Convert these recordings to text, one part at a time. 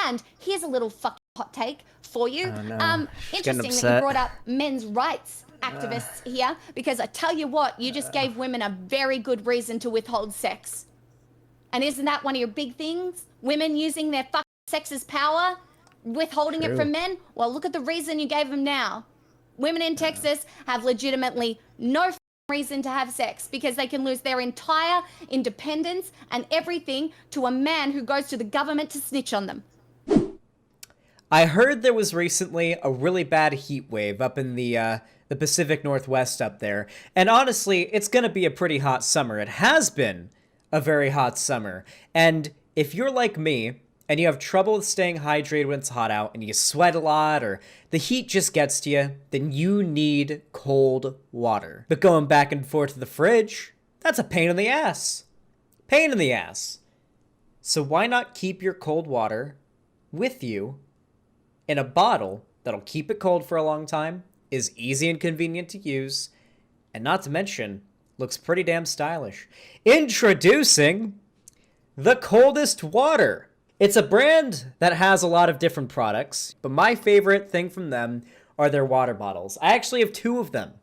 And here's a little fucking hot take for you. Oh, no. Interesting that you brought up men's rights activists here, because I tell you what, you just gave women a very good reason to withhold sex. And isn't that one of your big things? Women using their fucking sex as power, withholding it from men? Well, look at the reason you gave them now. Women in Texas have legitimately no reason to have sex because they can lose their entire independence and everything to a man who goes to the government to snitch on them. I heard there was recently a really bad heat wave up in the Pacific Northwest up there. And honestly, it's going to be a pretty hot summer. It has been a very hot summer. And if you're like me and you have trouble with staying hydrated when it's hot out and you sweat a lot or the heat just gets to you, then you need cold water. But going back and forth to the fridge, that's a pain in the ass. Pain in the ass. So why not keep your cold water with you in a bottle that'll keep it cold for a long time, is easy and convenient to use, and not to mention, looks pretty damn stylish. Introducing the Coldest Water. It's a brand that has a lot of different products, but my favorite thing from them are their water bottles. I actually have two of them.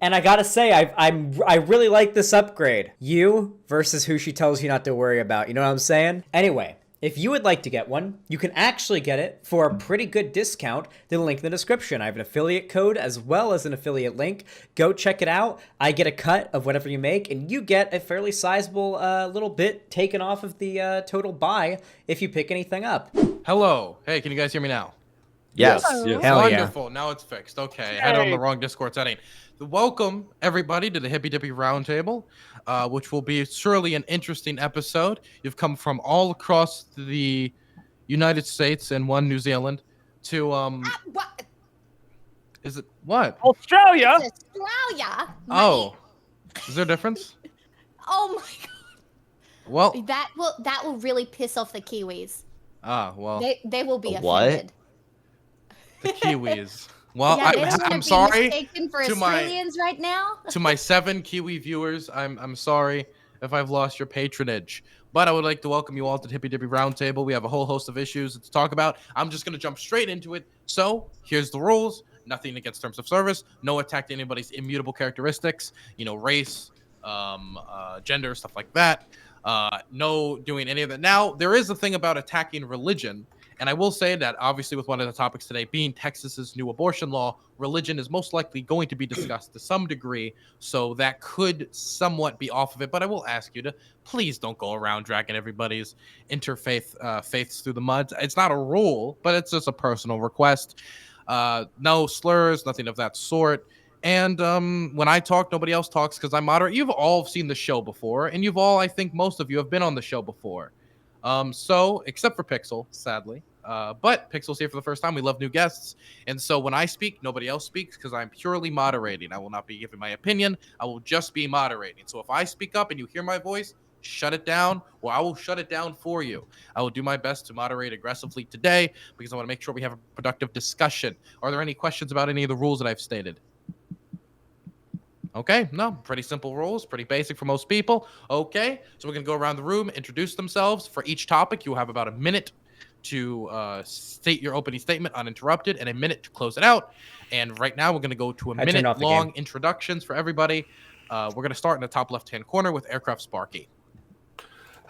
And I gotta say, I really like this upgrade. You versus who she tells you not to worry about, you know what I'm saying? Anyway, if you would like to get one, you can actually get it for a pretty good discount. The link in the description. I have an affiliate code as well as an affiliate link. Go check it out. I get a cut of whatever you make, and you get a fairly sizable little bit taken off of the total buy if you pick anything up. Hello. Hey, can you guys hear me now? Yes. Yes. Hell yeah. Wonderful. Now it's fixed. Okay. I had it on the wrong Discord setting. Welcome, everybody, to the Hippy Dippy Roundtable, which will be surely an interesting episode. You've come from all across the United States and one New Zealand to What? Is it what? Australia. It's Australia. Oh, is there a difference? Oh my god. Well, That will really piss off the Kiwis. well, They will be What? offended. the Kiwis. Well, Yeah, they don't wanna I'm be sorry mistaken for to my- Australians right now. to my 7 Kiwi viewers. I'm sorry if I've lost your patronage, but I would like to welcome you all to the Hippy Dippy Roundtable. We have a whole host of issues to talk about. I'm just going to jump straight into it. So here's the rules. Nothing against terms of service. No attack to anybody's immutable characteristics. Race, gender, stuff like that. No doing any of that. Now, there is a thing about attacking religion. And I will say that, obviously, with one of the topics today being Texas's new abortion law, religion is most likely going to be discussed to some degree, so that could somewhat be off of it. But I will ask you to please don't go around dragging everybody's interfaith faiths through the mud. It's not a rule, but it's just a personal request. No slurs, nothing of that sort. And when I talk, nobody else talks because I'm moderate. You've all seen the show before, and I think most of you have been on the show before. So, except for Pixel, sadly. But Pixel's here for the first time. We love new guests. And so when I speak, nobody else speaks because I'm purely moderating. I will not be giving my opinion. I will just be moderating. So if I speak up and you hear my voice, shut it down, or I will shut it down for you. I will do my best to moderate aggressively today because I want to make sure we have a productive discussion. Are there any questions about any of the rules that I've stated? Okay, no, pretty simple rules, pretty basic for most people. Okay, so we're going to go around the room, introduce themselves. For each topic, you have about a minute to state your opening statement uninterrupted and a minute to close it out. And right now, we're going to go to a minute-long introductions for everybody. We're going to start in the top left-hand corner with Aircraft Sparky.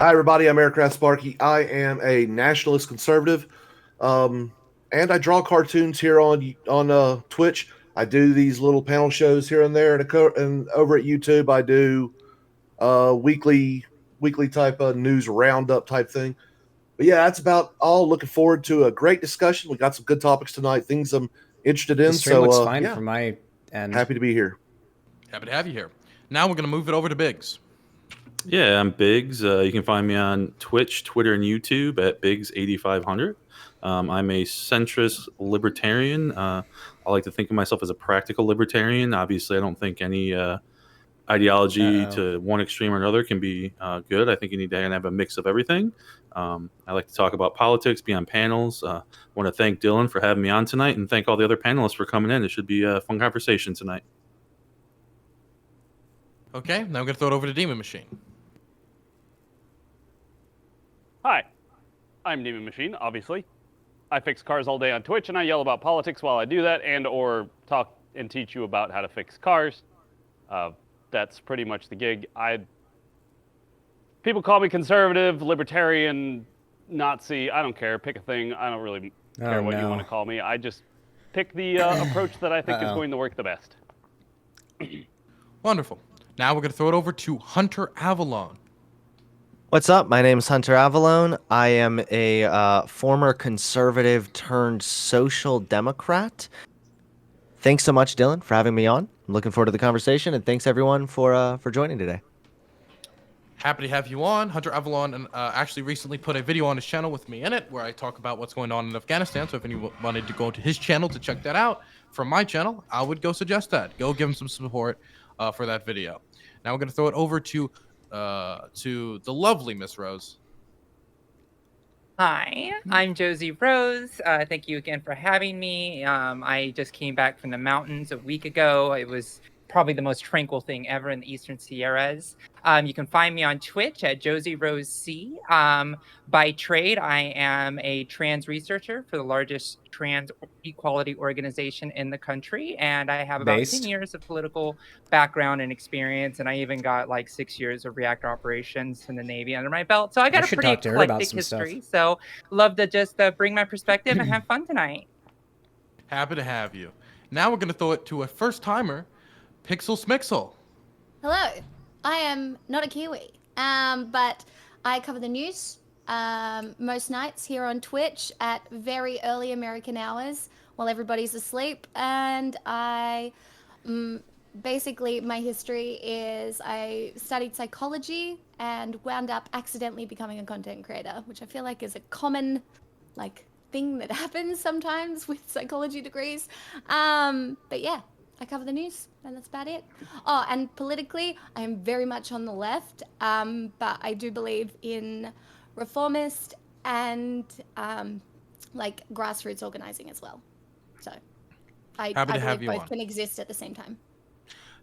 Hi, everybody. I'm Aircraft Sparky. I am a nationalist conservative, and I draw cartoons here on Twitch. I do these little panel shows here and there, and over at YouTube, I do weekly type of news roundup type thing. But yeah, that's about all. Looking forward to a great discussion. We got some good topics tonight, things I'm interested in. The stream looks fine from my end. Happy to be here. Happy to have you here. Now we're going to move it over to Biggs. Yeah, I'm Biggs. You can find me on Twitch, Twitter, and YouTube at Biggs8500. I'm a centrist libertarian. I like to think of myself as a practical libertarian. Obviously, I don't think any ideology to one extreme or another can be good. I think you need to have a mix of everything. I like to talk about politics, be on panels. I want to thank Dylan for having me on tonight and thank all the other panelists for coming in. It should be a fun conversation tonight. Okay, now I'm going to throw it over to Demon Machine. Hi, I'm Demon Machine, obviously. I fix cars all day on Twitch, and I yell about politics while I do that, and or talk and teach you about how to fix cars. That's pretty much the gig. People call me conservative, libertarian, Nazi. I don't care. Pick a thing. I don't really care what you want to call me. I just pick the approach that I think is going to work the best. Wonderful. Now we're going to throw it over to Hunter Avalon. What's up? My name's Hunter Avalon. I am a former conservative turned social democrat. Thanks so much, Dylan, for having me on. I'm looking forward to the conversation, and thanks everyone for joining today. Happy to have you on. Hunter Avalon actually recently put a video on his channel with me in it where I talk about what's going on in Afghanistan. So if anyone wanted to go to his channel to check that out from my channel, I would go suggest that. Go give him some support for that video. Now we're going to throw it over to the lovely Miss Rose. Hi, I'm Josie Rose. Thank you again for having me. I just came back from the mountains a week ago. It was probably the most tranquil thing ever in the Eastern Sierras. You can find me on Twitch at Josie Rose C. By trade, I am a trans researcher for the largest trans equality organization in the country, and I have about 10 years of political background and experience, and I even got like 6 years of reactor operations in the Navy under my belt. So I got a pretty eclectic history. So love to just bring my perspective and have fun tonight. Happy to have you. Now we're going to throw it to a first-timer, Pixel Smixel. Hello. I am not a Kiwi, but I cover the news most nights here on Twitch at very early American hours while everybody's asleep. And basically my history is I studied psychology and wound up accidentally becoming a content creator, which I feel like is a common thing that happens sometimes with psychology degrees. But yeah. I cover the news, and that's about it. Oh, and politically, I am very much on the left, but I do believe in reformist and grassroots organizing as well. So I believe both can exist at the same time.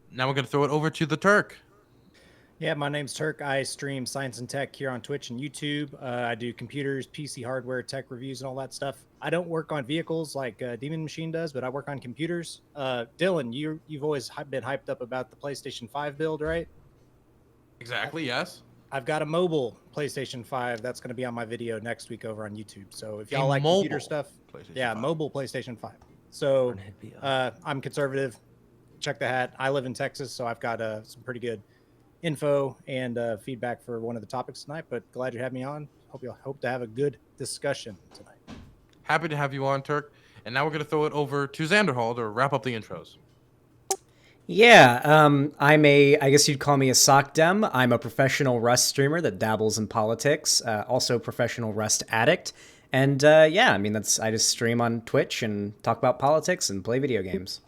Now we're going to throw it over to the Turk. Yeah, my name's Turk. I stream science and tech here on Twitch and YouTube. I do computers, PC hardware, tech reviews, and all that stuff. I don't work on vehicles like Demon Machine does, but I work on computers. Dylan, you've always been hyped up about the PlayStation 5 build, right? Exactly, yes. I've got a mobile PlayStation 5 that's going to be on my video next week over on YouTube. So if y'all like computer stuff, mobile PlayStation 5. So I'm conservative. Check the hat. I live in Texas, so I've got some pretty good info and feedback for one of the topics tonight, but glad you had me on. Hope to have a good discussion tonight. Happy to have you on, Turk. And now we're going to throw it over to Xanderhall to wrap up the intros. Yeah, I guess you'd call me a sock dem. I'm a professional Rust streamer that dabbles in politics, also a professional Rust addict. And I just stream on Twitch and talk about politics and play video games.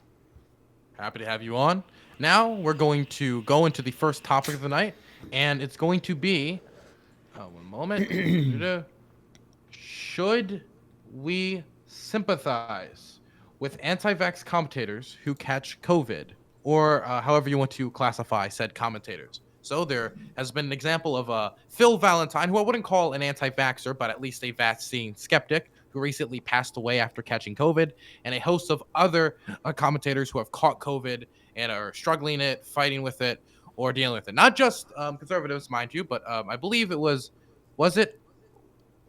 Happy to have you on. Now we're going to go into the first topic of the night, and it's going to be, one moment, should we sympathize with anti-vax commentators who catch COVID, or however you want to classify said commentators? So there has been an example of Phil Valentine, who I wouldn't call an anti-vaxxer, but at least a vaccine skeptic, who recently passed away after catching COVID, and a host of other commentators who have caught COVID and are struggling it, fighting with it, or dealing with it. Not just conservatives, mind you, but I believe it was it,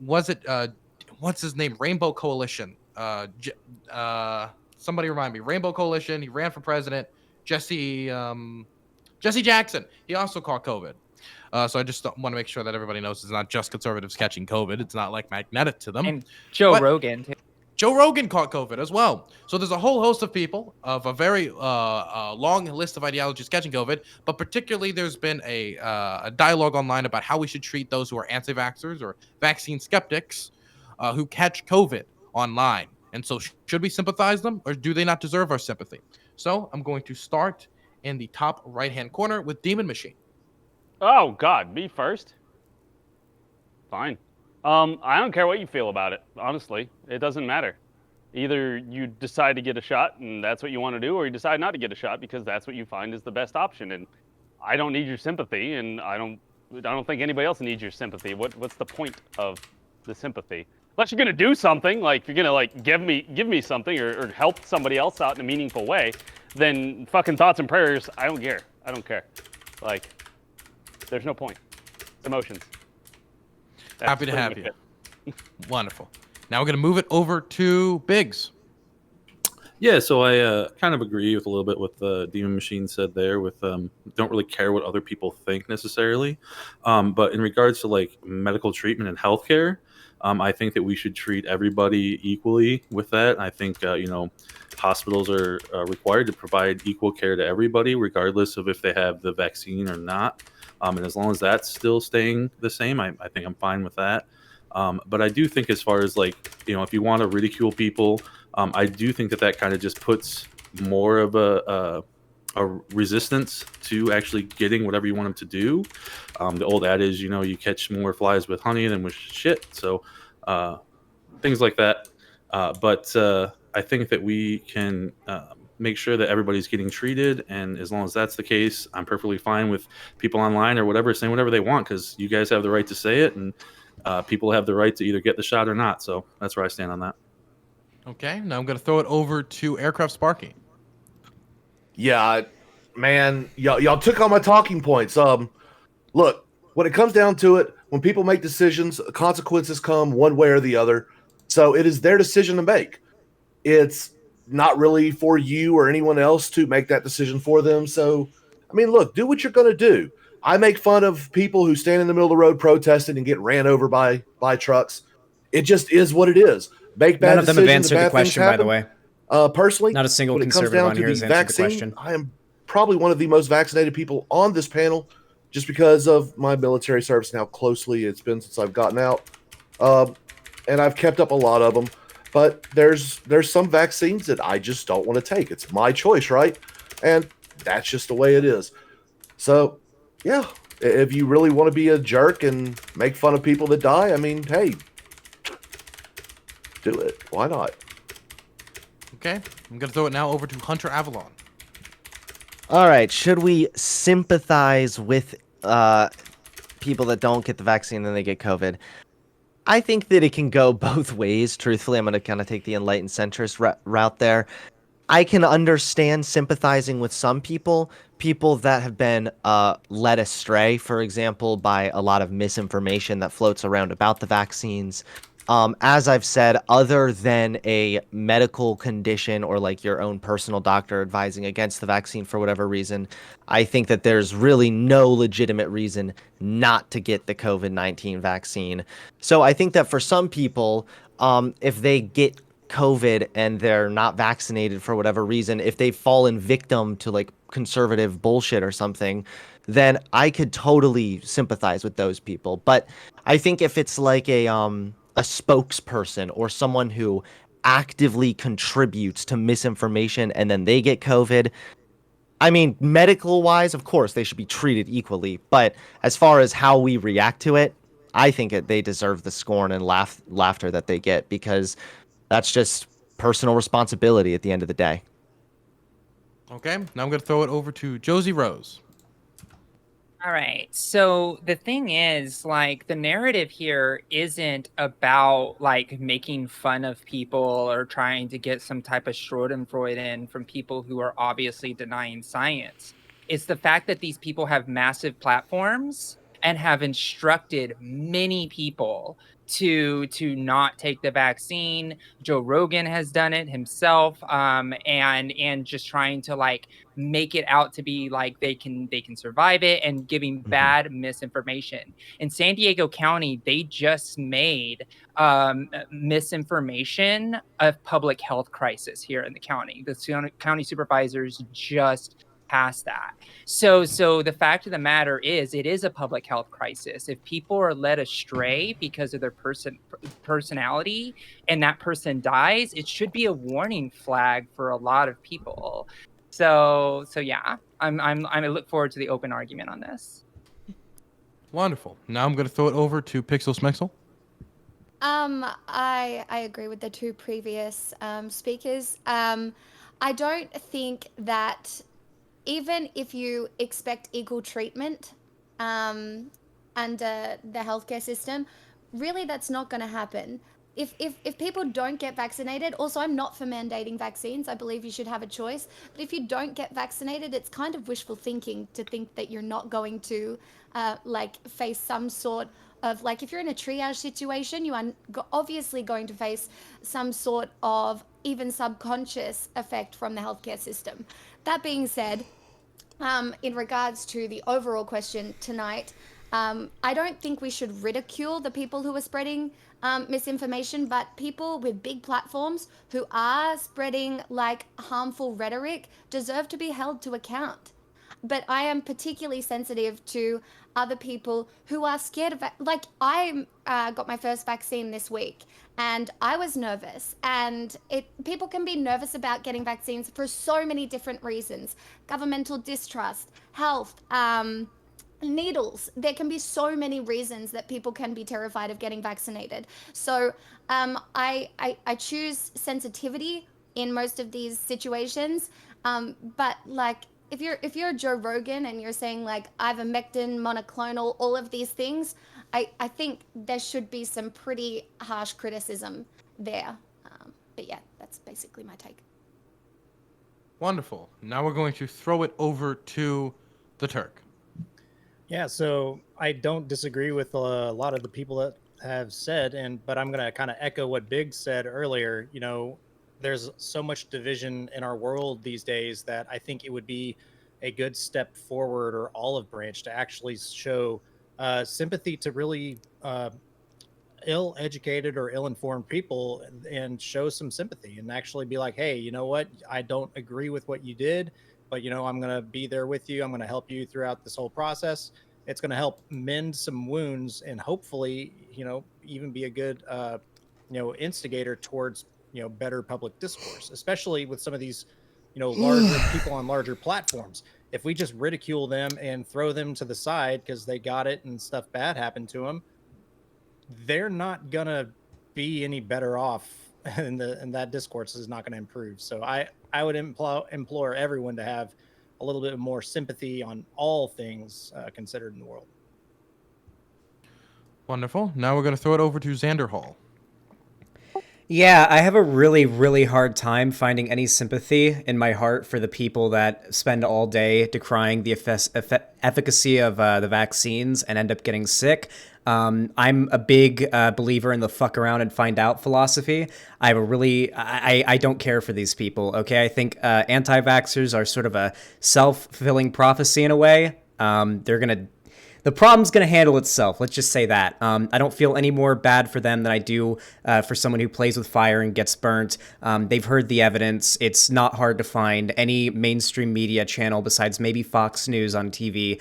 what's his name? Rainbow Coalition. Somebody remind me. Rainbow Coalition. He ran for president. Jesse Jackson. He also caught COVID. So I just want to make sure that everybody knows it's not just conservatives catching COVID. It's not like magnetic to them. And Joe Rogan, too. Joe Rogan caught COVID as well. So there's a whole host of people of a very long list of ideologies catching COVID, but particularly there's been a dialogue online about how we should treat those who are anti-vaxxers or vaccine skeptics who catch COVID online. And so should we sympathize them, or do they not deserve our sympathy? So I'm going to start in the top right-hand corner with Demon Machine. Oh, God, me first? Fine. I don't care what you feel about it, honestly. It doesn't matter. Either you decide to get a shot and that's what you want to do, or you decide not to get a shot because that's what you find is the best option. And I don't need your sympathy, and I don't think anybody else needs your sympathy. What's the point of the sympathy. Unless you're gonna do something, like if you're gonna like give me something or help somebody else out in a meaningful way, then fucking thoughts and prayers, I don't care. I don't care. Like, there's no point. It's emotions. That's Happy to pretty have much you. it. Wonderful. Now we're going to move it over to Biggs. Yeah, so I kind of agree with a little bit what the Demon Machine said there. With don't really care what other people think necessarily, but in regards to like medical treatment and healthcare, I think that we should treat everybody equally with that. I think hospitals are required to provide equal care to everybody, regardless of if they have the vaccine or not. And as long as that's still staying the same, I think I'm fine with that. But I do think, as far as like, if you want to ridicule people, I do think that kind of just puts more of a resistance to actually getting whatever you want them to do. The old adage, you catch more flies with honey than with shit. So things like that. But I think that we can make sure that everybody's getting treated. And as long as that's the case, I'm perfectly fine with people online or whatever saying whatever they want, because you guys have the right to say it. And people have the right to either get the shot or not. So that's where I stand on that. Okay, now I'm going to throw it over to Aircraft Sparky. Yeah, man, y'all took all my talking points. Look, when it comes down to it, when people make decisions, consequences come one way or the other. So it is their decision to make. It's not really for you or anyone else to make that decision for them. So, I mean, look, do what you're going to do. I make fun of people who stand in the middle of the road protesting and get ran over by trucks. It just is what it is. Make bad None of them have decisions, answered the bad things question, by the happen. way. Personally, Not a single when it comes conservative down on to here the has answered the vaccine, question. I am probably one of the most vaccinated people on this panel, just because of my military service and how closely it's been since I've gotten out. And I've kept up a lot of them. But there's some vaccines that I just don't want to take. It's my choice, right? And that's just the way it is. So, yeah, if you really want to be a jerk and make fun of people that die, I mean, hey, do it. Why not? Okay, I'm going to throw it now over to Hunter Avalon. All right. Should we sympathize with people that don't get the vaccine and then they get COVID? I think that it can go both ways. Truthfully, I'm going to kind of take the enlightened centrist route there. I can understand sympathizing with some people that have been led astray, for example, by a lot of misinformation that floats around about the vaccines. As I've said, other than a medical condition or like your own personal doctor advising against the vaccine for whatever reason, I think that there's really no legitimate reason not to get the COVID-19 vaccine. So I think that for some people, if they get COVID and they're not vaccinated for whatever reason, if they've fallen victim to like conservative bullshit or something, then I could totally sympathize with those people. But I think if it's like a spokesperson or someone who actively contributes to misinformation and then they get COVID, I mean, medical wise, of course, they should be treated equally. But as far as how we react to it, I think they deserve the scorn and laughter that they get, because that's just personal responsibility at the end of the day. Okay, now I'm going to throw it over to Josie Rose. All right. So the thing is, like, the narrative here isn't about like making fun of people or trying to get some type of Schadenfreude in from people who are obviously denying science. It's the fact that these people have massive platforms and have instructed many people to not take the vaccine. Joe Rogan has done it himself, and just trying to like make it out to be like they can survive it, and giving bad misinformation. In San Diego County, they just made misinformation a public health crisis here in the county. The county supervisors just passed that. So the fact of the matter is, it is a public health crisis. If people are led astray because of their personality and that person dies, it should be a warning flag for a lot of people. So yeah, I look forward to the open argument on this. Wonderful. Now I'm going to throw it over to Pixel Smexel. I agree with the two previous speakers. I don't think that even if you expect equal treatment under the healthcare system, really that's not going to happen. If people don't get vaccinated, also I'm not for mandating vaccines. I believe you should have a choice. But if you don't get vaccinated, it's kind of wishful thinking to think that you're not going to like face some sort of, like, if you're in a triage situation, you are obviously going to face some sort of even subconscious effect from the healthcare system. That being said, in regards to the overall question tonight, I don't think we should ridicule the people who are spreading misinformation, but people with big platforms who are spreading like harmful rhetoric deserve to be held to account. But I am particularly sensitive to other people who are scared of, like, I got my first vaccine this week and I was nervous, and people can be nervous about getting vaccines for so many different reasons: governmental distrust, health, needles. There can be so many reasons that people can be terrified of getting vaccinated. So I choose sensitivity in most of these situations, but like, if you're Joe Rogan and you're saying like ivermectin, monoclonal, all of these things, I think there should be some pretty harsh criticism there. But yeah, that's basically my take. Wonderful. Now we're going to throw it over to the Turk. Yeah, so I don't disagree with a lot of the people that have said, but I'm going to kind of echo what Biggs said earlier. You know, there's so much division in our world these days that I think it would be a good step forward, or olive branch, to actually show sympathy to really ill-educated or ill-informed people, and show some sympathy and actually be like, hey, you know what? I don't agree with what you did, but, you know, I'm going to be there with you. I'm going to help you throughout this whole process. It's going to help mend some wounds, and hopefully, you know, even be a good, instigator towards, better public discourse, especially with some of these, larger people on larger platforms. If we just ridicule them and throw them to the side because they got it and stuff bad happened to them, they're not going to be any better off, and that discourse is not going to improve. So I would implore everyone to have a little bit more sympathy on all things considered in the world. Wonderful. Now we're going to throw it over to Xander Hall. Yeah, I have a really, really hard time finding any sympathy in my heart for the people that spend all day decrying the efficacy of the vaccines and end up getting sick. I'm a big believer in the fuck around and find out philosophy. I don't care for these people, okay? I think anti-vaxxers are sort of a self-fulfilling prophecy in a way. The problem's going to handle itself. Let's just say that. I don't feel any more bad for them than I do for someone who plays with fire and gets burnt. They've heard the evidence. It's not hard to find. Any mainstream media channel besides maybe Fox News on TV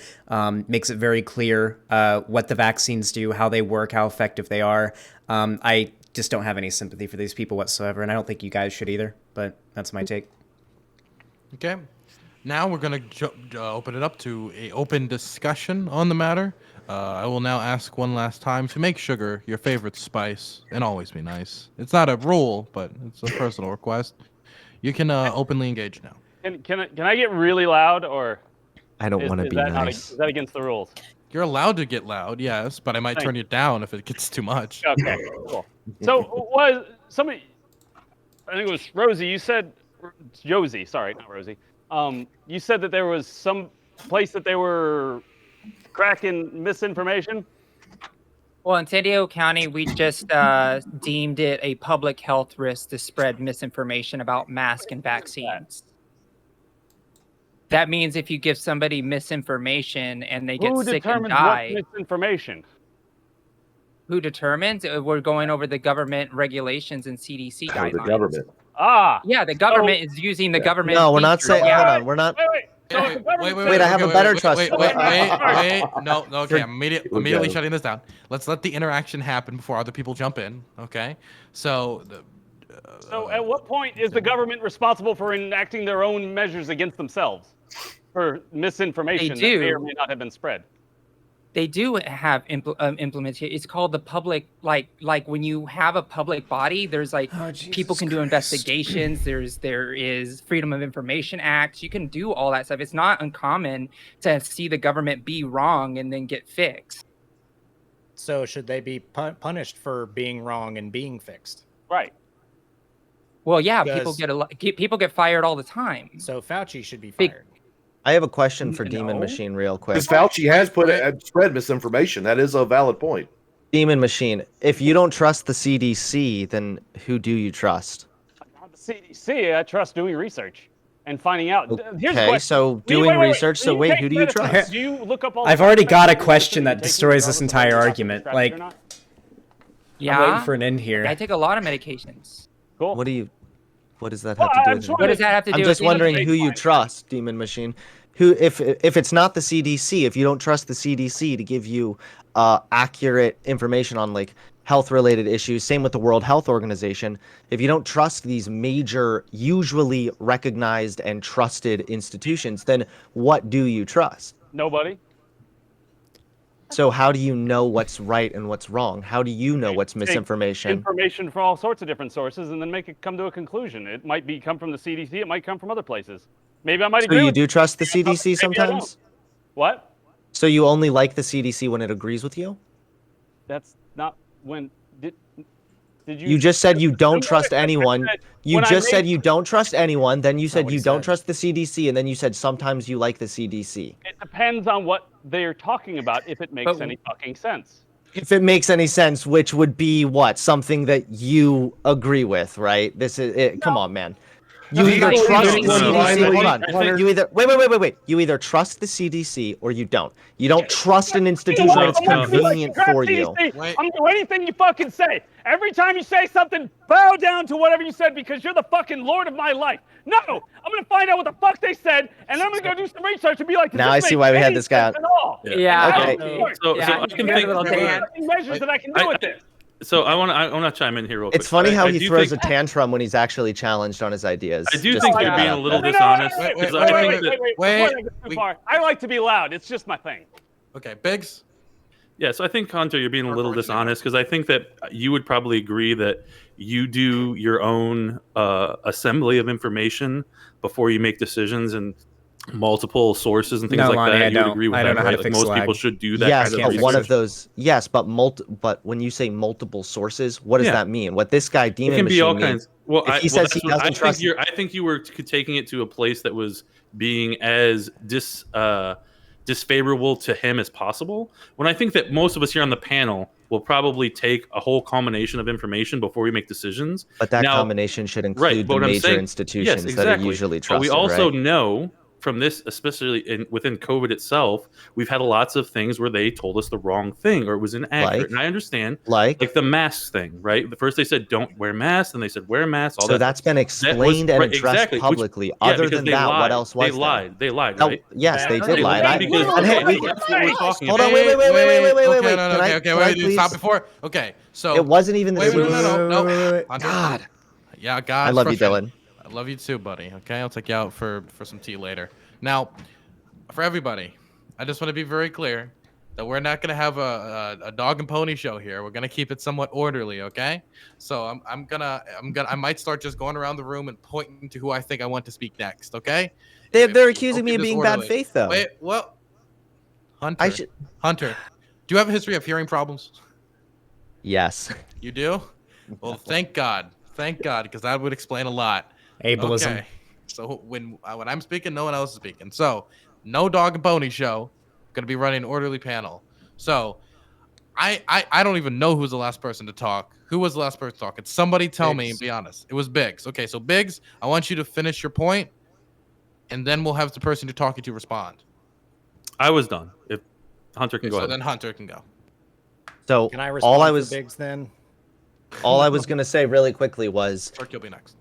makes it very clear what the vaccines do, how they work, how effective they are. I just don't have any sympathy for these people whatsoever, and I don't think you guys should either, but that's my take. Okay. Now we're going to open it up to an open discussion on the matter. I will now ask one last time to make sugar your favorite spice and always be nice. It's not a rule, but it's a personal request. You can openly engage now. Can I get really loud, or I don't want to be nice. Is that against the rules? You're allowed to get loud, yes, but I might turn you down if it gets too much. Okay, cool. So was somebody? I think it was Rosie. You said Josie. Sorry, not Rosie. You said that there was some place that they were cracking misinformation. Well, in San Diego County, we just deemed it a public health risk to spread misinformation about masks and vaccines. That means if you give somebody misinformation and they get sick and die. What misinformation? Who determines? We're going over the government regulations and CDC guidelines. The government. Yeah, the government is using the government. No, we're not saying. Yeah. Hold on, we're not. Wait, I have a better trust. Wait. No, okay, I'm immediately shutting this down. Let's let the interaction happen before other people jump in, okay? So at what point is the government responsible for enacting their own measures against themselves for misinformation that may or may not have been spread? They do have implementation. It's called the public, like when you have a public body, there's people can do investigations. There is Freedom of Information Act. You can do all that stuff. It's not uncommon to see the government be wrong and then get fixed. So should they be punished for being wrong and being fixed? Right. Well, yeah, Because- people get fired all the time. So Fauci should be fired. I have a question for Demon No. Machine real quick. Because Fauci has spread misinformation. That is a valid point. Demon Machine, if you don't trust the CDC, then who do you trust? The CDC, I trust doing research and finding out. Here's the Okay, question. so doing research, so wait, who do you trust? Do you look up all I've the already got a facts question that taking destroys this regardless of entire whether or not argument. they're Like, or not? Yeah, I'm waiting for an end here. I take a lot of medications. Cool. What does that Well, have to do I'm with sure it? What does that have to do I'm with just being wondering a who you baseline? trust, Demon Machine. Who, if it's not the CDC, if you don't trust the CDC to give you accurate information on like health-related issues, same with the World Health Organization. If you don't trust these major, usually recognized and trusted institutions, then what do you trust? Nobody. So how do you know what's right and what's wrong? How do you know what's misinformation? Information from all sorts of different sources, and then make it come to a conclusion. It might come from the CDC. It might come from other places. Maybe I might So agree. you with do trust the Maybe I CDC don't. sometimes? What? So you only like the CDC when it agrees with you? That's not when did you? You just said you don't No, trust I said- anyone. You when I just said made- you don't trust anyone. Then you said what you he don't said. trust the CDC, and then you said sometimes you like the CDC. It depends on what they're talking about. If it makes But- any fucking sense. If it makes any sense, which would be what? Something that you agree with, right? This is it. Come on, man. You No, either no, trust no, the no, no, CDC. no, Hold no, on. Hunter. You either wait. You either trust the CDC or you don't. You don't trust an institution You know that's what? I'm gonna be like, convenient "Crap, for you. CDC, Wait. I'm gonna do anything you fucking say. Every time you say something, bow down to whatever you said because you're the fucking lord of my life. No, I'm gonna find out what the fuck they said, and then I'm gonna go do some research and be like, does Now this I see make why we had any this guy sense on. at all? Yeah. Okay. So Yeah, I you can got a think little Dan. Fucking measures that I can do with this. so I want to chime in here real quick. It's funny how I he do throws think, a tantrum when he's actually challenged on his ideas. I do Just think to you're put being that a out little there. dishonest. Wait, because wait, I wait, think that- Before I go too we- far, I like to be loud. It's just my thing. Okay, Biggs. Yes, I think, Hunter, you're being a little dishonest because I think that you would probably agree that you do your own assembly of information before you make decisions and multiple sources and things No, like Lonnie, that. I You would don't. agree with I don't that, know how right? to Like fix most lag. people should do that Yes, kind of but one research. of those. Yes, but when you say multiple sources, what does Yeah. that mean? What this guy It Demon can be Machine all means? kinds. Well, If he says he that's what- doesn't I think trust- I think you were taking it to a place that was being as disfavorable to him as possible. When I think that most of us here on the panel will probably take a whole combination of information before we make decisions. But that Now- combination should Right, include but the what I'm major saying- institutions yes, that are exactly. usually But trusted. we also right? know from this, especially within COVID itself, we've had lots of things where they told us the wrong thing or it was inaccurate. Like? And I understand, like the masks thing, right? First they said don't wear masks, and they said wear masks. All so that. that's been That was- explained and right, addressed exactly, which- publicly. yeah, Other because than they that, what lied. else was they there? lied. They lied, Oh, right? yes, they did They lie. lied because And hey, okay, that's what we're talking Hold about. on, wait. Okay, Can no, I- okay, can I wait, please- stop before. Okay, so It wasn't even the Wait, CDC. no. Hunter. God, Yeah, God. I love you, Dylan. I love you too, buddy. Okay, I'll take you out for some tea later. Now, for everybody, I just want to be very clear that we're not gonna have a dog and pony show here. We're gonna keep it somewhat orderly, okay? So I might start just going around the room and pointing to who I think I want to speak next, okay? They're accusing me Keep of this being bad orderly. faith, though. Wait, well, Hunter. I should. Hunter, do you have a history of hearing problems? Yes. You do? Well, thank God, because that would explain a lot. Ableism. Okay. So when I'm speaking, no one else is speaking. So no dog and pony show. Gonna be running an orderly panel. So I don't even know who's the last person to talk. Who was the last person to talk? Can somebody tell me and be honest? It was Biggs. Okay, so Biggs, I want you to finish your point, and then we'll have the person you're talking to respond. I was done. If Hunter can Okay, go so ahead. then Hunter can go. So Can I respond all I for was Biggs then? all I was gonna say really quickly was Turk, you'll be next.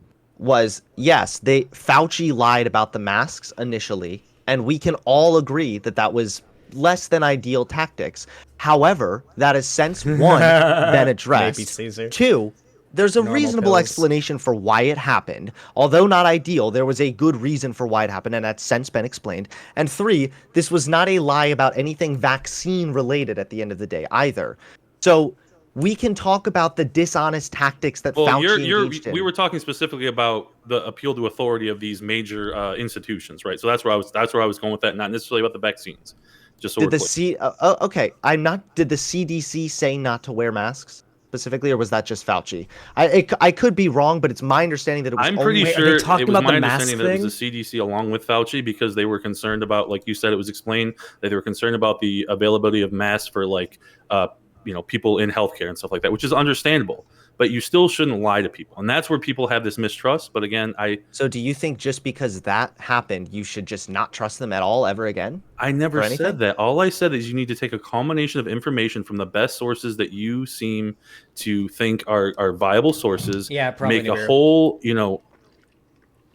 yes, Fauci lied about the masks initially, and we can all agree that that was less than ideal tactics. However, that has since one been addressed. Maybe Caesar. Two, there's a Normal reasonable pills. explanation for why it happened. Although not ideal, there was a good reason for why it happened, and that's since been explained. And three, this was not a lie about anything vaccine related at the end of the day either. So we can talk about the dishonest tactics that Well, Fauci engaged in. we were talking specifically about the appeal to authority of these major institutions, right? So that's where I was going with that, not necessarily about the vaccines. Just so Did we're the clear. okay? Did the CDC say not to wear masks specifically, or was that just Fauci? I could be wrong, but it's my understanding that it was. I'm pretty Wait, are sure they talking it was about my the mask understanding that it was thing? the CDC along with Fauci because they were concerned about, like you said, it was explained that they were concerned about the availability of masks for like people in healthcare and stuff like that, which is understandable. But you still shouldn't lie to people, and that's where people have this mistrust. But again, So do you think just because that happened, you should just not trust them at all ever again? I never For anything? said that. All I said is you need to take a combination of information from the best sources that you seem to think are viable sources. Yeah, probably make a Nibiru. whole,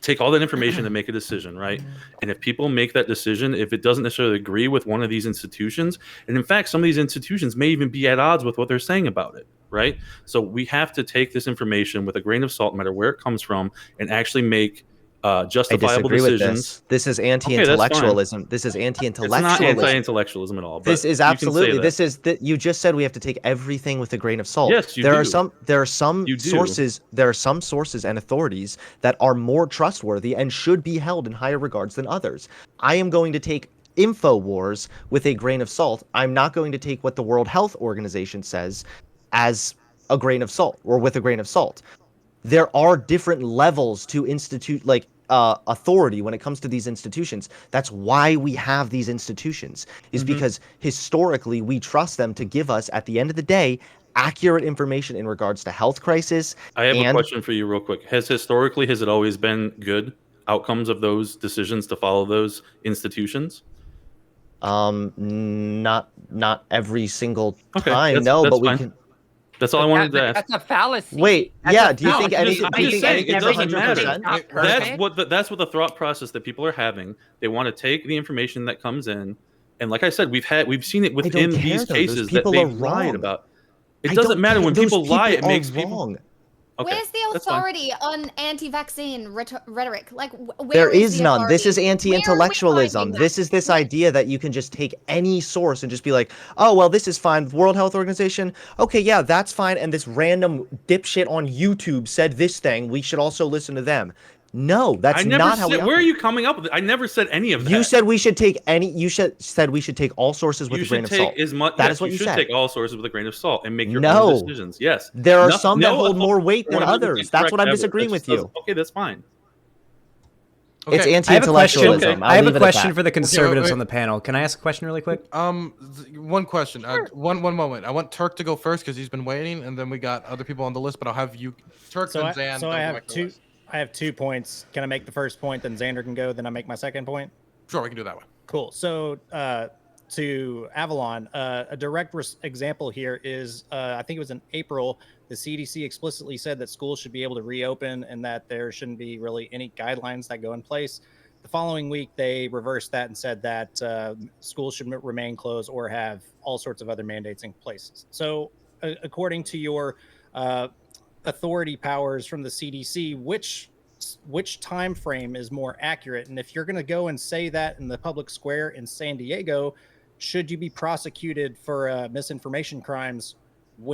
take all that information and make a decision, right? And if people make that decision, if it doesn't necessarily agree with one of these institutions, and in fact, some of these institutions may even be at odds with what they're saying about it, right? So we have to take this information with a grain of salt, no matter where it comes from, and actually make justifiable I disagree decisions. with this. This is Okay, anti-intellectualism. This is it's not anti-intellectualism. anti-intellectualism at all. But This is you can say absolutely. that. This is that you just said we have to take everything with a grain of salt. Yes, you there do. are some You do. sources. There are some sources and authorities that are more trustworthy and should be held in higher regards than others. I am going to take InfoWars with a grain of salt. I'm not going to take what the World Health Organization says as a grain of salt or with a grain of salt. There are different levels to authority when it comes to these institutions. That's why we have these institutions, is because historically we trust them to give us, at the end of the day, accurate information in regards to health crisis. I have a question for you real quick. Has it always been good outcomes of those decisions to follow those institutions? Not every single Okay, time, that's but we fine. can. That's all I wanted to ask. That's a fallacy. Wait, That's yeah, a do you think fallacy. any- I'm do you just think saying it anything's doesn't matter. 100%? Not That's perfect. that's what the thought process that people are having. They want to take the information that comes in, and like I said, we've seen it within care, these though. Those cases that people they've are lied wrong. about. I It doesn't don't matter care. when Those people lie. It are makes wrong. people. Okay, Where's the that's fine. authority on anti-vaccine rhetoric? Like, where There is is the none. This is authority? Where are we anti-intellectualism. finding This that? is this idea that you can just take any source and just be like, oh, well, this is fine. World Health Organization. Okay, yeah, that's fine. And this random dipshit on YouTube said this thing. We should also listen to them. No, that's I never not how we said. Where are operate. you coming up with it? I never said any of that. You said we should take any. Said we should take all sources with you a grain should of take salt. as much. That Yes, is what you should said. take all sources with a grain of salt and make your No. own decisions. Yes, There are No- some that no hold more authority weight than 100% others. That's what I'm correct ever. disagreeing That with just you. doesn't- Okay, that's fine. It's Okay. I have a question. anti-intellectualism. I have I'll a leave it at question that. for the conservatives wait. on the panel. Can I ask a question really quick? One question. One moment. I want Turk to go first because he's been waiting, and then we got other people on the list. But I'll have you, Turk, So then I, Zan. so then I go have back to the two. list. I have 2 points. Can I make the first point, then Xander can go, then I make my second point? Sure, we can do it that way. Cool. So to Avalon, a direct example here is I think it was in April. The CDC explicitly said that schools should be able to reopen and that there shouldn't be really any guidelines that go in place. The following week, they reversed that and said that schools should remain closed or have all sorts of other mandates in place. So, according to your authority powers from the CDC, which time frame is more accurate? And if you're going to go and say that in the public square in San Diego, should you be prosecuted for misinformation crimes?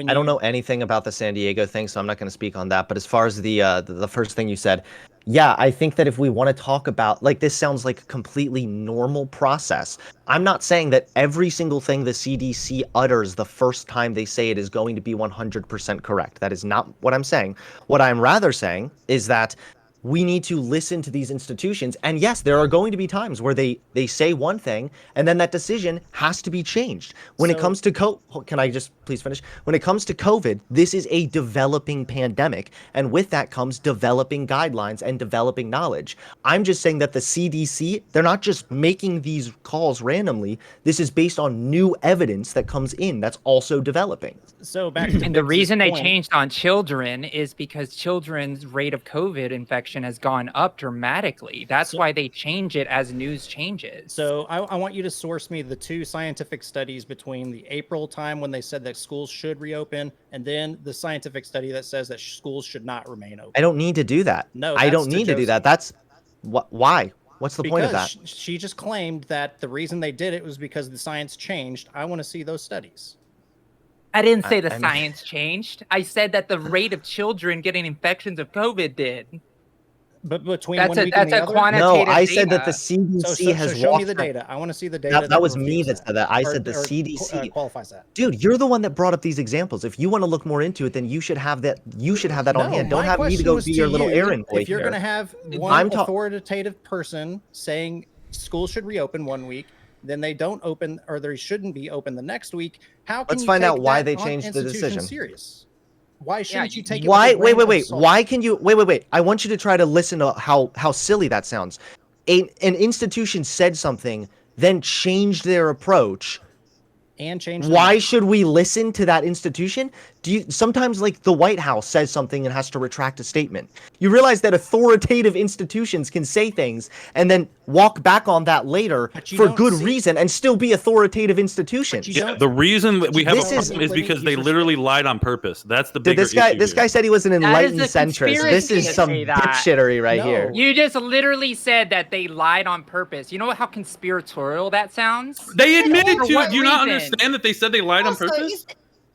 I don't know anything about the San Diego thing, so I'm not going to speak on that. But as far as the first thing you said, yeah, I think that if we want to talk about, like, this sounds like a completely normal process. I'm not saying that every single thing the CDC utters the first time they say it is going to be 100% correct. That is not what I'm saying. What I'm rather saying is that we need to listen to these institutions. And yes, there are going to be times where they say one thing and then that decision has to be changed. When it comes to can I just please finish? When it comes to COVID, this is a developing pandemic. And with that comes developing guidelines and developing knowledge. I'm just saying that the CDC, they're not just making these calls randomly. This is based on new evidence that comes in that's also developing. So back to And the Bix's reason they point- changed on children is because children's rate of COVID infection has gone up dramatically. That's why they change it as news changes. So I want you to source me the 2 scientific studies between the April time when they said that schools should reopen and then the scientific study that says that schools should not remain open. I don't need to do that. No, I don't that's to need to do Josie. that. That's why? What's the point of that? Because she just claimed that the reason they did it was because the science changed. I want to see those studies. I didn't say the I mean- science changed. I said that the rate of children getting infections of COVID did. But between That's one a week and that's the a other? quantitative No, I said that the data. CDC has show me walked the back- data. I want to see the data. That was me refutes that said that. I or- said the or CDC qualifies that. Dude, you're the one that brought up these examples. If you want to look more into it, then you should have that. You should have that on hand. Don't my have me to question go was be your little you, errand boy If you're here. going to have I'm one ta- authoritative person saying schools should reopen one week, then they don't open or they shouldn't be open the next week, how can Let's you find take out why that they on changed the institution decision. serious? Why shouldn't you take it? Why? with a grain of Wait. salt? Why can you? Wait. I want you to try to listen to how silly that sounds. An institution said something, then changed their approach. And change. Why should we listen to that institution? Sometimes like the White House says something and has to retract a statement. You realize that authoritative institutions can say things and then walk back on that later for good reason and still be authoritative institutions. Yeah, the reason that we have a This is- problem is because they literally lied on purpose. That's the bigger Dude, this issue guy here. said he was an That is enlightened a centrist. This conspiracy is to some say that. dipshittery right here. You just literally said that they lied on purpose. You know how conspiratorial that sounds? They admitted For to what it. Do you not reason? understand that they said they lied on Also, purpose?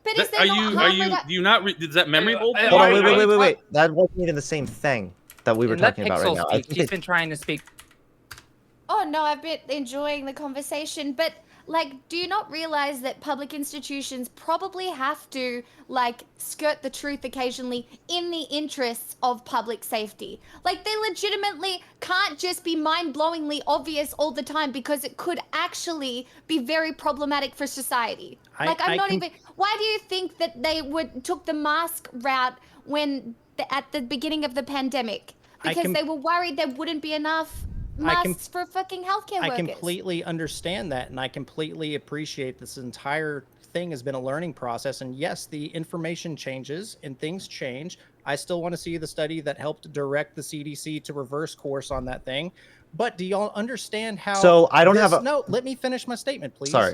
But is there Are not you? harm Do you not? Does that memory hold? Hold on, wait. That wasn't even the same thing that we were And let talking about right Pixel now. I speak. think She's it- been trying to speak. Oh no, I've been enjoying the conversation, but like, do you not realize that public institutions probably have to like skirt the truth occasionally in the interests of public safety? Like, they legitimately can't just be mind-blowingly obvious all the time because it could actually be very problematic for society. Why do you think that they took the mask route when at the beginning of the pandemic? Because they were worried there wouldn't be enough masks for fucking healthcare workers. I completely understand that, and I completely appreciate this entire thing has been a learning process. And yes, the information changes and things change. I still want to see the study that helped direct the CDC to reverse course on that thing. But do y'all understand how? So I don't have a. No, let me finish my statement, please. Sorry.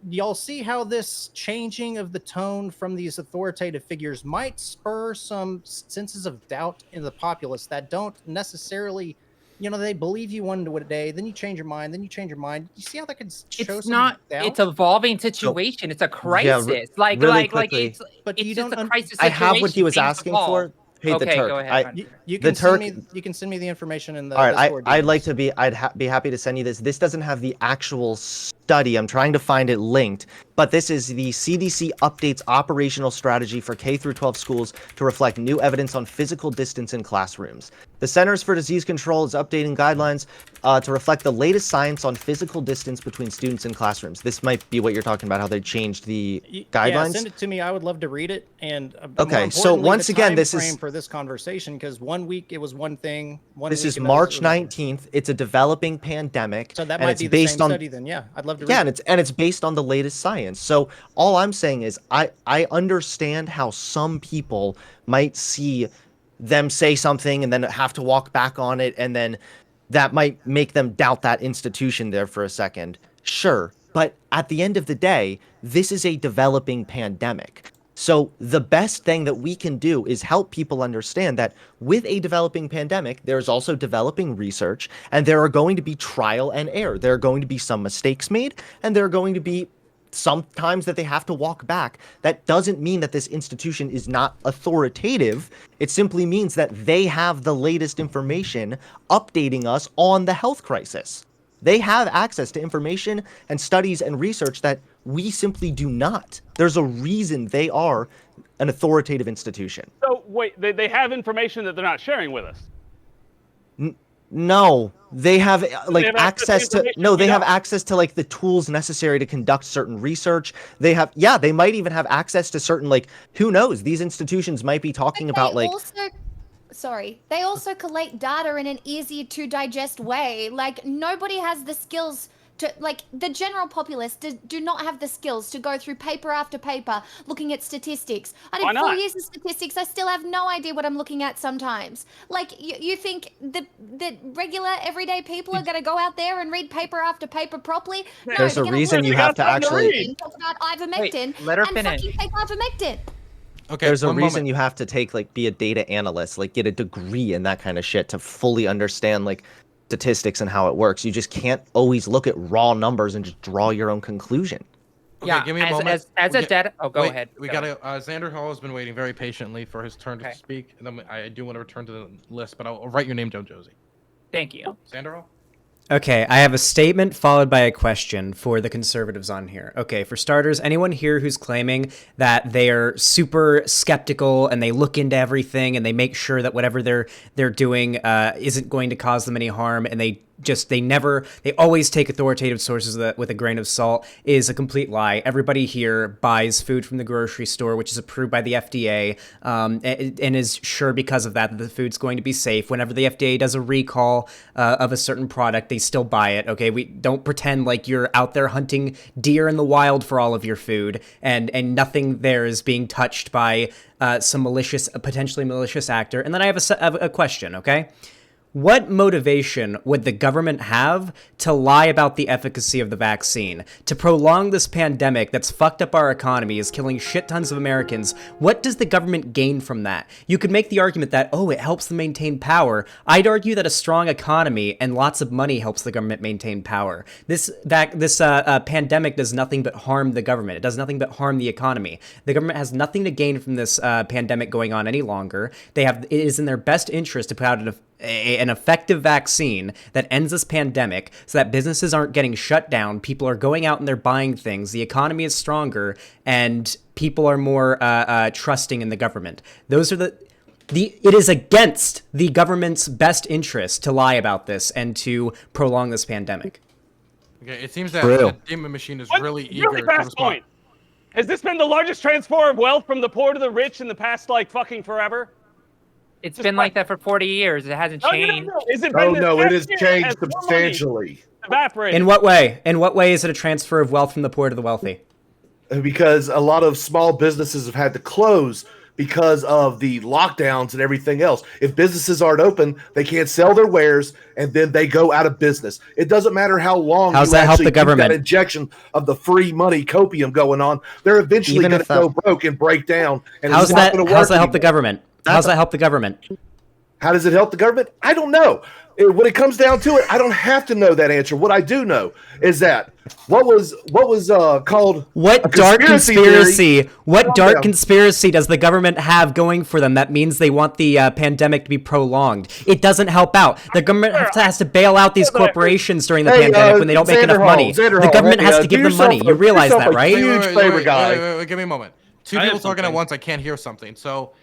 Y'all see how this changing of the tone from these authoritative figures might spur some senses of doubt in the populace that don't necessarily. They believe you one day, then you change your mind, You see how that could show It's some not. doubt? It's evolving situation. It's a crisis. really Like quickly. it's. But it's you just don't a crisis I situation. have what he was things asking evolve. for. Hey, the Okay, Turk. go ahead. You the can Turk. you can send me the information in the All right, Discord I'd DMs. like to be. Be happy to send you this. This doesn't have the actual study. I'm trying to find it linked, but this is the CDC updates operational strategy for K through 12 schools to reflect new evidence on physical distance in classrooms. The Centers for Disease Control is updating guidelines to reflect the latest science on physical distance between students in classrooms. This might be what you're talking about. How they changed the guidelines. Yeah, send it to me. I would love to read it. And Okay, so once again, this is for this conversation because 1 week it was one thing. This is March 19th. It's a developing pandemic. So that and might it's be the based same on, study then. Yeah, I'd love to read Yeah, it. and it's based on the latest science. So all I'm saying is I understand how some people might see them say something and then have to walk back on it, and then that might make them doubt that institution there for a second. Sure, but at the end of the day, this is a developing pandemic. So the best thing that we can do is help people understand that with a developing pandemic, there's also developing research, and there are going to be trial and error. There are going to be some mistakes made, and there are going to be sometimes that they have to walk back. That doesn't mean that this institution is not authoritative. It simply means that they have the latest information updating us on the health crisis. They have access to information and studies and research that we simply do not. There's a reason they are an authoritative institution. So wait, they have information that they're not sharing with us. No, they have like have access to they have access to like the tools necessary to conduct certain research. They have they might even have access to certain like who knows, these institutions might be talking about like they also collate data in an easy to digest way. Like, nobody has the skills to, like, the general populace do not have the skills to go through paper after paper looking at statistics. I did 4 years of statistics. I still have no idea what I'm looking at sometimes. Like, you think that regular everyday people are going to go out there and read paper after paper properly? No, there's a reason you have to actually talk about ivermectin let her and finish. fucking take ivermectin. Okay, there's a one reason moment. you have to take like be a data analyst, like get a degree in that kind of shit to fully understand like statistics and how it works. You just can't always look at raw numbers and just draw your own conclusion. Yeah, give me a as, moment. as a dead. Oh, go Wait, ahead. We Go gotta. Xander Hall has been waiting very patiently for his turn to Okay. speak, and then I do want to return to the list, but I'll write your name down, Josie. Thank you. Xander Hall. Okay, I have a statement followed by a question for the conservatives on here. Okay, for starters, anyone here who's claiming that they are super skeptical and they look into everything and they make sure that whatever they're doing isn't going to cause them any harm, and they always take authoritative sources with a grain of salt is a complete lie. Everybody here buys food from the grocery store, which is approved by the FDA, and is sure because of that the food's going to be safe. Whenever the FDA does a recall of a certain product, they still buy it. Okay, we don't pretend like you're out there hunting deer in the wild for all of your food, and nothing there is being touched by some potentially malicious actor. And then I have a question. Okay. What motivation would the government have to lie about the efficacy of the vaccine? To prolong this pandemic that's fucked up our economy, is killing shit tons of Americans, what does the government gain from that? You could make the argument that, it helps them maintain power. I'd argue that a strong economy and lots of money helps the government maintain power. This pandemic does nothing but harm the government. It does nothing but harm the economy. The government has nothing to gain from this pandemic going on any longer. It is in their best interest to put out an effective vaccine that ends this pandemic so that businesses aren't getting shut down, people are going out and they're buying things, the economy is stronger, and people are more trusting in the government. It is against the government's best interest to lie about this and to prolong this pandemic. Okay, it seems that the Demon Machine is really eager to respond. Point. Has this been the largest transfer of wealth from the poor to the rich in the past, fucking forever? It's been like that for 40 years. It hasn't changed. No, it has changed substantially. Evaporated. In what way? In what way is it a transfer of wealth from the poor to the wealthy? Because a lot of small businesses have had to close because of the lockdowns and everything else. If businesses aren't open, they can't sell their wares, and then they go out of business. It doesn't matter how long. How's that help the government? That injection of the free money copium going on, they're eventually going to go broke and break down. And how's that help the government? How's that help the government? How does it help the government? I don't know. When it comes down to it, I don't have to know that answer. What I do know is that what was called what dark conspiracy? What dark conspiracy does the government have going for them that means they want the pandemic to be prolonged? It doesn't help out. The government has to bail out these corporations during the pandemic when they don't make enough money. The government has to give them money. You realize that, right? Huge favor, guy. Wait, give me a moment. Two people talking at once. I can't hear something. So,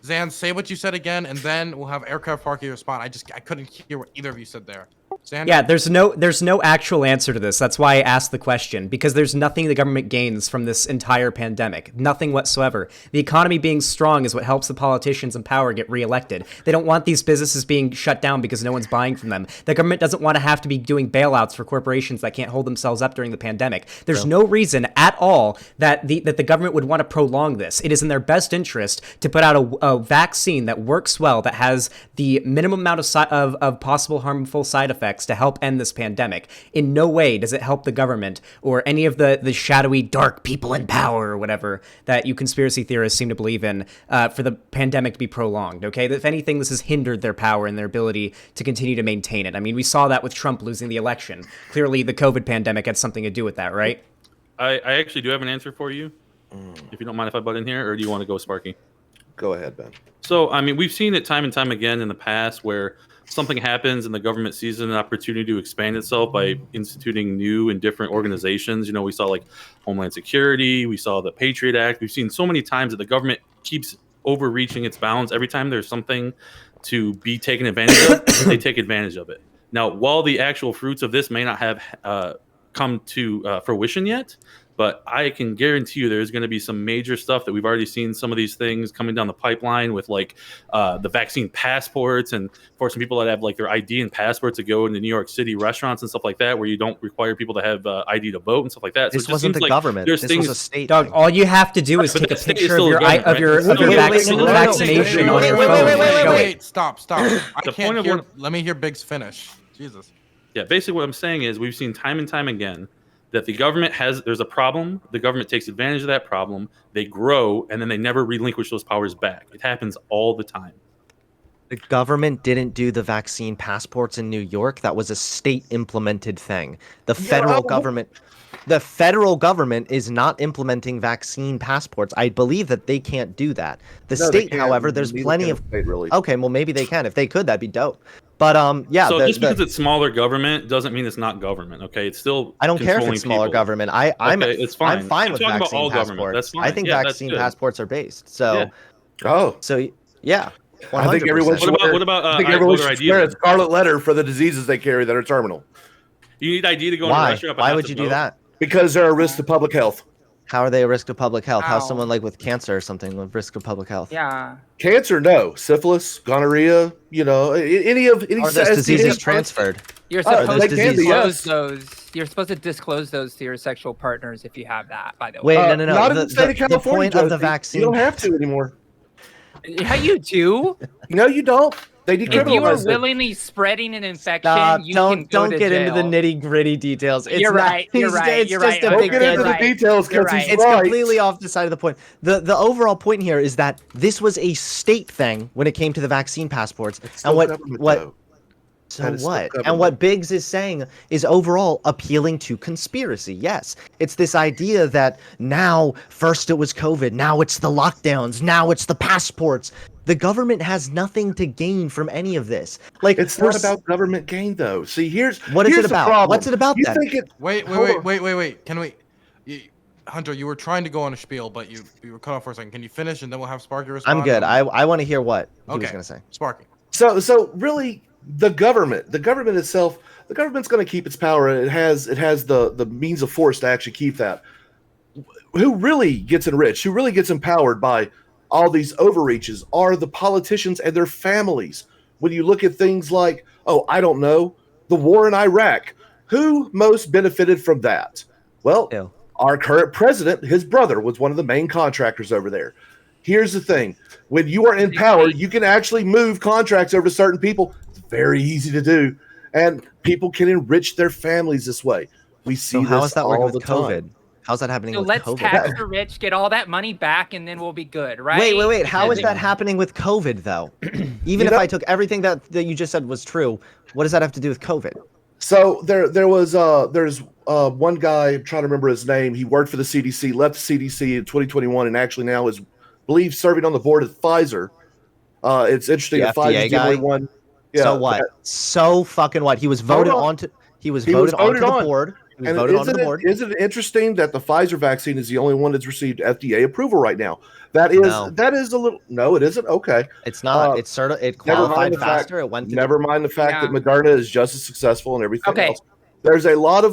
Zan, say what you said again, and then we'll have Aircraft Farky respond. I couldn't hear what either of you said there. Zan? Yeah, there's no actual answer to this. That's why I asked the question, because there's nothing the government gains from this entire pandemic. Nothing whatsoever. The economy being strong is what helps the politicians in power get reelected. They don't want these businesses being shut down because no one's buying from them. The government doesn't want to have to be doing bailouts for corporations that can't hold themselves up during the pandemic. There's no reason at all that the government would want to prolong this. It is in their best interest to put out a vaccine that works well, that has the minimum amount of possible harmful side effects to help end this pandemic. In no way does it help the government or any of the shadowy dark people in power or whatever that you conspiracy theorists seem to believe in for the pandemic to be prolonged. Okay, if anything, this has hindered their power and their ability to continue to maintain it. I mean, we saw that with Trump losing the election. Clearly the COVID pandemic had something to do with that, right? I actually do have an answer for you, if you don't mind if I butt in here, or do you want to go, Sparky? Go ahead, Ben. So, I mean, we've seen it time and time again in the past where something happens and the government sees an opportunity to expand itself by instituting new and different organizations. You know, we saw like Homeland Security, we saw the Patriot Act. We've seen so many times that the government keeps overreaching its bounds. Every time there's something to be taken advantage of, they take advantage of it. Now, while the actual fruits of this may not have come to fruition yet, but I can guarantee you there's going to be some major stuff that we've already seen some of these things coming down the pipeline with like the vaccine passports and forcing people that have like their ID and passports to go into New York City restaurants and stuff like that, where you don't require people to have ID to vote and stuff like that. This wasn't the government. This was a state. Doug, all you have to do is take a picture of your vaccination on your phone. Wait, stop. I can't hear. Let me hear Biggs finish. Jesus. Yeah, basically what I'm saying is we've seen time and time again that the government there's a problem, the government takes advantage of that problem, they grow, and then they never relinquish those powers back. It happens all the time. The government didn't do the vaccine passports in New York. That was a state implemented thing. The federal government is not implementing vaccine passports. I believe that they can't do that. The No, they state, can't. however, there's Neither plenty can of the state, really. Okay, well maybe they can. If they could, that'd be dope. But yeah. So just because it's smaller government doesn't mean it's not government. Okay, it's still. I don't care if controlling it's smaller people. government. I'm Okay, it's fine. I'm fine I'm with talking about all vaccine government. passports. That's fine. I think Yeah, that's vaccine good. passports are based. So Oh, so yeah. 100%. I think everyone should What about I think everyone voter should ID wear a then? scarlet letter for the diseases they carry that are terminal, You need ID to go into a Why? restaurant. but Why not would to you do vote? that? because they're a risk to public health. How are they a risk of public health? How's Ow. someone like with cancer or something a risk of public health? Yeah. Cancer, no. Syphilis, gonorrhea, any Are those STD diseases transferred? You're Oh, supposed they to can be, disclose yes. those. You're supposed to disclose those to your sexual partners if you have that. By the Wait, way. no. Not in the state of The California. point of the Josie. vaccine. You don't have to anymore. Yeah, you do. No, you don't. They If you are decriminalize it. willingly spreading an infection, Stop! you can go Don't to get into the jail. nitty gritty details. It's You're not- right, you're it's- right, It's you're just right, a Don't big get into the right. details You're because right. he's It's right. completely off the side of the point. The overall point here is that this was a state thing when it came to the vaccine passports. It's And still government, though. So That is still what? And government. what Biggs is saying is overall appealing to conspiracy. Yes, it's this idea that now first it was COVID, now it's the lockdowns, now it's the passports. The government has nothing to gain from any of this. Like It's not about government gain, though. See, here's What is here's it the about? problem. What's it about You then? think it? Wait. Hold on. Can we? Hunter, you were trying to go on a spiel, but you were cut off for a second. Can you finish, and then we'll have Sparky respond? I'm good. I want to hear what he was Okay. going to say. Sparky. So really, the government itself, the government's going to keep its power, and it has the means of force to actually keep that. Who really gets enriched, who really gets empowered by all these overreaches are the politicians and their families. When you look at things like, I don't know, the war in Iraq, who most benefited from that? Well, Ew. our current president, his brother, was one of the main contractors over there. Here's the thing. When you are in power, you can actually move contracts over to certain people. It's very easy to do. And people can enrich their families this way. We see So how this is that working all with the COVID? time. How's that happening So with let's COVID? tax the rich, get all that money back, and then we'll be good, right? Wait. How is Because that happening with COVID though? Even You if know- I took everything that you just said was true, what does that have to do with COVID? So there's one guy, I'm trying to remember his name. He worked for the CDC, left the CDC in 2021, and actually now is believed serving on the board at Pfizer. It's interesting The that FDA Pfizer's the only guy? one. So what? So fucking what? He was voted Hold on. onto. He was He was voted onto voted the on. board. He was And voted onto the board. isn't it interesting that the Pfizer vaccine is the only one that's received FDA approval right now? That is a little. No, it isn't. Okay. It's not. It Never mind qualified the fact. faster. It went. Never mind the fact Yeah. that Moderna is just as successful and everything Okay. else. There's a lot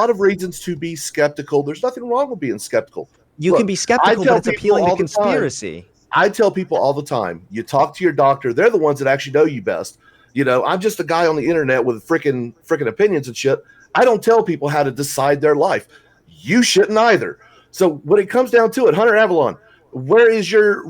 of reasons to be skeptical. There's nothing wrong with being skeptical. You Look, can be I skeptical, tell but it's people appealing to all the time. conspiracy. I tell people all the time, you talk to your doctor. They're the ones that actually know you best. I'm just a guy on the internet with freaking opinions and shit. I don't tell people how to decide their life. You shouldn't either. So when it comes down to it, Hunter Avalon, where is your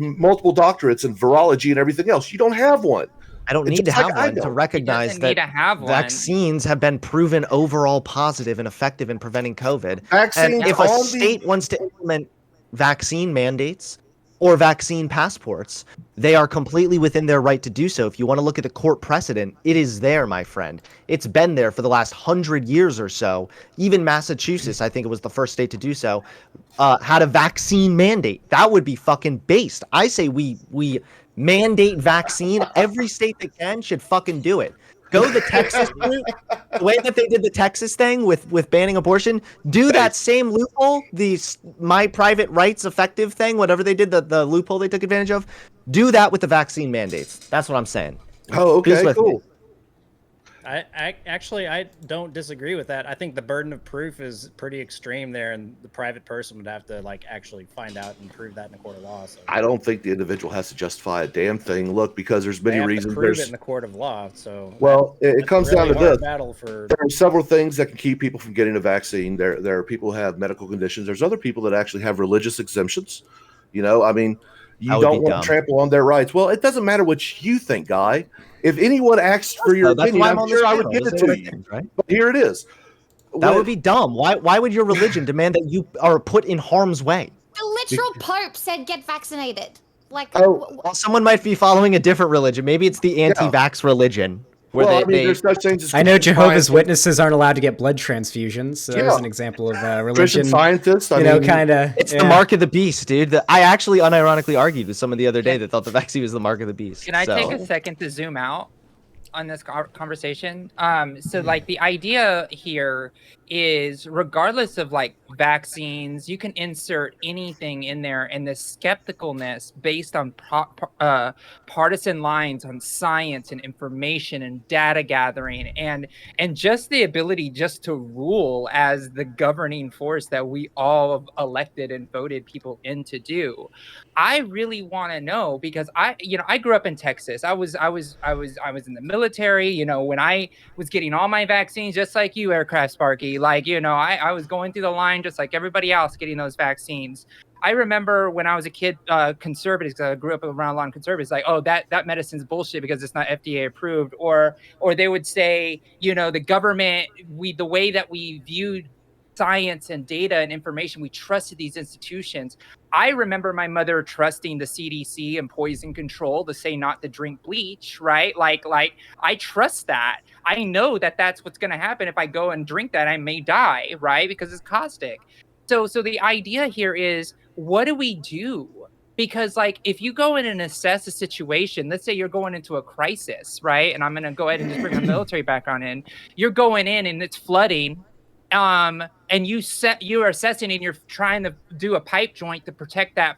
multiple doctorates in virology and everything else? You don't have one. I don't It's need to just like have I one to don't. recognize doesn't need that to have one. vaccines have been proven overall positive and effective in preventing COVID. Vaccines And if a on the- state wants to implement vaccine mandates or vaccine passports, they are completely within their right to do so. If you want to look at the court precedent, it is there, my friend. It's been there for the last 100 years or so. Even Massachusetts, I think it was the first state to do so, had a vaccine mandate. That would be fucking based. I say we mandate vaccine. Every state that can should fucking do it. Go the Texas route, the way that they did the Texas thing with banning abortion. Do that same loophole, the my private rights effective thing, whatever they did, the loophole they took advantage of. Do that with the vaccine mandates. That's what I'm saying. Oh, Who's okay, with me? cool. I don't disagree with that. I think the burden of proof is pretty extreme there, and the private person would have to actually find out and prove that in a court of law. So I don't think the individual has to justify a damn thing. Look, because there's they many have to reasons. prove it There's in the court of law. So it that's comes a down to really hard this. battle for There are several things that can keep people from getting a vaccine. There are people who have medical conditions. There's other people that actually have religious exemptions. You That would don't be want dumb. to trample on their rights. Well, it doesn't matter what you think, Guy. If anyone asks for your That's opinion, why I'm on this sure I would panel. give This it is what to I you. think, right? But here it is. That would be dumb. Why would your religion demand that you are put in harm's way? The literal Pope said get vaccinated. Like, Well, someone might be following a different religion. Maybe it's the anti-vax religion. Where Well, I mean, there's such things as I know Christian Jehovah's Scientists. Witnesses aren't allowed to get blood transfusions, so there's Yeah. an example of religion. Christian Scientists. I You know, mean, kind of. It's the mark of the beast, dude. I actually unironically argued with someone the other day that thought the vaccine was the mark of the beast. Can I so. take a second to zoom out on this conversation? So like the idea here is, regardless of like vaccines, you can insert anything in there, and the skepticalness based on partisan lines on science and information and data gathering and just the ability just to rule as the governing force that we all elected and voted people in to do. I really want to know, because I grew up in Texas. I was in the military, you know, when I was getting all my vaccines, just like you, Aircraft Sparky. Like, you know, I was going through the line just like everybody else getting those vaccines. I remember when I was a kid, conservatives, because I grew up around a lot of conservatives, like, oh, that medicine's bullshit because it's not FDA approved, or they would say, you know, the government, the way that we viewed science and data and information, we trusted these institutions. I remember my mother trusting the CDC and poison control to say not to drink bleach, right? Like I trust that. I know that that's what's going to happen. If I go and drink that, I may die, right? Because it's caustic. So the idea here is, what do we do? Because like, if you go in and assess a situation, let's say you're going into a crisis, right? And I'm going to go ahead and just bring a military background in. You're going in and it's flooding. And you are assessing and you're trying to do a pipe joint to protect that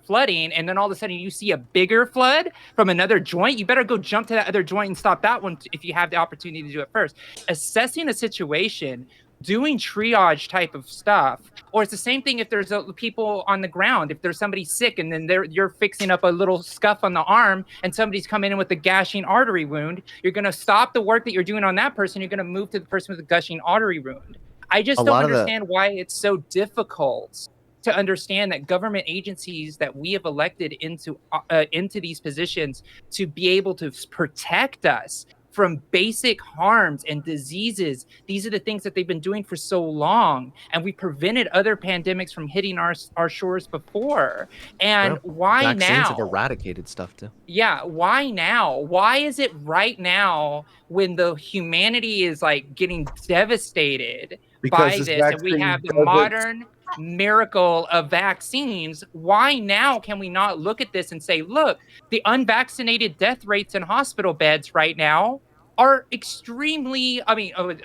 flooding, and then all of a sudden you see a bigger flood from another joint. You better go jump to that other joint and stop that one if you have the opportunity to do it first. Assessing a situation, doing triage type of stuff, or it's the same thing if there's people on the ground. If there's somebody sick and then you're fixing up a little scuff on the arm and somebody's coming in with a gushing artery wound, you're going to stop the work that you're doing on that person. You're going to move to the person with a gushing artery wound. I just don't understand why it's so difficult to understand that government agencies that we have elected into these positions to be able to protect us from basic harms and diseases. These are the things that they've been doing for so long, and we prevented other pandemics from hitting our shores before. And why now? Vaccines have eradicated stuff too. Yeah, why now? Why is it right now when the humanity is like getting devastated by this, and we have the modern miracle of vaccines? Why now can we not look at this and say, look, the unvaccinated death rates in hospital beds right now are extremely,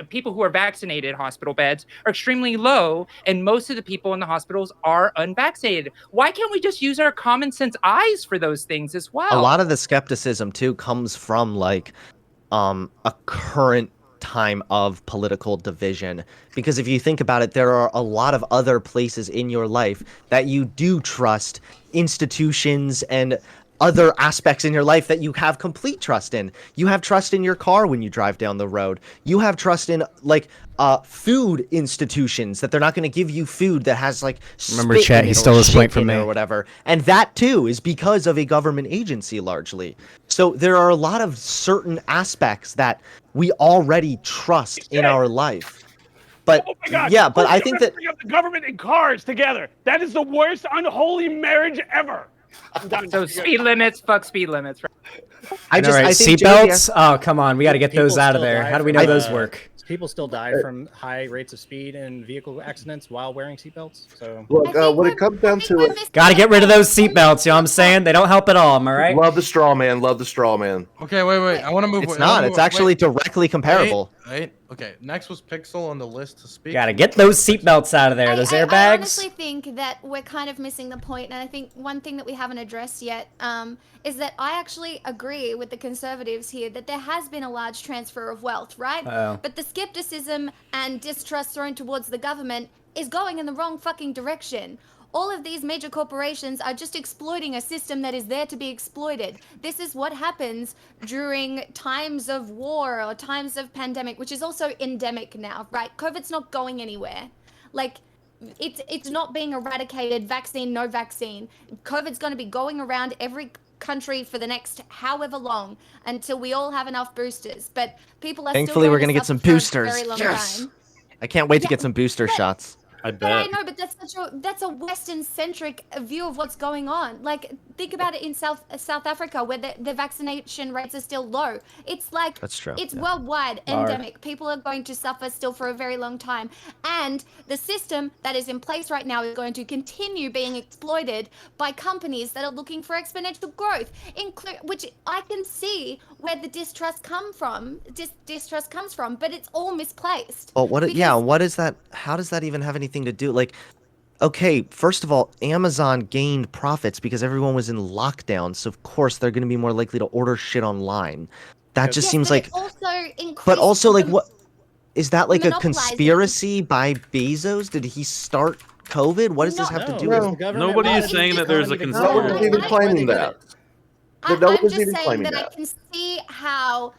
people who are vaccinated hospital beds are extremely low, and most of the people in the hospitals are unvaccinated. Why can't we just use our common sense eyes for those things as well? A lot of the skepticism too comes from like a current time of political division, because if you think about it, there are a lot of other places in your life that you do trust, institutions and other aspects in your life that you have complete trust in. You have trust in your car when you drive down the road. You have trust in like food institutions, that they're not going to give you food that has like remember chat, he stole his point from me or whatever. And that too is because of a government agency largely. So there are a lot of certain aspects that we already trust in our life. But oh my God, yeah, but I think that bring up the government and cars together. That is the worst unholy marriage ever. So speed limits, fuck speed limits. Right? I think seatbelts. Oh, come on, we got to get those out of there. How do we know those work? People still die from high rates of speed and vehicle accidents while wearing seatbelts. So look, when it comes down to it, got to get rid of those seatbelts. You know what I'm saying? They don't help at all. Am I right? Love the straw man. Love the straw man. Okay, wait. I want to move. It's not. It's actually directly comparable. Wait. Okay. Next was Pixel on the list to speak. Got to get those seatbelts out of there. Those airbags. I honestly think that we're kind of missing the point, and I think one thing that we haven't addressed yet is that I actually agree with the conservatives here that there has been a large transfer of wealth, right? But the skepticism and distrust thrown towards the government is going in the wrong fucking direction. All of these major corporations are just exploiting a system that is there to be exploited. This is what happens during times of war or times of pandemic, which is also endemic now, right? COVID's not going anywhere. Like, it's not being eradicated, vaccine, no vaccine. COVID's going to be going around every country for the next however long until we all have enough boosters. But people are thankfully still we're going to get some suffer for a boosters. very long Yes. time. I can't wait to get some booster shots. I But I bet. know, but that's a Western-centric view of what's going on. Like, think about it in South Africa, where the vaccination rates are still low. It's like That's true. it's Yeah. worldwide, Hard. endemic. People are going to suffer still for a very long time, and the system that is in place right now is going to continue being exploited by companies that are looking for exponential growth, which I can see where the distrust comes from. But it's all misplaced. Well, Because- what is that? How does that even have anything to do? Like, okay, first of all, Amazon gained profits because everyone was in lockdown, so of course they're going to be more likely to order shit online. That just Yes, seems but like. it also increased But also, like, the- what is that like a monopolizing. conspiracy by Bezos? Did he start COVID? What does this have to do No. with? Nobody is saying that there's a No conspiracy. one's even claiming that. No one I'm was just even saying claiming that I that. can see how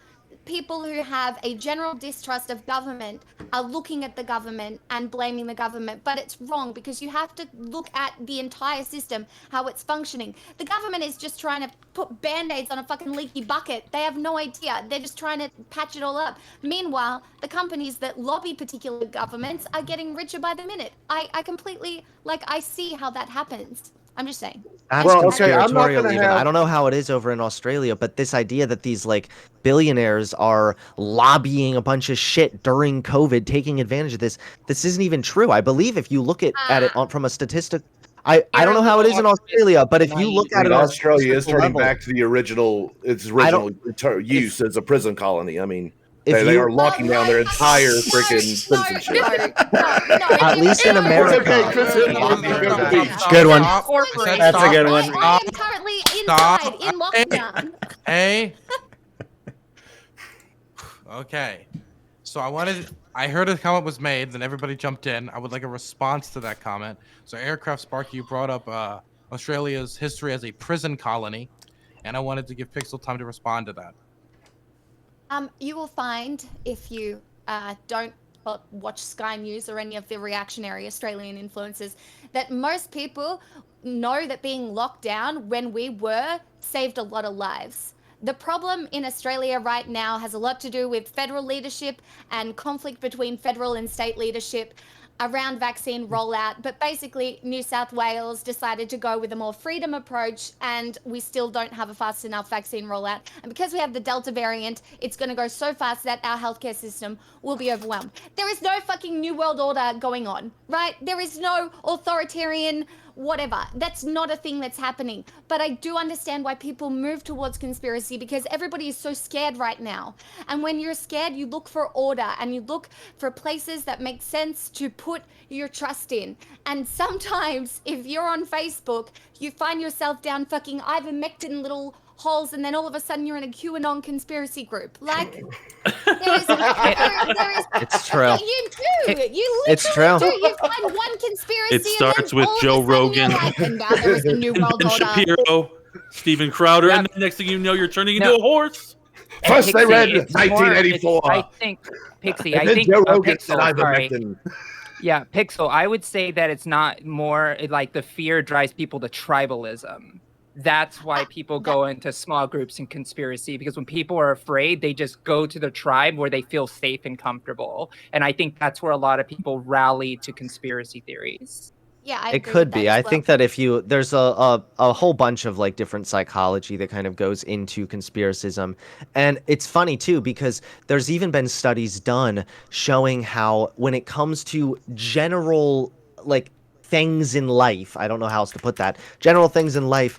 people who have a general distrust of government are looking at the government and blaming the government, but it's wrong because you have to look at the entire system, how it's functioning. The government is just trying to put band-aids on a fucking leaky bucket. They have no idea. They're just trying to patch it all up. Meanwhile, the companies that lobby particular governments are getting richer by the minute. I completely, like, I see how that happens. I'm just saying. That's Well, okay, I'm not conspiratorial gonna even. have- I don't know how it is over in Australia, but this idea that these like billionaires are lobbying a bunch of shit during COVID, taking advantage of this isn't even true. I believe if you look at it from a statistic, I don't know how it is in Australia, but if you look at it on a Australia is statistical turning level, back to the original use as a prison colony. I mean, if they you- are locking down their entire freaking citizenship. At least in America. okay, Chris, Good one. That's a good one. I am currently inside in lockdown. Hey. Okay. So I heard a comment was made, then everybody jumped in. I would like a response to that comment. So Aircraft Sparky, you brought up Australia's history as a prison colony, and I wanted to give Pixel time to respond to that. You will find if you don't watch Sky News or any of the reactionary Australian influencers that most people know that being locked down when we were saved a lot of lives. The problem in Australia right now has a lot to do with federal leadership and conflict between federal and state leadership around vaccine rollout. But basically, New South Wales decided to go with a more freedom approach, and we still don't have a fast enough vaccine rollout. And because we have the Delta variant, it's going to go so fast that our healthcare system will be overwhelmed. There is no fucking New World Order going on, right? There is no authoritarian whatever. That's not a thing that's happening. But I do understand why people move towards conspiracy, because everybody is so scared right now. And when you're scared, you look for order and you look for places that make sense to put your trust in. And sometimes if you're on Facebook, you find yourself down fucking ivermectin little holes, and then all of a sudden you're in a QAnon conspiracy group. Like, there is It's true. You do. You literally It's true. do. You find one conspiracy. It starts and then with all of Joe a sudden Rogan. You're like, and now there is a new world Ben order. Shapiro, Steven Crowder, Yep. and then next thing you know, you're turning into a horse. First they read it's more- 1984. I think, Pixie, And I then think, Joe Rogan Pixel, said sorry. ivermectin. Yeah, Pixel, I would say that it's not more like the fear drives people to tribalism. That's why people go into small groups and conspiracy, because when people are afraid, they just go to the tribe where they feel safe and comfortable. And I think that's where a lot of people rally to conspiracy theories. Yeah, I It agree could with that be. as I well. think that if you there's a whole bunch of like different psychology that kind of goes into conspiracism. And it's funny too, because there's even been studies done showing how when it comes to general like things in life, I don't know how else to put that, general things in life,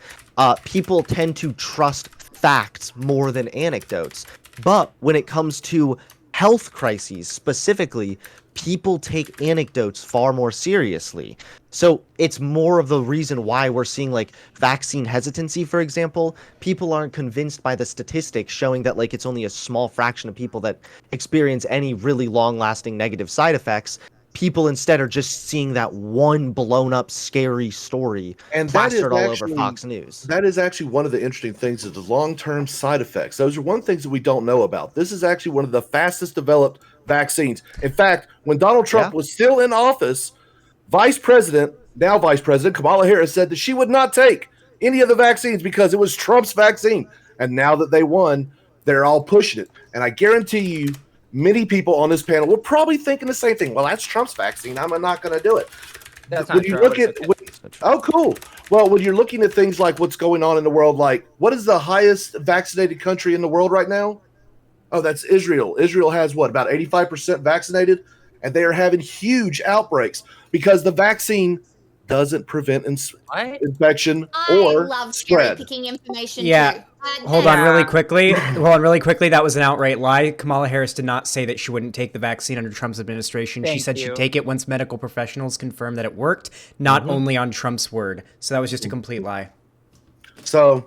people tend to trust facts more than anecdotes. But when it comes to health crises specifically, people take anecdotes far more seriously. So it's more of the reason why we're seeing like vaccine hesitancy, for example. People aren't convinced by the statistics showing that like it's only a small fraction of people that experience any really long-lasting negative side effects. People instead are just seeing that one blown up scary story And that is plastered all over actually- Fox News. That is actually one of the interesting things is the long-term side effects. Those are one of the things that we don't know about. This is actually one of the fastest developed vaccines. In fact, when Donald Trump was still in office, now Vice President Kamala Harris said that she would not take any of the vaccines because it was Trump's vaccine. And now that they won, they're all pushing it. And I guarantee you many people on this panel were probably thinking the same thing. Well, that's Trump's vaccine. I'm not going to do it. That's When not you true. look at, oh, cool. Well, when you're looking at things like what's going on in the world, like what is the highest vaccinated country in the world right now? Oh, that's Israel. Israel has what, about 85% vaccinated, and they are having huge outbreaks because the vaccine doesn't prevent infection or I love cherry spread. picking information Yeah. too. Hold on really quickly. That was an outright lie. Kamala Harris did not say that she wouldn't take the vaccine under Trump's administration. She Thank said you. she'd take it once medical professionals confirmed that it worked, not only on Trump's word. So that was just a complete lie. So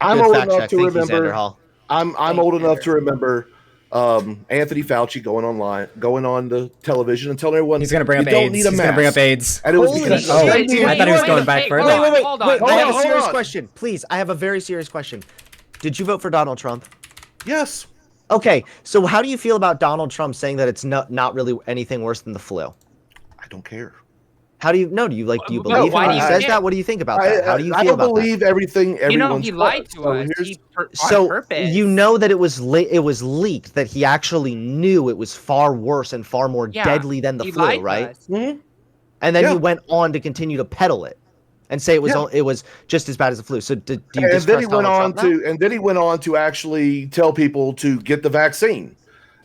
I'm Good old fact enough check. to Thank you, Xander remember. Hall. I'm old enough to remember Anthony Fauci going on the television and telling everyone He's going to bring you up don't AIDS. need a He's going to bring up mask. AIDS. And it was Holy because shit. Oh, Dude, I thought he was going back further. Wait. Hold on. I have a Hold serious on. question. Please, I have a very serious question. Did you vote for Donald Trump? Yes. Okay, so how do you feel about Donald Trump saying that it's not really anything worse than the flu? I don't care. How do you do you No, believe him why when do he you says care? that? What do you think about that? How do you I feel don't about believe everything everyone he lied says. to So us. here's- On So purpose. you know that it was leaked that he actually knew it was far worse and far more Yeah, deadly than the he flu, lied to right? us. Mhm. And then Yeah. he went on to continue to peddle it and say it was just as bad as the flu. So do you And then distrust he went Donald on Trump now? to, and then he went on to actually tell people to get the vaccine.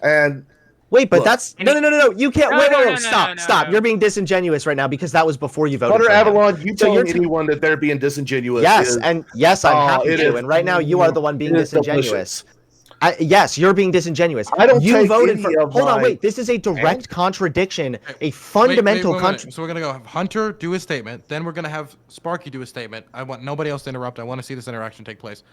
And Wait, but Look. that's no. You can't. No, Wait, no, no, no, Stop, no, no, stop. no. You're being disingenuous right now because that was before you voted Hunter for him. Avalon, you So telling you're anyone that they're being disingenuous? Yes, is, and yes, I'm happy it to. is- And right now, you are the one being it is disingenuous. delicious. Yes, you're being disingenuous. I don't You take voted any for. of Hold on, my- wait. This is a direct And- contradiction, a fundamental Wait. contradiction. So we're gonna go have Hunter do his statement, then we're gonna have Sparky do his statement. I want nobody else to interrupt. I want to see this interaction take place.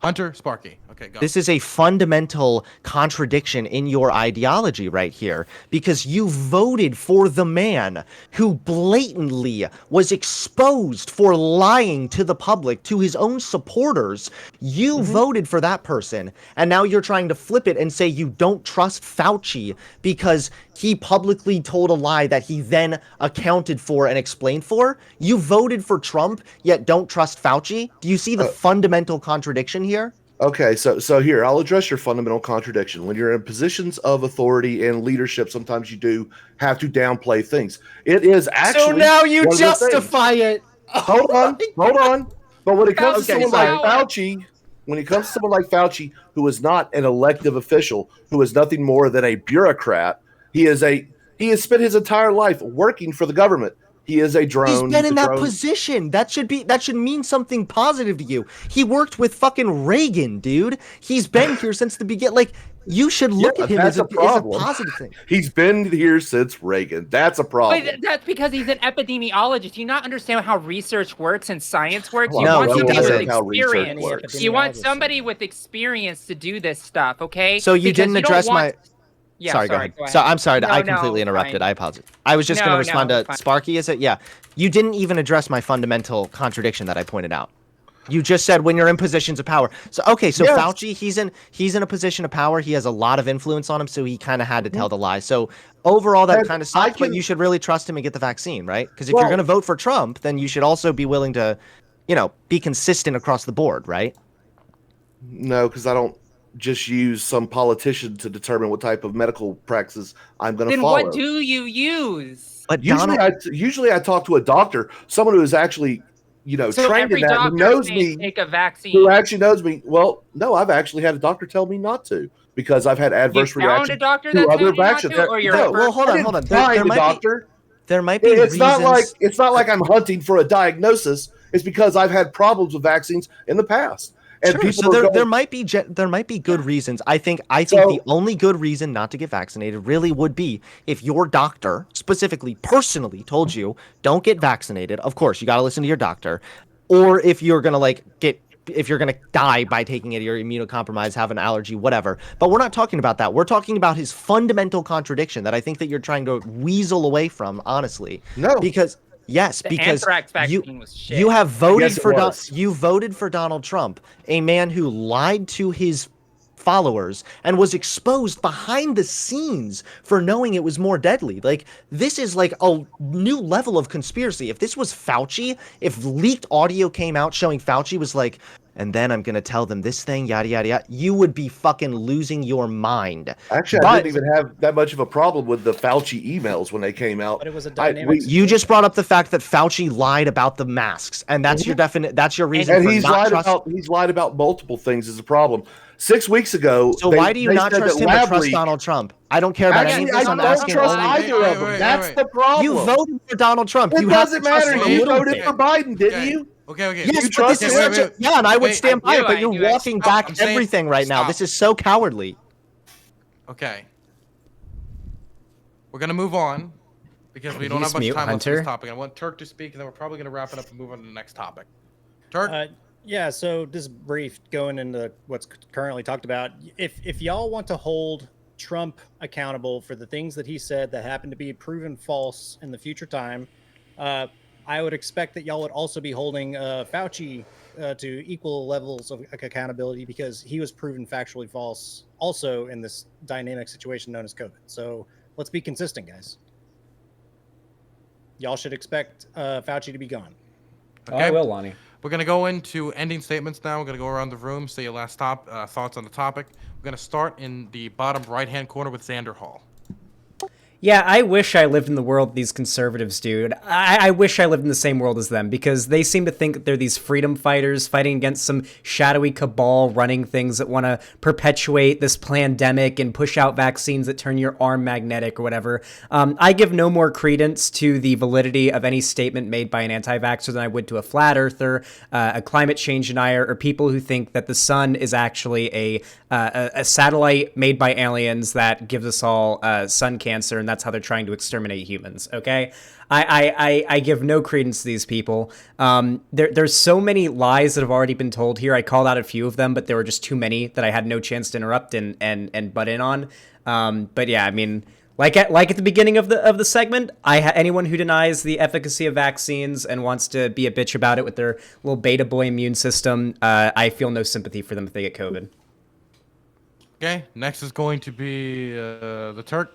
Hunter, Sparky. Okay, go. This is a fundamental contradiction in your ideology right here because you voted for the man who blatantly was exposed for lying to the public, to his own supporters. You voted for that person, and now you're trying to flip it and say you don't trust Fauci because he publicly told a lie that he then accounted for and explained for. You voted for Trump, yet don't trust Fauci. Do you see the fundamental contradiction here? Okay, so here, I'll address your fundamental contradiction. When you're in positions of authority and leadership, sometimes you do have to downplay things. It is actually So now you one of the things. justify it. Hold on. But when it comes to Okay, someone like Fauci, who is not an elective official, who is nothing more than a bureaucrat, he has spent his entire life working for the government. He is a drone. He's been in a that drone. position. That should mean something positive to you. He worked with fucking Reagan, dude. He's been here since the beginning. Like, you should look at him as a positive thing. He's been here since Reagan. That's a problem. But that's because he's an epidemiologist. Do you not understand how research works and science works? Well, You No, want he somebody doesn't. with How research experience. works. You want somebody with experience to do this stuff, okay? So you Because didn't don't address want- my. Yeah, sorry, go ahead. So I'm sorry. No, I no, completely interrupted. fine. I apologize. I was just going to No, respond no, to fine. Sparky. Is it? Yeah. You didn't even address my fundamental contradiction that I pointed out. You just said when you're in positions of power. So okay, so Yes. Fauci, he's in a position of power. He has a lot of influence on him, so he kind of had to tell the lie. So overall, that And kind of I sucks. But can- you should really trust him and get the vaccine, right? Because if Well- you're going to vote for Trump, then you should also be willing to, be consistent across the board, right? No, because I don't just use some politician to determine what type of medical practices I'm going to Then follow. what do you use? But Usually I talk to a doctor, someone who is actually, So trained every in that, who doctor knows saying me, take a vaccine. who actually knows me. Well, no, I've actually had a doctor tell me not to because I've had You adverse found a reactions doctor to that other told you not vaccines. to, or your No, well, hold I on, didn't hold on. find There a might be doctor. there might be It's not like reasons- it's not like I'm hunting for a diagnosis. It's because I've had problems with vaccines in the past. And Sure, people so are there, going, there might be good reasons. I think So- the only good reason not to get vaccinated really would be if your doctor specifically personally told you don't get vaccinated. Of course, you got to listen to your doctor, or if you're gonna if you're gonna die by taking it, you're immunocompromised, have an allergy, whatever. But we're not talking about that. We're talking about his fundamental contradiction that I think that you're trying to weasel away from. Honestly, No. because. Yes, The because anthrax vaccine was shit. you have voted Yes, it for was. you voted for Donald Trump, a man who lied to his followers and was exposed behind the scenes for knowing it was more deadly. Like, this is like a new level of conspiracy. If this was Fauci, if leaked audio came out showing Fauci was like, and then I'm going to tell them this thing, yada, yada, yada, you would be fucking losing your mind. Actually, I didn't even have that much of a problem with the Fauci emails when they came out. But it was a dynamic you just brought up the fact that Fauci lied about the masks, and that's your that's your reason for not trusting. He's lied about multiple things is a problem. 6 weeks ago. So why do you not trust him but trust Donald Trump? I don't care about any of this. I don't trust either of them. That's the problem. You voted for Donald Trump. It doesn't matter. You voted for Biden, didn't you? Okay. Yes, you trust him? Yeah, and I would stand by it, but you're walking back everything right now. This is so cowardly. Okay. We're going to move on because we don't have much time left for this topic. I want Turk to speak, and then we're probably going to wrap it up and move on to the next topic. Turk? Yeah, so just brief going into what's currently talked about. If y'all want to hold Trump accountable for the things that he said that happened to be proven false in the future time, I would expect that y'all would also be holding Fauci to equal levels of accountability because he was proven factually false also in this dynamic situation known as COVID. So let's be consistent, guys. Y'all should expect Fauci to be gone. Okay. I will, Lonnie. We're going to go into ending statements now. We're going to go around the room, say your last thoughts on the topic. We're going to start in the bottom right-hand corner with Xander Hall. Yeah, I wish I lived in the world these conservatives do. I wish I lived in the same world as them because they seem to think that they're these freedom fighters fighting against some shadowy cabal running things that want to perpetuate this pandemic and push out vaccines that turn your arm magnetic or whatever. I give no more credence to the validity of any statement made by an anti-vaxxer than I would to a flat earther, a climate change denier, or people who think that the sun is actually a satellite made by aliens that gives us all sun cancer, and that's how they're trying to exterminate humans. Okay, I give no credence to these people. There's so many lies that have already been told here. I called out a few of them, but there were just too many that I had no chance to interrupt and butt in on. But yeah, I mean, like at the beginning of the segment, anyone who denies the efficacy of vaccines and wants to be a bitch about it with their little beta boy immune system, I feel no sympathy for them if they get COVID. Okay, next is going to be the Turk.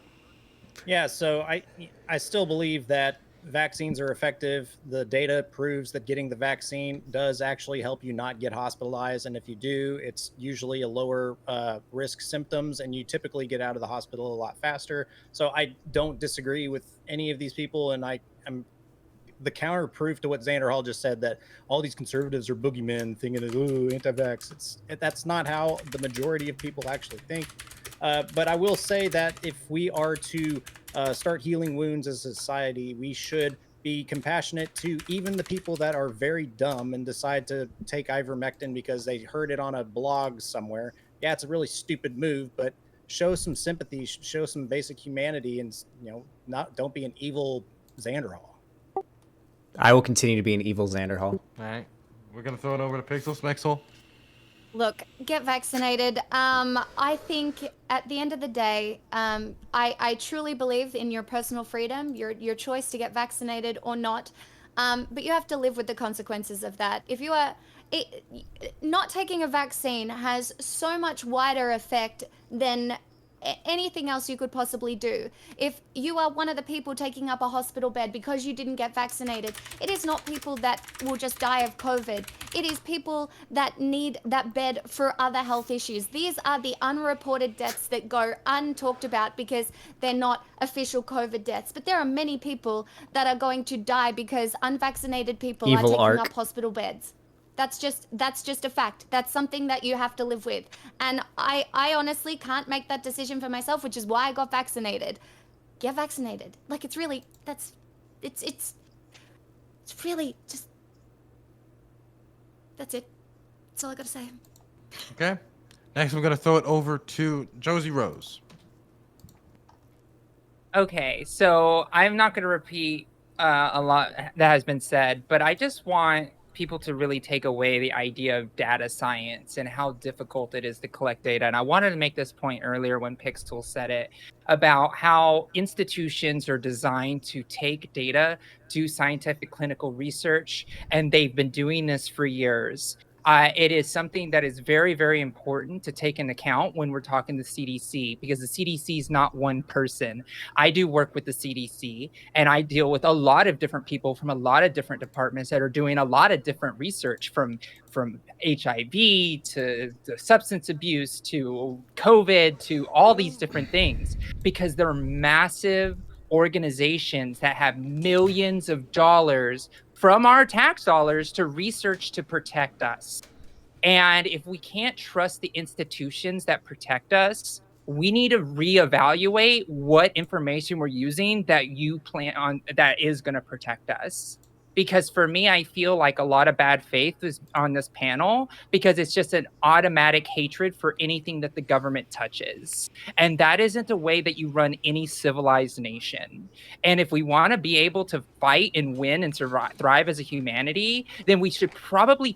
Yeah, so I still believe that vaccines are effective. The data proves that getting the vaccine does actually help you not get hospitalized. And if you do, it's usually a lower risk symptoms, and you typically get out of the hospital a lot faster. So I don't disagree with any of these people. And I'm the counter proof to what Xander Hall just said, that all these conservatives are boogeymen thinking that, ooh, anti-vax. That's not how the majority of people actually think. But I will say that if we are to start healing wounds as a society, we should be compassionate to even the people that are very dumb and decide to take ivermectin because they heard it on a blog somewhere. Yeah, it's a really stupid move, but show some sympathy, show some basic humanity, and don't be an evil Xander Hall. I will continue to be an evil Xander Hall. All right, we're gonna throw it over to Pixel Smexel. Look, get vaccinated. I think at the end of the day, I truly believe in your personal freedom, your choice to get vaccinated or not. But you have to live with the consequences of that. If you are not taking a vaccine has so much wider effect than anything else you could possibly do. If you are one of the people taking up a hospital bed because you didn't get vaccinated, it is not people that will just die of COVID. It is people that need that bed for other health issues. These are the unreported deaths that go untalked about because they're not official COVID deaths. But there are many people that are going to die because unvaccinated people are taking up hospital beds. That's just a fact. That's something that you have to live with. And I honestly can't make that decision for myself, which is why I got vaccinated. Get vaccinated. Like, it's really, it's really just, that's it. That's all I gotta say. Okay. Next, we're gonna throw it over to Josie Rose. Okay, so I'm not gonna repeat a lot that has been said, but I just want people to really take away the idea of data science and how difficult it is to collect data. And I wanted to make this point earlier when Pixel said it about how institutions are designed to take data, do scientific clinical research, and they've been doing this for years. It is something that is very, very important to take into account when we're talking the CDC, because the CDC is not one person. I do work with the CDC, and I deal with a lot of different people from a lot of different departments that are doing a lot of different research, from HIV to substance abuse to COVID to all these different things, because they're massive organizations that have millions of dollars from our tax dollars to research to protect us. And if we can't trust the institutions that protect us, we need to reevaluate what information we're using that you plan on that is going to protect us. Because for me, I feel like a lot of bad faith is on this panel, because it's just an automatic hatred for anything that the government touches. And that isn't a way that you run any civilized nation. And if we want to be able to fight and win and thrive as a humanity, then we should probably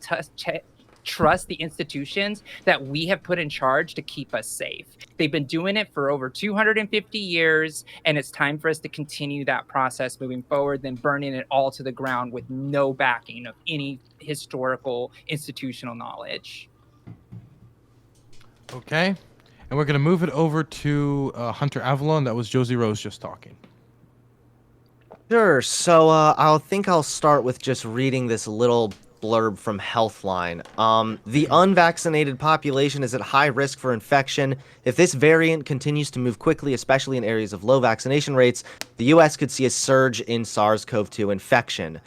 trust the institutions that we have put in charge to keep us safe. They've been doing it for over 250 years, and it's time for us to continue that process moving forward than burning it all to the ground with no backing of any historical institutional knowledge. Okay. And we're going to move it over to Hunter Avalon. That was Josie Rose just talking. Sure. So I'll start with just reading this little blurb from Healthline. The unvaccinated population is at high risk for infection. If this variant continues to move quickly, especially in areas of low vaccination rates, the U.S. could see a surge in SARS-CoV-2 infection.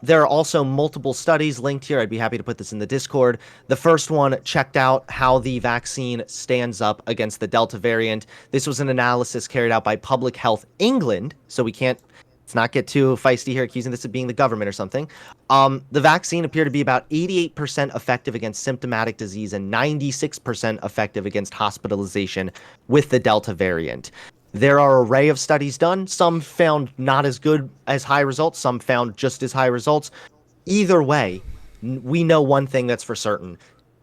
There are also multiple studies linked here. I'd be happy to put this in the Discord. The first one checked out how the vaccine stands up against the Delta variant. This was an analysis carried out by Public Health England, so let's not get too feisty here, accusing this of being the government or something. The vaccine appeared to be about 88% effective against symptomatic disease and 96% effective against hospitalization with the Delta variant. There are an array of studies done. Some found not as good as high results. Some found just as high results. Either way, we know one thing that's for certain.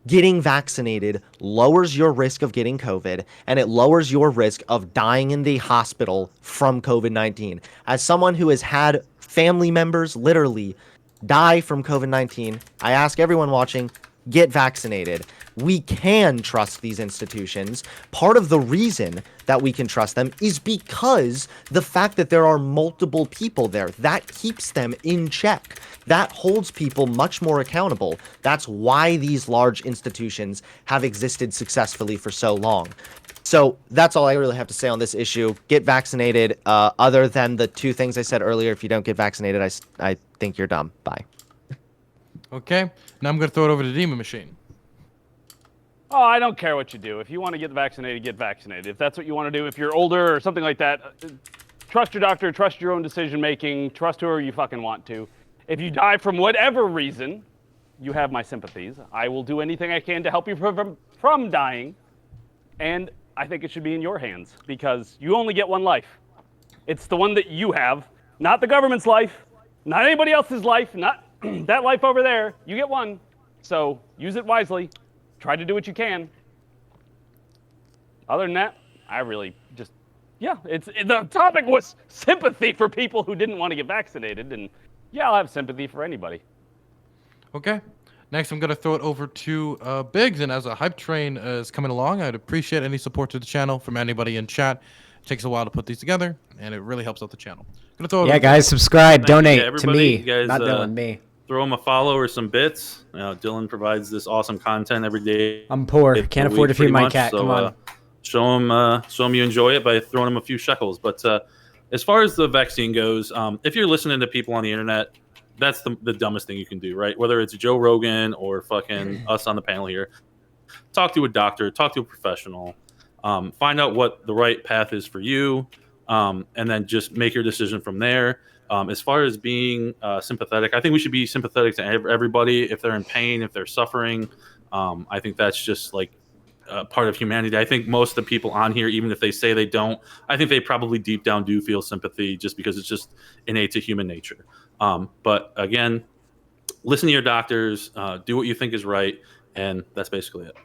Getting vaccinated lowers your risk of getting COVID, and it lowers your risk of dying in the hospital from COVID-19. As someone who has had family members literally die from COVID-19, I ask everyone watching, get vaccinated. We can trust these institutions. Part of the reason that we can trust them is because the fact that there are multiple people there, that keeps them in check. That holds people much more accountable. That's why these large institutions have existed successfully for so long. So that's all I really have to say on this issue. Get vaccinated. Other than the two things I said earlier, if you don't get vaccinated, I think you're dumb. Bye. Okay. Now I'm going to throw it over to Demon Machine. Oh, I don't care what you do. If you want to get vaccinated, get vaccinated. If that's what you want to do, if you're older or something like that, trust your doctor, trust your own decision making, trust whoever you fucking want to. If you die from whatever reason, you have my sympathies. I will do anything I can to help you from dying. And I think it should be in your hands, because you only get one life. It's the one that you have, not the government's life, not anybody else's life, not that life over there. You get one. So use it wisely. Try to do what you can. Other than that, I really just, the topic was sympathy for people who didn't want to get vaccinated, and yeah, I'll have sympathy for anybody. Okay. Next, I'm going to throw it over to Biggs, and as a hype train is coming along, I'd appreciate any support to the channel from anybody in chat. It takes a while to put these together, and it really helps out the channel. Guys, subscribe, donate to me, you guys, not Dylan, me. Throw him a follow or some bits. Dylan provides this awesome content every day. I'm poor. Can't afford to feed my cat. So, come on. Show him you enjoy it by throwing him a few shekels. But as far as the vaccine goes, if you're listening to people on the internet, that's the dumbest thing you can do, right? Whether it's Joe Rogan or fucking us on the panel here, talk to a doctor, talk to a professional, find out what the right path is for you, and then just make your decision from there. As far as being sympathetic, I think we should be sympathetic to everybody if they're in pain, if they're suffering. I think that's just like part of humanity. I think most of the people on here, even if they say they don't, I think they probably deep down do feel sympathy, just because it's just innate to human nature. But again, listen to your doctors, do what you think is right, and that's basically it.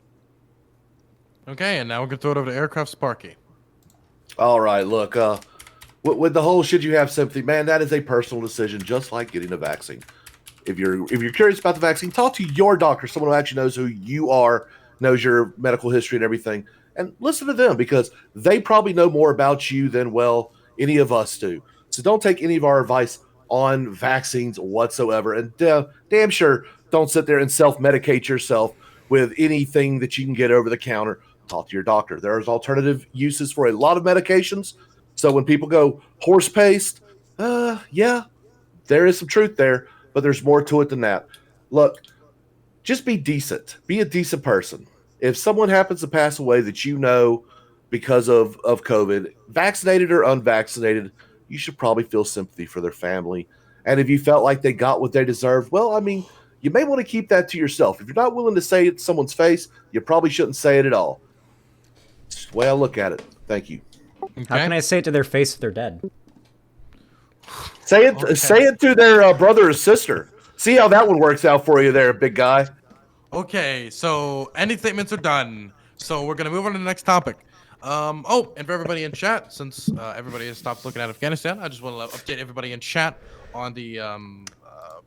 Okay, and now we're going to throw it over to Aircraft Sparky. All right, look, with the whole should you have sympathy, man, that is a personal decision, just like getting a vaccine. If you're curious about the vaccine, talk to your doctor, someone who actually knows who you are, knows your medical history and everything, and listen to them because they probably know more about you than any of us do. So don't take any of our advice on vaccines whatsoever, and damn sure don't sit there and self-medicate yourself with anything that you can get over the counter. Talk to your doctor. There's alternative uses for a lot of medications. So when people go horse paste, yeah, there is some truth there, but there's more to it than that. Look, just be decent. Be a decent person. If someone happens to pass away that you know because of COVID, vaccinated or unvaccinated, you should probably feel sympathy for their family. And if you felt like they got what they deserved, well, I mean, you may want to keep that to yourself. If you're not willing to say it to someone's face, you probably shouldn't say it at all. It's the way I look at it. Thank you. Okay. How can I say it to their face if they're dead? Say it to their brother or sister. See how that one works out for you there, big guy. Okay, so any statements are done. So we're gonna move on to the next topic. Oh, and for everybody in chat, since everybody has stopped looking at Afghanistan, I just want to update everybody in chat on the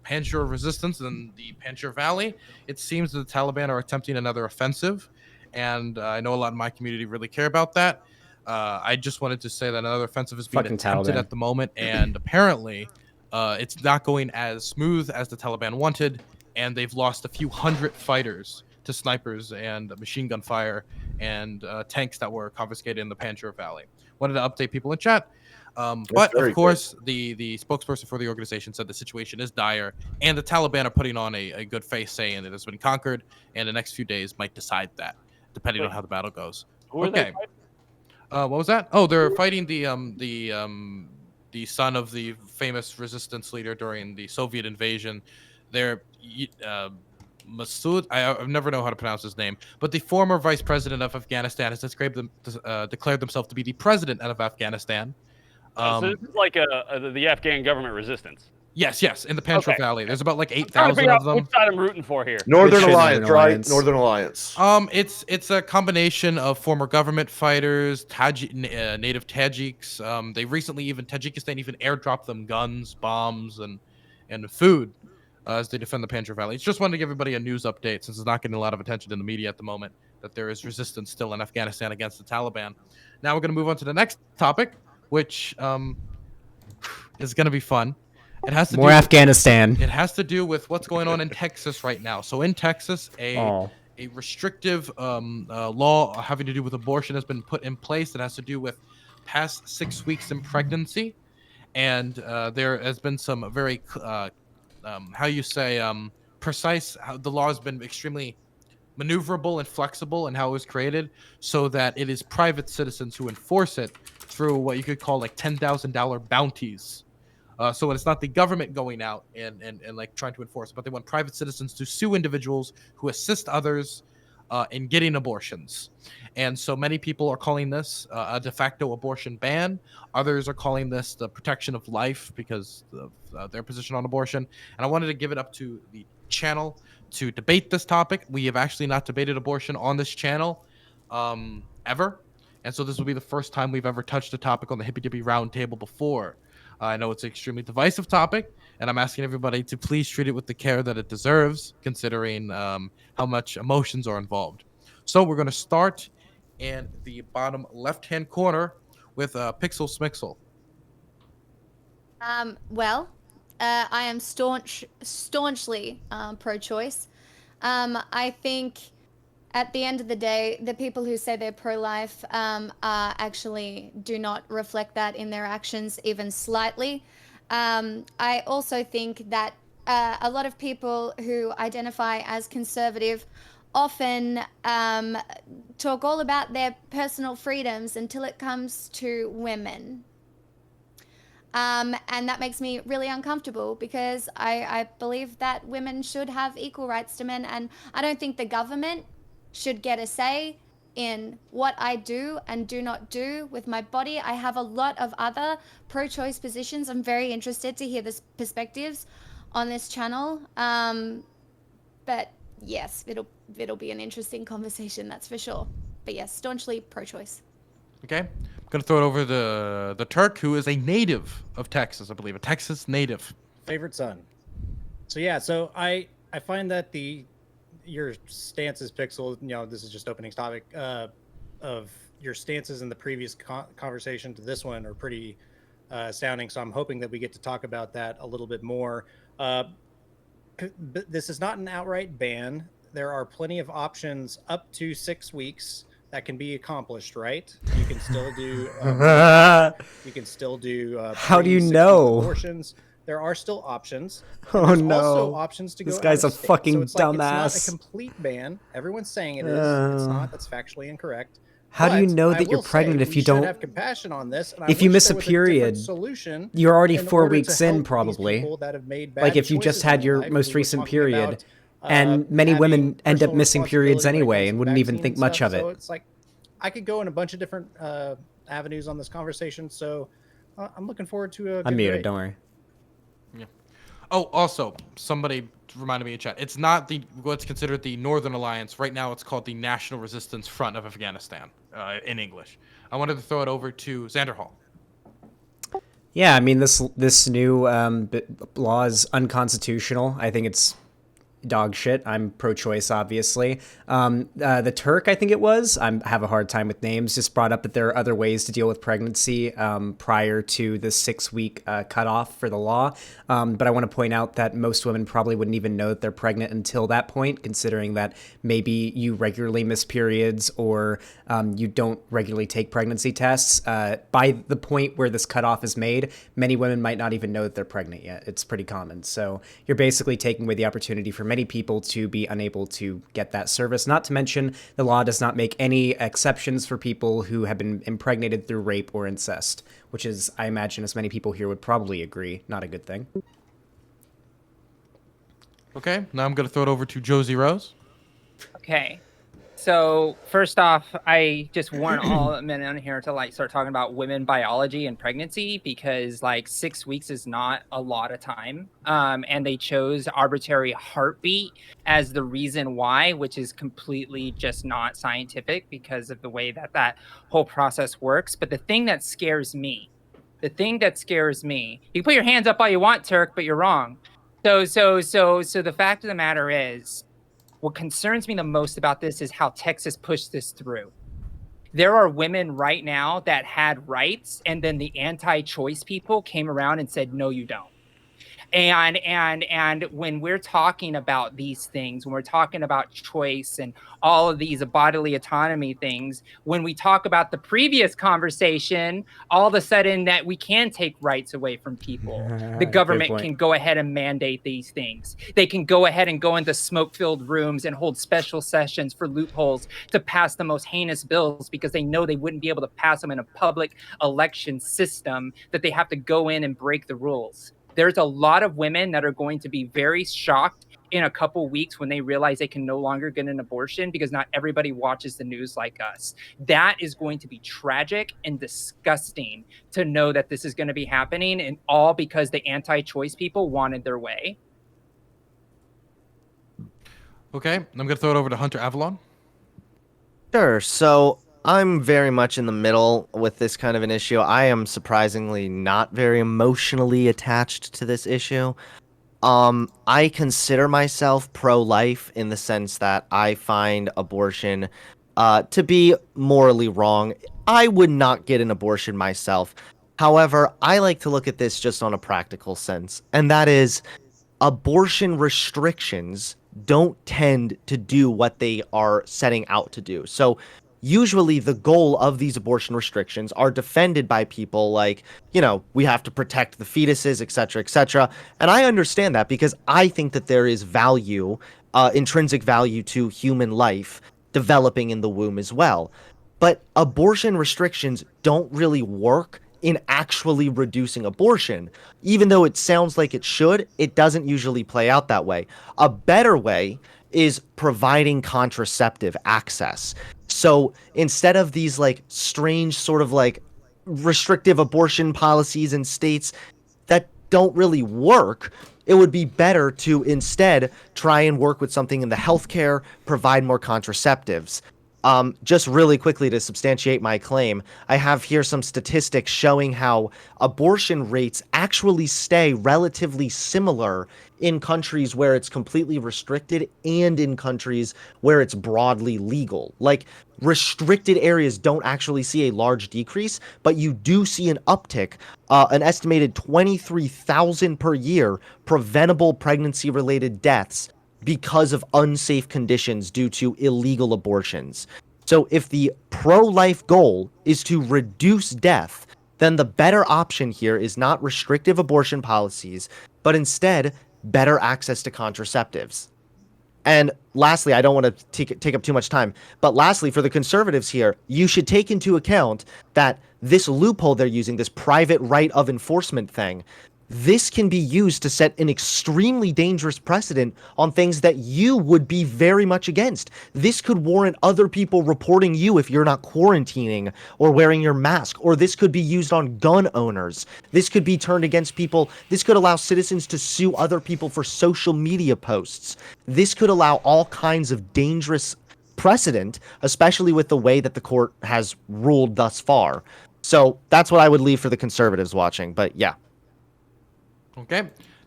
Panjshir resistance in the Panjshir Valley. It seems that the Taliban are attempting another offensive, and I know a lot in my community really care about that. I just wanted to say that another offensive is being attempted at the moment, and apparently it's not going as smooth as the Taliban wanted, and they've lost a few hundred fighters to snipers and machine gun fire and tanks that were confiscated in the Panjshir Valley. Wanted to update people in chat. But of course, the spokesperson for the organization said the situation is dire, and the Taliban are putting on a good face, saying it has been conquered, and the next few days might decide that, depending on how the battle goes. Okay. What was that? Oh, they're fighting the son of the famous resistance leader during the Soviet invasion. They're Masood. I never know how to pronounce his name, but the former vice president of Afghanistan has declared himself to be the president of Afghanistan. So this is like the Afghan government resistance. Yes, in the Panjshir Valley. There's about like 8,000 of them. Which side I'm rooting for here? Northern Alliance, right? Northern Alliance. It's a combination of former government fighters, native Tajiks. They recently Tajikistan even airdropped them guns, bombs, and food as they defend the Panjshir Valley. It's just wanted to give everybody a news update since it's not getting a lot of attention in the media at the moment that there is resistance still in Afghanistan against the Taliban. Now we're going to move on to the next topic, which is going to be fun. It has to More Afghanistan. It has to do with what's going on in Texas right now. So in Texas, a restrictive law having to do with abortion has been put in place that has to do with past 6 weeks in pregnancy, and there has been some very precise. How the law has been extremely maneuverable and flexible in how it was created, so that it is private citizens who enforce it through what you could call like $10,000 bounties. So it's not the government going out and like trying to enforce it, but they want private citizens to sue individuals who assist others in getting abortions. And so many people are calling this a de facto abortion ban. Others are calling this the protection of life because of their position on abortion. And I wanted to give it up to the channel to debate this topic. We have actually not debated abortion on this channel ever. And so this will be the first time we've ever touched a topic on the Hippy Dippy Roundtable before. I know it's an extremely divisive topic, and I'm asking everybody to please treat it with the care that it deserves, considering how much emotions are involved. So we're going to start in the bottom left-hand corner with Pixel Smixel. Well, I am staunchly pro-choice. I think at the end of the day, the people who say they're pro-life actually do not reflect that in their actions even slightly. I also think that a lot of people who identify as conservative often talk all about their personal freedoms until it comes to women. And that makes me really uncomfortable because I believe that women should have equal rights to men, and I don't think the government should get a say in what I do and do not do with my body. I have a lot of other pro-choice positions. I'm very interested to hear the perspectives on this channel. But yes, it'll be an interesting conversation, that's for sure. But yes, staunchly pro-choice. Okay, I'm gonna throw it over the Turk, who is a native of Texas, I believe, a Texas native. Favorite son. So yeah, so I find that your stances, Pixel, this is just opening topic, of your stances in the previous conversation to this one are pretty astounding. So I'm hoping that we get to talk about that a little bit more. This is not an outright ban. There are plenty of options up to 6 weeks that can be accomplished, right? You can still do you can still do how do you 6-week know abortions. There are still options. Oh There's no! also options to This go guy's out a of state. fucking so it's like, dumbass. It's not a complete ban. Everyone's saying it is. It's not. That's factually incorrect. How do you But know I that you're will say pregnant if we you should don't? have compassion on this? And I If you wish miss there a was different period, solution you're already in 4 order weeks to in, help these probably. people that have made bad Like if you just choices had in your life. most We were recent talking period, about, and many having women end up personal missing periods responsibility when it anyway comes and to wouldn't even vaccine think and much stuff. of it. So it's like I could go in a bunch of different avenues on this conversation. So I'm looking forward to a good I'm muted. debate. Don't worry. Yeah. Oh, also, somebody reminded me in chat. It's not what's considered the Northern Alliance. Right now, it's called the National Resistance Front of Afghanistan in English. I wanted to throw it over to Xander Hall. Yeah, I mean this new law is unconstitutional. I think it's dog shit. I'm pro-choice, obviously. The Turk, I think it was, I have a hard time with names, just brought up that there are other ways to deal with pregnancy prior to the 6-week cutoff for the law. But I want to point out that most women probably wouldn't even know that they're pregnant until that point, considering that maybe you regularly miss periods or you don't regularly take pregnancy tests. By the point where this cutoff is made, many women might not even know that they're pregnant yet. It's pretty common. So you're basically taking away the opportunity for many people to be unable to get that service. Not to mention, the law does not make any exceptions for people who have been impregnated through rape or incest, which is, I imagine, as many people here would probably agree, not a good thing. Okay, now I'm going to throw it over to Josie Rose. Okay. So first off, I just want all men on here to start talking about women biology and pregnancy, because 6 weeks is not a lot of time. And they chose arbitrary heartbeat as the reason why, which is completely just not scientific because of the way that whole process works. But the thing that scares me, you can put your hands up all you want, Turk, but you're wrong. So the fact of the matter is, what concerns me the most about this is how Texas pushed this through. There are women right now that had rights, and then the anti-choice people came around and said, no, you don't. And when we're talking about these things, when we're talking about choice and all of these bodily autonomy things, when we talk about the previous conversation, all of a sudden that we can take rights away from people. The government can go ahead and mandate these things. They can go ahead and go into smoke-filled rooms and hold special sessions for loopholes to pass the most heinous bills because they know they wouldn't be able to pass them in a public election system, that they have to go in and break the rules. There's a lot of women that are going to be very shocked in a couple weeks when they realize they can no longer get an abortion because not everybody watches the news like us. That is going to be tragic and disgusting to know that this is going to be happening, and all because the anti-choice people wanted their way. Okay, I'm going to throw it over to Hunter Avalon. Sure. So I'm very much in the middle with this kind of an issue. I am surprisingly not very emotionally attached to this issue. I consider myself pro-life in the sense that I find abortion to be morally wrong. I would not get an abortion myself. However, I like to look at this just on a practical sense, and that is abortion restrictions don't tend to do what they are setting out to do. So usually the goal of these abortion restrictions are defended by people like, we have to protect the fetuses, etc., etc. And I understand that because I think that there is value, intrinsic value to human life developing in the womb as well. But abortion restrictions don't really work in actually reducing abortion. Even though it sounds like it should, it doesn't usually play out that way. A better way is providing contraceptive access. So instead of these strange sort of restrictive abortion policies in states that don't really work, it would be better to instead try and work with something in the healthcare, provide more contraceptives. Just really quickly to substantiate my claim, I have here some statistics showing how abortion rates actually stay relatively similar in countries where it's completely restricted and in countries where it's broadly legal. Like, restricted areas don't actually see a large decrease, but you do see an uptick, an estimated 23,000 per year preventable pregnancy-related deaths because of unsafe conditions due to illegal abortions. So if the pro-life goal is to reduce death, then the better option here is not restrictive abortion policies, but instead better access to contraceptives. And lastly, I don't want to take up too much time, but lastly, for the conservatives here, you should take into account that this loophole they're using, this private right of enforcement thing, this can be used to set an extremely dangerous precedent on things that you would be very much against. This could warrant other people reporting you if you're not quarantining or wearing your mask, or this could be used on gun owners. This could be turned against people. This could allow citizens to sue other people for social media posts. This could allow all kinds of dangerous precedent, especially with the way that the court has ruled thus far. So that's what I would leave for the conservatives watching, but yeah. Okay,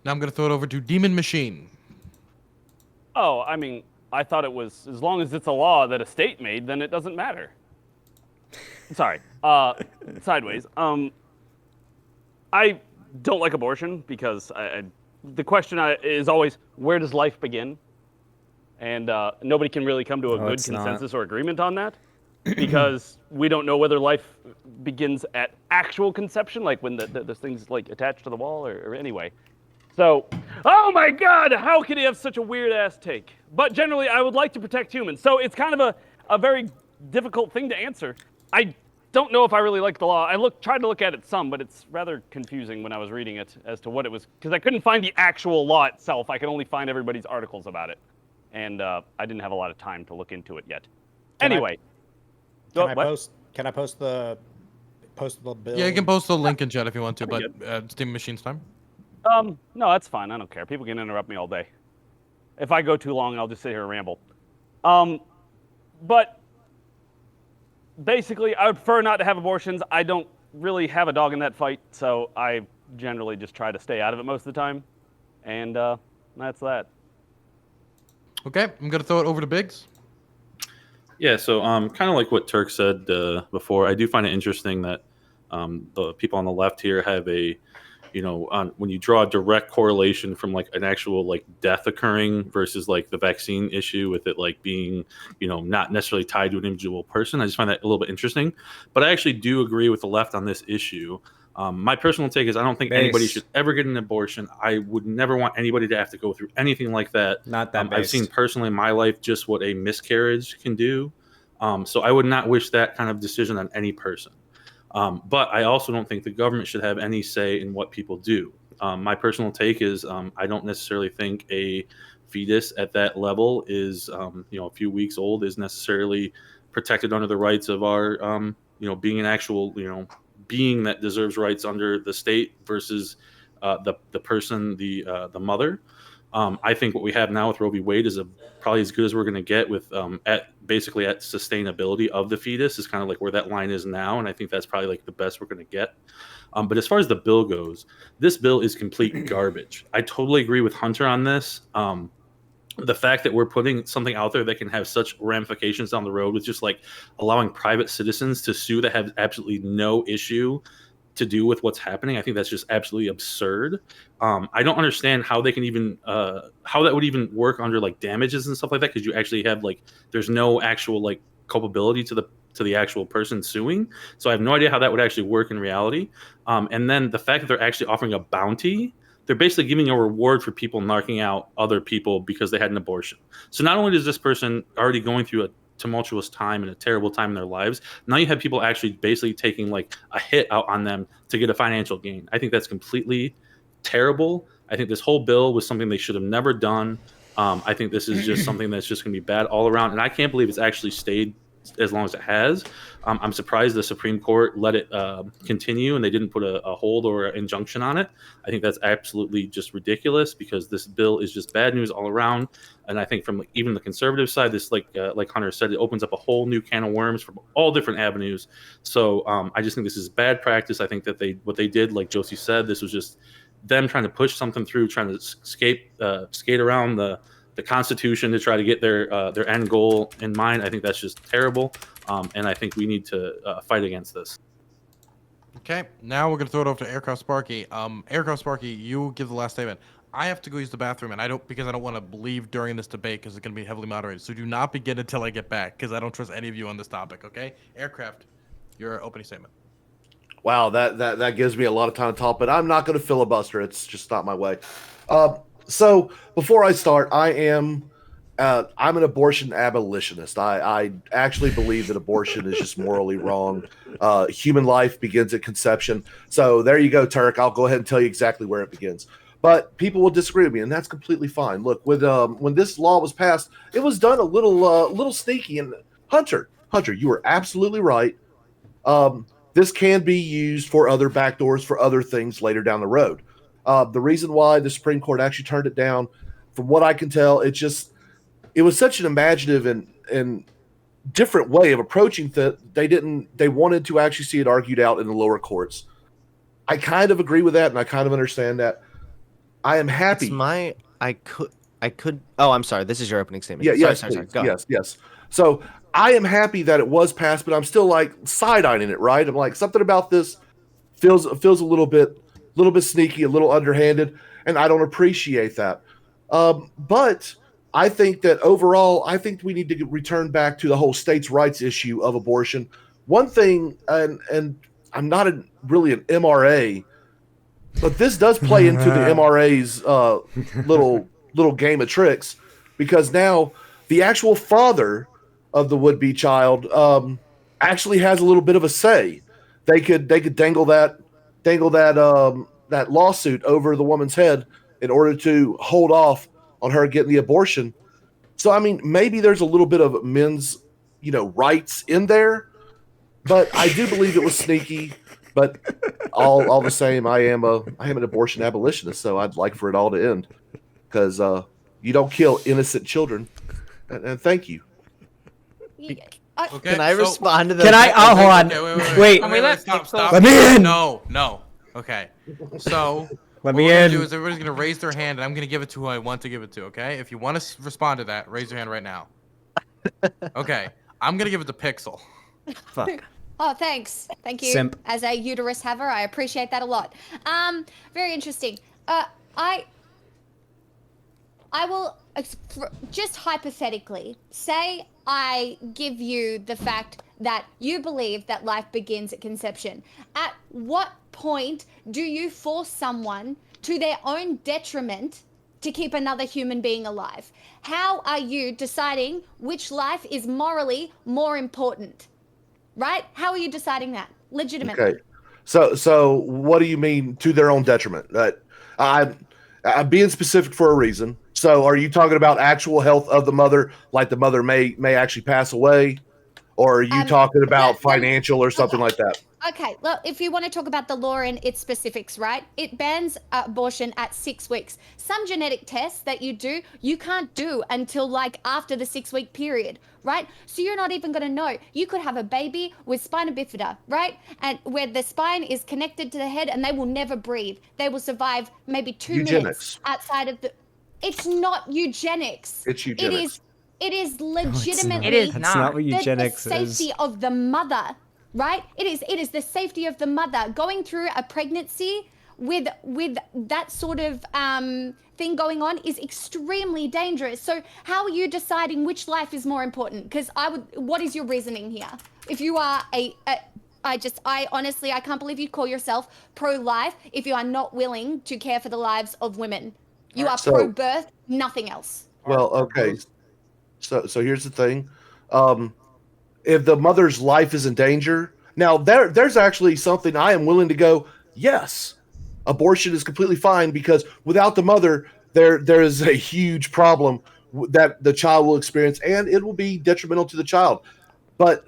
now I'm going to throw it over to Demon Machine. Oh, I mean, I thought it was, as long as it's a law that a state made, then it doesn't matter. Sorry, sideways. I don't like abortion because the question is always, where does life begin? And nobody can really come to a good consensus or agreement on that because we don't know whether life begins at actual conception, like when the thing's like attached to the wall or anyway. So, oh my God, how can he have such a weird ass take? But generally, I would like to protect humans. So it's kind of a very difficult thing to answer. I don't know if I really like the law. I tried to look at it some, but it's rather confusing when I was reading it as to what it was, because I couldn't find the actual law itself. I could only find everybody's articles about it. And I didn't have a lot of time to look into it yet. Anyway. Can I post the bill? Yeah, you can post the link in chat if you want to, but it's Demon Machine's time. No, that's fine. I don't care. People can interrupt me all day. If I go too long, I'll just sit here and ramble. But basically, I would prefer not to have abortions. I don't really have a dog in that fight, so I generally just try to stay out of it most of the time. And that's that. Okay, I'm going to throw it over to Biggs. Yeah, so kind of like what Turk said before, I do find it interesting that the people on the left here have a, when you draw a direct correlation from like an actual like death occurring versus like the vaccine issue with it like being, not necessarily tied to an individual person. I just find that a little bit interesting. But I actually do agree with the left on this issue. My personal take is I don't think anybody should ever get an abortion. I would never want anybody to have to go through anything like that. Not that I've seen personally in my life just what a miscarriage can do. So I would not wish that kind of decision on any person. But I also don't think the government should have any say in what people do. My personal take is I don't necessarily think a fetus at that level is, a few weeks old is necessarily protected under the rights of our, being an actual, being that deserves rights under the state versus the person, the mother. I think what we have now with Roe v. Wade is probably as good as we're going to get with at sustainability of the fetus is kind of like where that line is now, and I think that's probably like the best we're going to get. But as far as the bill goes, this bill is complete garbage. I totally agree with Hunter on this. The fact that we're putting something out there that can have such ramifications down the road with just like allowing private citizens to sue that have absolutely no issue to do with what's happening, I think that's just absolutely absurd. I don't understand how they can even how that would even work under like damages and stuff like that, because you actually have like there's no actual like culpability to the actual person suing. So I have no idea how that would actually work in reality. And then the fact that they're actually offering a bounty, they're basically giving a reward for people knocking out other people because they had an abortion. So not only is this person already going through a tumultuous time and a terrible time in their lives, now you have people actually basically taking like a hit out on them to get a financial gain. I think that's completely terrible. I think this whole bill was something they should have never done. I think this is just something that's just going to be bad all around. And I can't believe it's actually stayed as long as it has. I'm surprised the Supreme Court let it continue and they didn't put a hold or an injunction on it. I think that's absolutely just ridiculous because this bill is just bad news all around. And I think from even the conservative side, this like Hunter said, it opens up a whole new can of worms from all different avenues. So I just think this is bad practice. I think that what they did, like Josie said, this was just them trying to push something through, trying to skate around the Constitution to try to get their end goal in mind. I think that's just terrible, and I think we need to fight against this. Okay, now we're gonna throw it over to Aircraft Sparky. Aircraft Sparky, you give the last statement. I have to go use the bathroom, and I don't want to leave during this debate because it's gonna be heavily moderated. So do not begin until I get back because I don't trust any of you on this topic. Okay, Aircraft, your opening statement. Wow, that gives me a lot of time to talk, but I'm not going to filibuster. It's just not my way. So before I start, I'm an abortion abolitionist. I actually believe that abortion is just morally wrong. Human life begins at conception. So there you go, Turk. I'll go ahead and tell you exactly where it begins. But people will disagree with me, and that's completely fine. Look, when this law was passed, it was done a little sneaky. And Hunter, you were absolutely right. This can be used for other backdoors for other things later down the road. The reason why the Supreme Court actually turned it down, from what I can tell, it was such an imaginative and different way of approaching that they wanted to actually see it argued out in the lower courts. I kind of agree with that, and I kind of understand that. I am happy. I could. Oh, I'm sorry. This is your opening statement. Yeah, sorry. Go ahead. Yes. So I am happy that it was passed, but I'm still like side-eyeing it, right? I'm like, something about this feels a little bit sneaky, a little underhanded, and I don't appreciate that. But I think that overall, I think we need to return back to the whole states' rights issue of abortion. One thing, and I'm not really an MRA, but this does play into the MRA's little game of tricks, because now the actual father of the would-be child actually has a little bit of a say. They could dangle that lawsuit over the woman's head in order to hold off on her getting the abortion. So I mean, maybe there's a little bit of men's rights in there, but I do believe it was sneaky. But all the same, I am an abortion abolitionist, so I'd like for it all to end, because you don't kill innocent children. And thank you. Okay, Can I respond to that? Can I? Oh, hold on. Wait. Stop. Let me in. No. Okay. So Let what me we're gonna in. do is everybody's gonna raise their hand, and I'm gonna give it to who I want to give it to. Okay. If you want to respond to that, raise your hand right now. Okay. I'm gonna give it to Pixel. Fuck. Oh, thanks. Thank you. Simp. As a uterus haver, I appreciate that a lot. Very interesting. I will just hypothetically say I give you the fact that you believe that life begins at conception. At what point do you force someone to their own detriment to keep another human being alive? How are you deciding which life is morally more important? Right? How are you deciding that? Legitimately. Okay. So what do you mean to their own detriment? I'm being specific for a reason. So are you talking about actual health of the mother, like the mother may actually pass away? Or are you talking about financial or something like that? Okay, well, if you want to talk about the law and its specifics, right? It bans abortion at 6 weeks. Some genetic tests that you do, you can't do until like after the 6-week period, right? So you're not even going to know. You could have a baby with spina bifida, right? And where the spine is connected to the head and they will never breathe. They will survive maybe 2 minutes outside of the... It's not eugenics. It's eugenics. It is legitimately... It is That's not what eugenics the safety is. of the mother. Right? It is the safety of the mother. Going through a pregnancy with that sort of thing going on is extremely dangerous. So how are you deciding which life is more important? Because what is your reasoning here? If you are I honestly, I can't believe you call yourself pro-life if you are not willing to care for the lives of women. You are pro-birth, nothing else. Well, okay. So here's the thing. If the mother's life is in danger, now there's actually something I am willing to go, yes, abortion is completely fine, because without the mother, there is a huge problem that the child will experience, and it will be detrimental to the child. But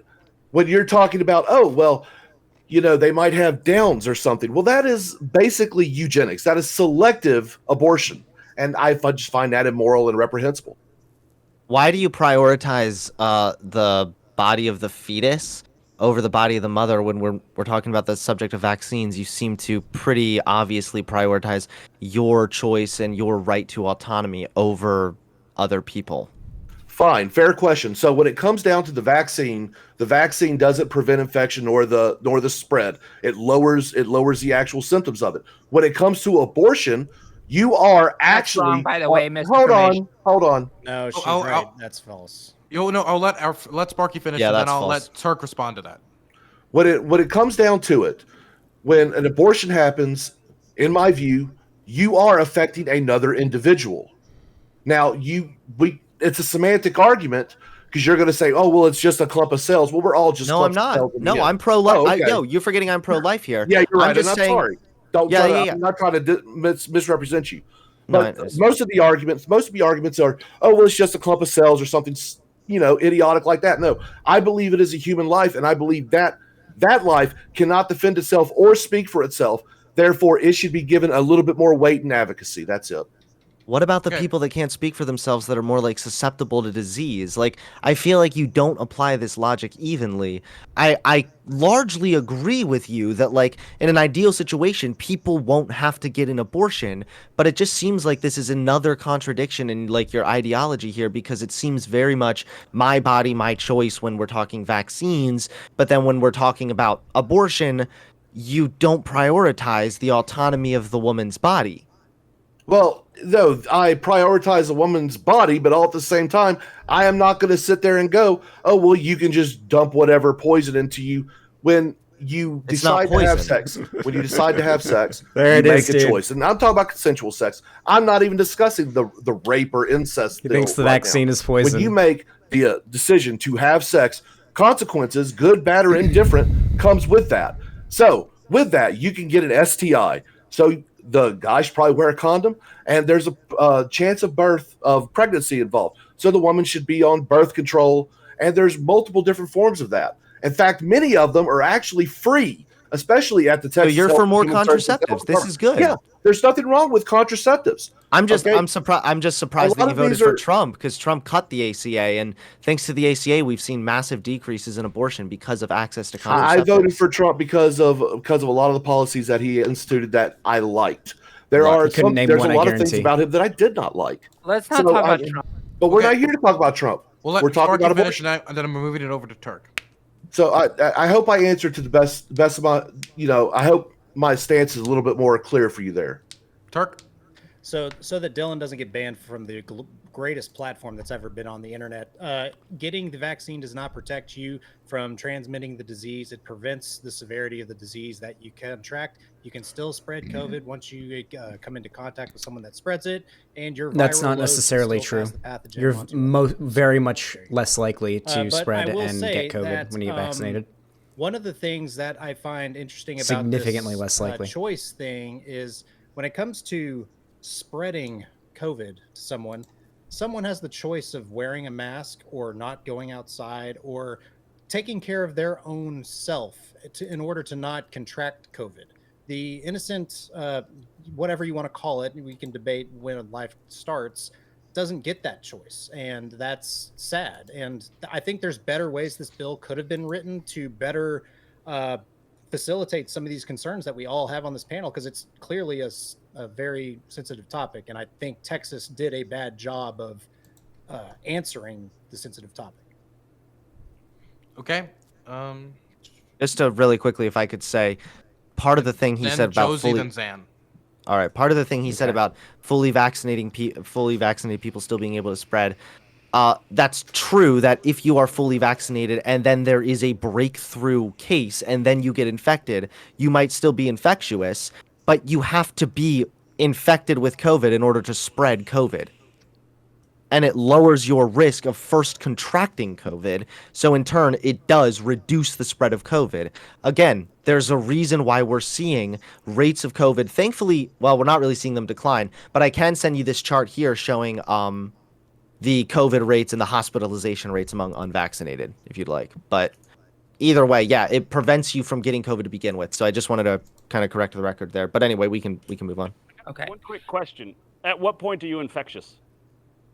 when you're talking about, oh, well, they might have Downs or something. Well, that is basically eugenics. That is selective abortion. And I just find that immoral and reprehensible. Why do you prioritize the body of the fetus over the body of the mother when we're talking about the subject of vaccines? You seem to pretty obviously prioritize your choice and your right to autonomy over other people. Fine, fair question. So when it comes down to the vaccine doesn't prevent infection nor the spread. It lowers the actual symptoms of it. When it comes to abortion, you are actually wrong, by the way, Mr. Hold on. No, she's right. That's false. I'll let Sparky finish, and then I'll let Turk respond to that. When it comes down to it, when an abortion happens, in my view, you are affecting another individual. Now, it's a semantic argument because you're going to say, "Oh, well, it's just a clump of cells." Well, we're all just no, I'm not. No, I'm pro-life. Oh, okay. You're forgetting I'm pro-life here. Yeah, you're right. I'm just saying, sorry. I'm not trying to misrepresent you. But most of the arguments are, "Oh, well, it's just a clump of cells or something, idiotic like that." No, I believe it is a human life, and I believe that life cannot defend itself or speak for itself. Therefore, it should be given a little bit more weight and advocacy. That's it. What about the people that can't speak for themselves that are more like susceptible to disease? Like, I feel like you don't apply this logic evenly. I largely agree with you that, like, in an ideal situation, people won't have to get an abortion, but it just seems like this is another contradiction in, like, your ideology here, because it seems very much my body, my choice when we're talking vaccines, but then when we're talking about abortion, you don't prioritize the autonomy of the woman's body. Well, no, I prioritize a woman's body, but all at the same time, I am not going to sit there and go, "Oh, well, you can just dump whatever poison into you." When you decide to have sex, you make a choice. And I'm talking about consensual sex. I'm not even discussing the rape or incest. He thinks the vaccine is poison. When you make the decision to have sex, consequences, good, bad, or indifferent, comes with that. So with that, you can get an STI. So the guy should probably wear a condom, and there's a chance of pregnancy involved. So the woman should be on birth control, and there's multiple different forms of that. In fact, many of them are actually free, especially at the Texas. So you're for more contraceptives. This is good. Yeah, there's nothing wrong with contraceptives. I'm just surprised that you voted for Trump, because Trump cut the ACA, and thanks to the ACA, we've seen massive decreases in abortion because of access to contraceptives. I voted for Trump because of a lot of the policies that he instituted that I liked. There's a lot of things about him that I did not like. Let's not talk about Trump. But we're not here to talk about Trump. Well, we're talking about abortion, and then I'm moving it over to Turk. So I hope I answered to the best of my, I hope my stance is a little bit more clear for you there. Turk? So that Dylan doesn't get banned from the greatest platform that's ever been on the internet. Getting the vaccine does not protect you from transmitting the disease. It prevents the severity of the disease that you contract. You can still spread COVID once you come into contact with someone that spreads it, and your that's not necessarily true. You're very much less likely to spread and get COVID when you get vaccinated. One of the things that I find interesting about significantly this less likely choice thing is when it comes to spreading COVID to someone has the choice of wearing a mask or not going outside or taking care of their own self in order to not contract COVID. The innocent, whatever you want to call it, we can debate when life starts, doesn't get that choice. And that's sad. And I think there's better ways this bill could have been written to better facilitate some of these concerns that we all have on this panel, because it's clearly a very sensitive topic. And I think Texas did a bad job of answering the sensitive topic. Okay. Just to really quickly, if I could say, part of the thing he said about all right, part of the thing he said about fully vaccinated people still being able to spread, that's true, that if you are fully vaccinated and then there is a breakthrough case and then you get infected, you might still be infectious, but you have to be infected with COVID in order to spread COVID. And it lowers your risk of first contracting COVID. So in turn, it does reduce the spread of COVID. Again, there's a reason why we're seeing rates of COVID. Thankfully, well, we're not really seeing them decline, but I can send you this chart here showing the COVID rates and the hospitalization rates among unvaccinated, if you'd like. But either way, yeah, it prevents you from getting COVID to begin with. So I just wanted to kind of correct the record there. But anyway, we can move on. Okay. One quick question: at what point are you infectious?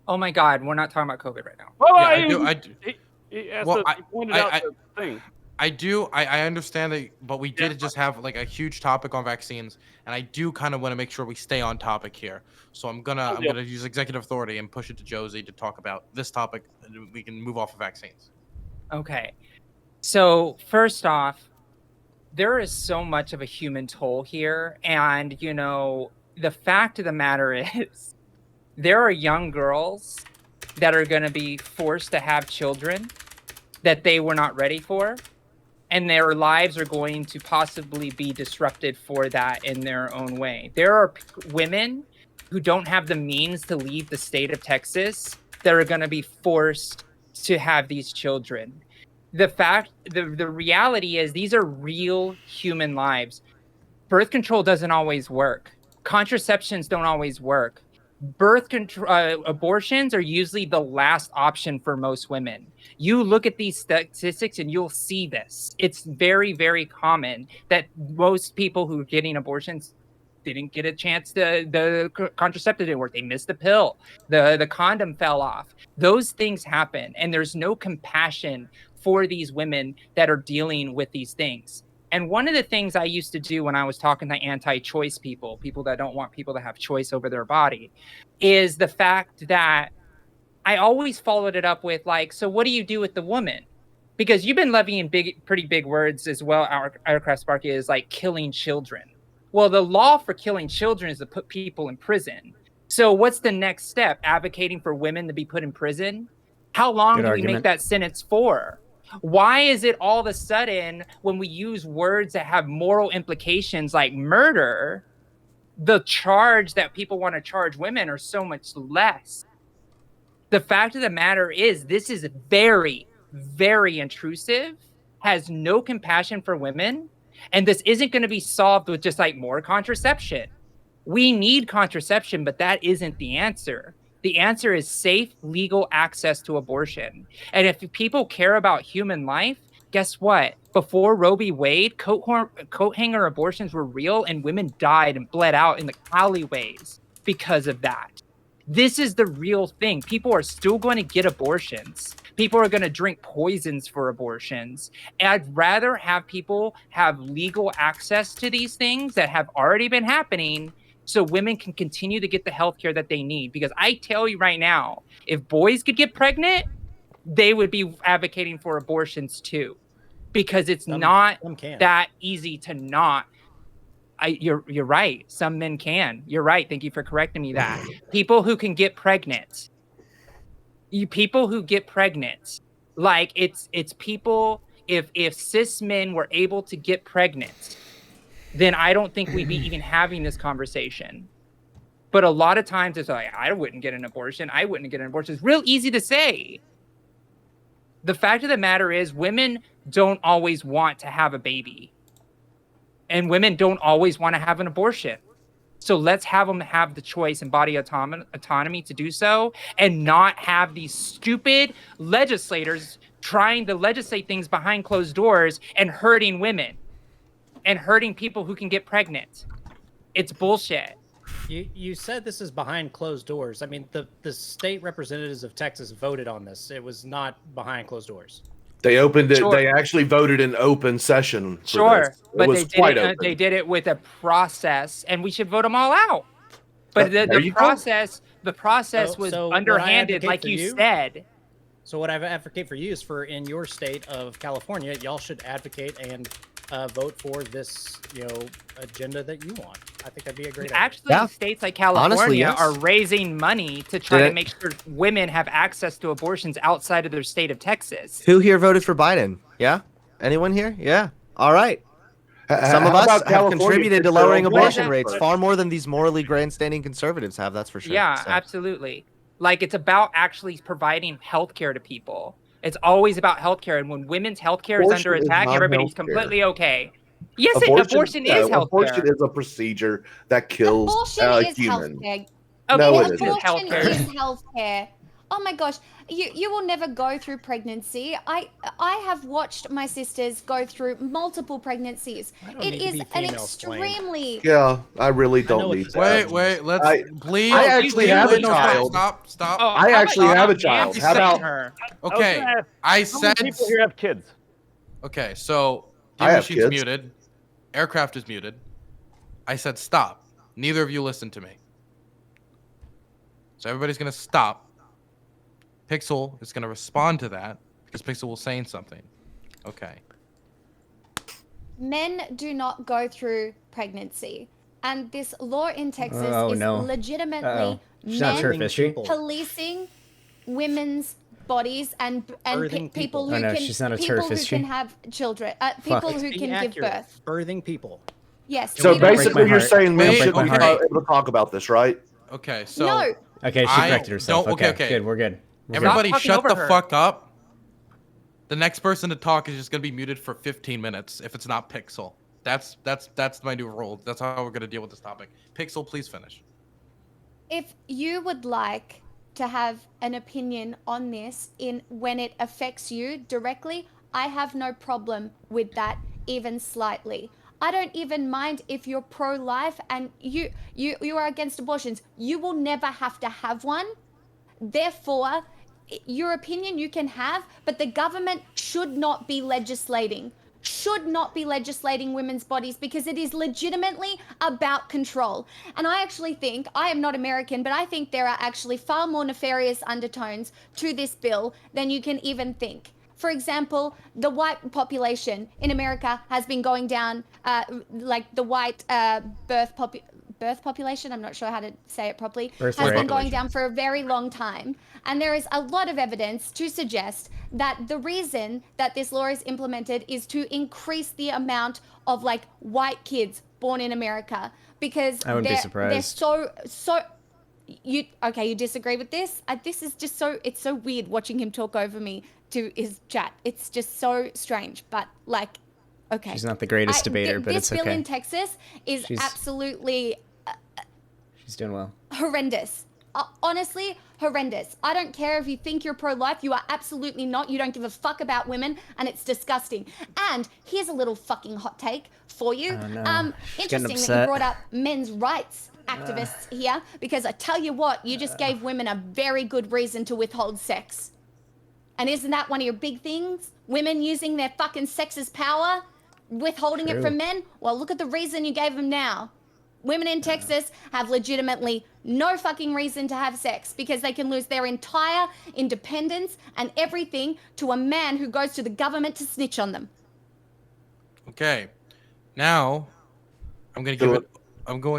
Oh my God, we're not talking about COVID right now. Well, I do. He pointed I- out the thing. I do. I understand that, but we did just have like a huge topic on vaccines, and I do kind of want to make sure we stay on topic here. So I'm gonna use executive authority and push it to Josie to talk about this topic, and we can move off of vaccines. Okay. So first off, there is so much of a human toll here, and the fact of the matter is, there are young girls that are going to be forced to have children that they were not ready for. And their lives are going to possibly be disrupted for that in their own way. There are women who don't have the means to leave the state of Texas that are going to be forced to have these children. The reality is these are real human lives. Birth control doesn't always work. Contraceptions don't always work. Birth control, abortions are usually the last option for most women. You look at these statistics and you'll see this. It's very, very common that most people who are getting abortions didn't get a chance to, the contraceptive didn't work. They missed the pill. The condom fell off. Those things happen. And there's no compassion for these women that are dealing with these things. And one of the things I used to do when I was talking to anti-choice people that don't want people to have choice over their body, is the fact that I always followed it up with so what do you do with the woman? Because you've been levying pretty big words as well, Aircraft Sparky, is killing children. Well, the law for killing children is to put people in prison. So what's the next step? Advocating for women to be put in prison? How long do we make that sentence for? Why is it all of a sudden when we use words that have moral implications like murder, the charge that people want to charge women are so much less? The fact of the matter is this is very, very intrusive, has no compassion for women, and this isn't going to be solved with just more contraception. We need contraception, but that isn't the answer. The answer is safe, legal access to abortion. And if people care about human life, guess what? Before Roe v. Wade, coat hanger abortions were real, and women died and bled out in the alleyways because of that. This is the real thing. People are still going to get abortions. People are going to drink poisons for abortions. And I'd rather have people have legal access to these things that have already been happening so women can continue to get the health care that they need. Because I tell you right now, if boys could get pregnant, they would be advocating for abortions too. Because it's not that easy to not. You're right. Some men can. You're right. Thank you for correcting me that. People who can get pregnant. People who get pregnant. It's people, if cis men were able to get pregnant, then I don't think we'd be even having this conversation. But a lot of times it's I wouldn't get an abortion. I wouldn't get an abortion. It's real easy to say. The fact of the matter is women don't always want to have a baby. And women don't always want to have an abortion. So let's have them have the choice and body autonomy to do so, and not have these stupid legislators trying to legislate things behind closed doors and hurting women and hurting people who can get pregnant. It's bullshit. You said this is behind closed doors. I mean, the state representatives of Texas voted on this. It was not behind closed doors. They opened it. Sure. They actually voted in open session. Sure, but they did it with a process, and we should vote them all out. But the process was underhanded, like you said. So what I advocate for you is for in your state of California, y'all should advocate and vote for this, agenda that you want. I think that'd be a great idea. Actually, states like California are raising money to try to make sure women have access to abortions outside of their state of Texas. Who here voted for Biden? Yeah? Anyone here? Yeah. All right. Some of us have contributed to lowering abortion rates far more than these morally grandstanding conservatives have, that's for sure. Yeah, absolutely. It's about actually providing healthcare to people. It's always about healthcare, and when women's healthcare is under attack, everybody's completely okay. Yes, abortion is healthcare. Abortion is a procedure that kills a human. Healthcare. No, abortion is healthcare. Oh my gosh, you will never go through pregnancy. I have watched my sisters go through multiple pregnancies. It is an extremely Yeah, I really know don't what need this to. is. Wait, let's please. I actually please, have a no, child. Stop. Oh, I how actually about have a you child. answer How about her? Okay, I How many said. people here have kids? Okay, so I Game have Machine's kids. muted. Aircraft is muted. I said stop. Neither of you listened to me. So everybody's gonna stop. Pixel is gonna respond to that because Pixel was saying something. Okay. men do not go through pregnancy. And this law in Texas is no. legitimately She's not men turf, is she? policing women's bodies and Birthing people people. who Oh, no, can she's not a people turf, who is she? can have children, people It's who being can give accurate. birth. Birthing people. Yes. So people who- break my basically, you're heart. saying men Wait, should be okay. able to talk about this, right? Okay. So No. Okay, she I corrected herself. don't- okay, Okay, okay. good. We're good. We're good. everybody talking shut over the her. fuck up. The next person to talk is just gonna be muted for 15 minutes if it's not Pixel. That's my new rule. That's how we're gonna deal with this topic. Pixel, please finish. If you would like to have an opinion on this in when it affects you directly, I have no problem with that even slightly. I don't even mind if you're pro-life and you are against abortions. You will never have to have one. Therefore, your opinion you can have, but the government should not be legislating women's bodies because it is legitimately about control. And I actually think, I am not American, but I think there are actually far more nefarious undertones to this bill than you can even think. For example, the white population in America has been going down, like the white birth population, I'm not sure how to say it properly, Birth has rate. been going down for a very long time. And there is a lot of evidence to suggest that the reason that this law is implemented is to increase the amount of like white kids born in America because I wouldn't be they're surprised. so you disagree with this? This is just it's so weird watching him talk over me to his chat. It's just so strange, but like, okay. She's not the greatest debater, but it's This bill okay. in Texas is She's- absolutely She's doing well. horrendous. Honestly, horrendous. I don't care if you think you're pro-life. You are absolutely not. You don't give a fuck about women, and it's disgusting. And here's a little fucking hot take for you. Oh, no. She's getting Interesting that you upset. brought up men's rights activists here, because I tell you what, you just gave women a very good reason to withhold sex. And isn't that one of your big things? Women using their fucking sex as power? Withholding True. it from men? Well, look at the reason you gave them now. Women in Texas have legitimately no fucking reason to have sex because they can lose their entire independence and everything to a man who goes to the government to snitch on them. Okay. Now, I'm going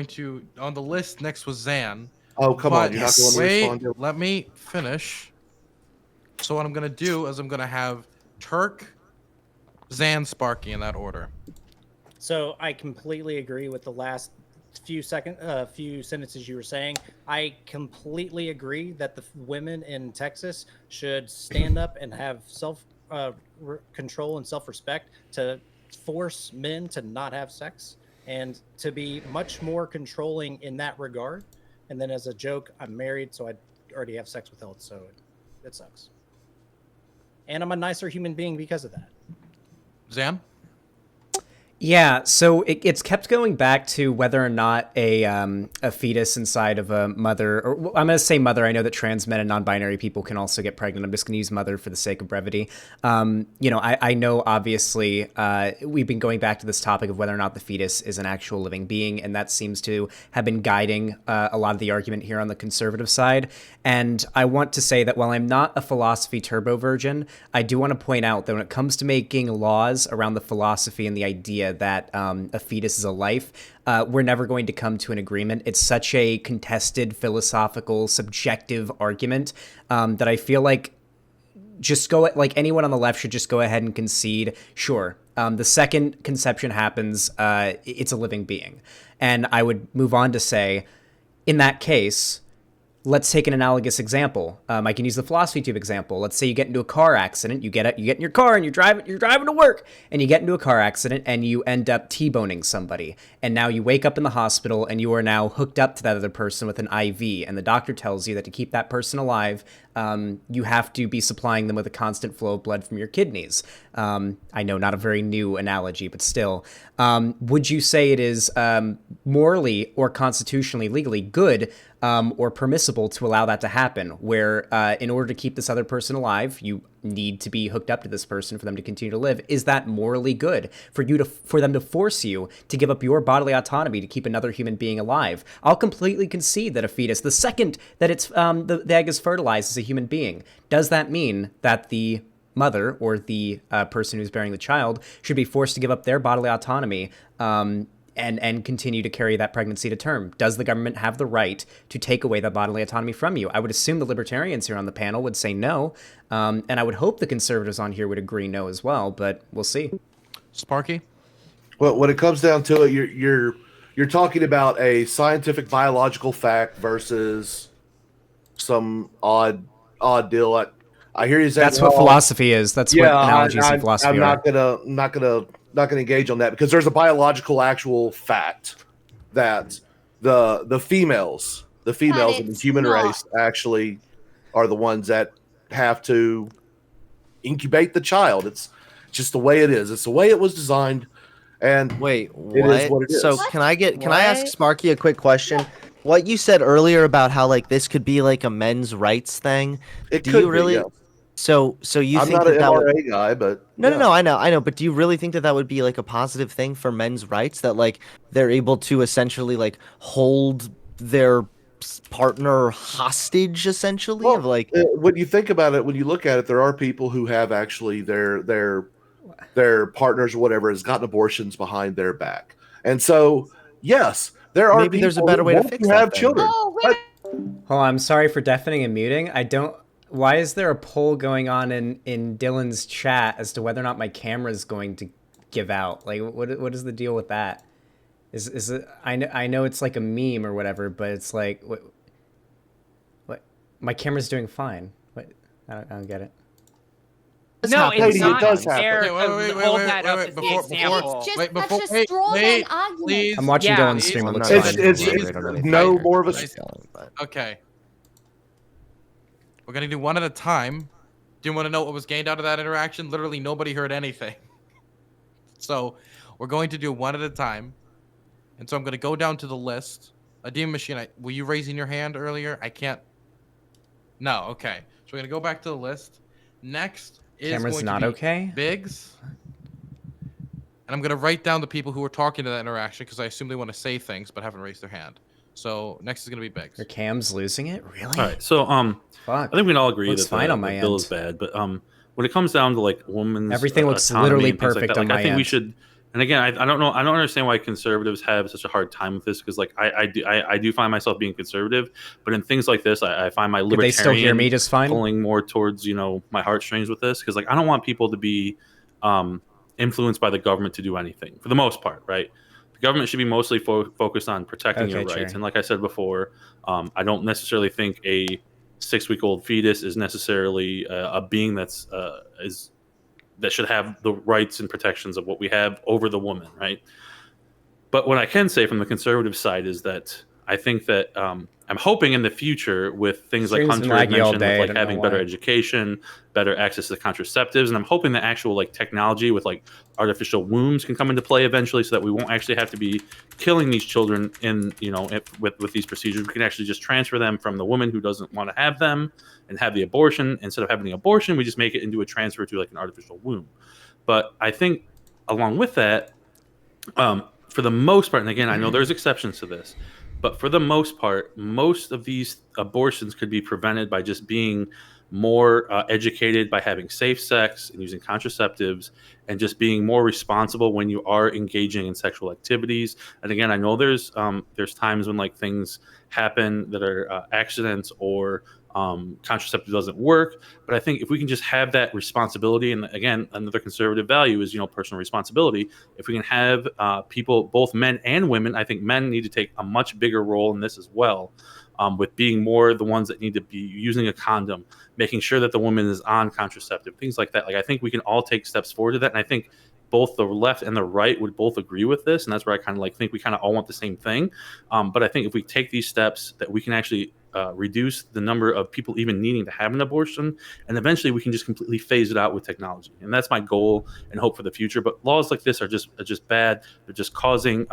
to on the list next was Zan. Oh, come on. But You're not going to wait, respond to let me finish. So what I'm gonna do is I'm gonna have Turk, Zan, Sparky in that order. So I completely agree with the last few sentences you were saying. I completely agree that the women in Texas should stand up and have self control and self-respect to force men to not have sex and to be much more controlling in that regard. And then as a joke, I'm married, so I already have sex withheld, so it sucks. And I'm a nicer human being because of that. Zan? Yeah, so it's kept going back to whether or not a fetus inside of a mother, or well, I'm going to say mother. I know that trans men and non-binary people can also get pregnant. I'm just going to use mother for the sake of brevity. I know obviously we've been going back to this topic of whether or not the fetus is an actual living being, and that seems to have been guiding a lot of the argument here on the conservative side. And I want to say that while I'm not a philosophy turbo virgin, I do want to point out that when it comes to making laws around the philosophy and the idea that a fetus is a life, we're never going to come to an agreement. It's such a contested, philosophical, subjective argument that I feel like anyone on the left should just go ahead and concede, sure, the second conception happens, it's a living being. And I would move on to say, in that case, let's take an analogous example. I can use the philosophy tube example. Let's say you get into a car accident. You get in your car and you're driving to work, and you get into a car accident and you end up T-boning somebody. And now you wake up in the hospital and you are now hooked up to that other person with an IV. And the doctor tells you that to keep that person alive, you have to be supplying them with a constant flow of blood from your kidneys. I know, not a very new analogy, but still. Would you say it is morally or constitutionally, legally good or permissible to allow that to happen, where in order to keep this other person alive, you need to be hooked up to this person for them to continue to live? Is that morally good for them to force you to give up your bodily autonomy to keep another human being alive? I'll completely concede that a fetus, the second that it's the egg is fertilized, is a human being. Does that mean that the mother or the person who's bearing the child should be forced to give up their bodily autonomy and continue to carry that pregnancy to term? Does the government have the right to take away that bodily autonomy from you? I would assume the libertarians here on the panel would say no, and I would hope the conservatives on here would agree no as well, but we'll see. Sparky? Well, when it comes down to it, you're talking about a scientific biological fact versus some odd deal. I hear you say that's what philosophy is. That's what analogies in philosophy are. I'm not gonna engage on that, because there's a biological actual fact that the females in the human race actually are the ones that have to incubate the child. It's just the way it is. It's the way it was designed. And wait, it is what it is. So can I ask Sparky a quick question? What you said earlier about how like this could be like a men's rights thing. Do you really? Yeah. So you I'm think not an that NRA guy, but no, I know. But do you really think that would be like a positive thing for men's rights, that like they're able to essentially like hold their partner hostage, essentially? Well, of like when you think about it, when you look at it, there are people who have actually their partners or whatever has gotten abortions behind their back, and so yes, there are. Maybe there's a better way to fix that. Have children. Oh, wait. Oh, I'm sorry for deafening and muting. Why is there a poll going on in Dylan's chat as to whether or not my camera is going to give out? Like, what is the deal with that? Is it? I know it's like a meme or whatever, but it's like what? My camera's doing fine. What? I don't get it. No, it's not does fair happen. to hold that up as the example. It's just such a straw man argument. Please. I'm watching Yeah. Dylan's stream. It looks It's fine. no more of a. Okay. We're gonna do one at a time. Do you want to know what was gained out of that interaction? Literally nobody heard anything. So we're going to do one at a time. And so I'm gonna go down to the list. A demon machine, were you raising your hand earlier? I can't. No, okay. So we're gonna go back to the list. Next is Camera's going not to be okay? Biggs. And I'm gonna write down the people who were talking to that interaction, because I assume they want to say things but haven't raised their hand. So next is gonna be Biggs. Your cam's losing it? Really? All right. So Fuck. I think we can all agree Looks that fine on my the bill end. is bad, but when it comes down to like women's Everything looks autonomy literally and things perfect like that, on like, my I think we end. should. And again, I don't know. I don't understand why conservatives have such a hard time with this, because like I do find myself being conservative, but in things like this, I find my Could libertarian they still hear me just fine? pulling more towards my heartstrings with this, because like I don't want people to be influenced by the government to do anything for the most part, right? The government should be mostly focused on protecting your rights. And like I said before, I don't necessarily think a 6-week-old fetus is necessarily a being that should have the rights and protections of what we have over the woman, right? But what I can say from the conservative side is that I think that I'm hoping in the future, with things like Stream's been Hunter had laggy all mentioned, day, I with don't like having know better why. education, better access to contraceptives, and I'm hoping that actual like technology with like artificial wombs can come into play eventually, so that we won't actually have to be killing these children with these procedures. We can actually just transfer them from the woman who doesn't want to have them and have the abortion. Instead of having the abortion, we just make it into a transfer to like an artificial womb. But I think along with that, for the most part, and again, I know there's exceptions to this, but for the most part, most of these abortions could be prevented by just being more educated, by having safe sex and using contraceptives, and just being more responsible when you are engaging in sexual activities. And again, I know there's times when like things happen that are accidents, or contraceptive doesn't work, but I think if we can just have that responsibility, and again, another conservative value is personal responsibility. If we can have people, both men and women, I think men need to take a much bigger role in this as well, with being more the ones that need to be using a condom, making sure that the woman is on contraceptive, things like that. Like I think we can all take steps forward to that, and I think both the left and the right would both agree with this, and that's where I kind of like think we kind of all want the same thing. But I think if we take these steps, that we can actually reduce the number of people even needing to have an abortion, and eventually we can just completely phase it out with technology. And that's my goal and hope for the future. But laws like this are just bad. They're just causing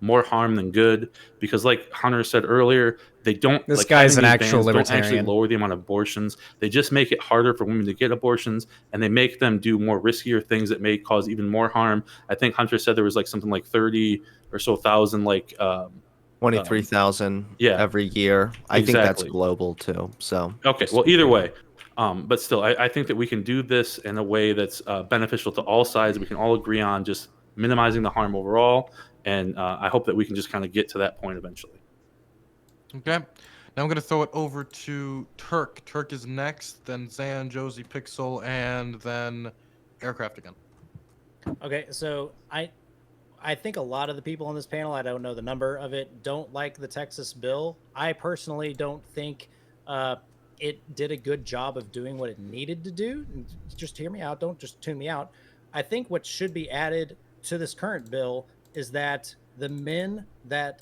more harm than good, because like Hunter said earlier, they don't. This like, guy's having an these actual bans don't actually libertarian. lower the amount of abortions. They just make it harder for women to get abortions, and they make them do more riskier things that may cause even more harm. I think Hunter said there was like something like 30 or so thousand 23,000 yeah, every year. I think that's exactly. global too. So Okay, well, either way, but still, I think that we can do this in a way that's beneficial to all sides. We can all agree on just minimizing the harm overall, and I hope that we can just kind of get to that point eventually. Okay. Now I'm going to throw it over to Turk. Turk is next, then Zan, Josie, Pixel, and then Aircraft again. Okay, so I think a lot of the people on this panel, I don't know the number of it, don't like the Texas bill. I personally don't think it did a good job of doing what it needed to do. Just hear me out. Don't just tune me out. I think what should be added to this current bill is that the men that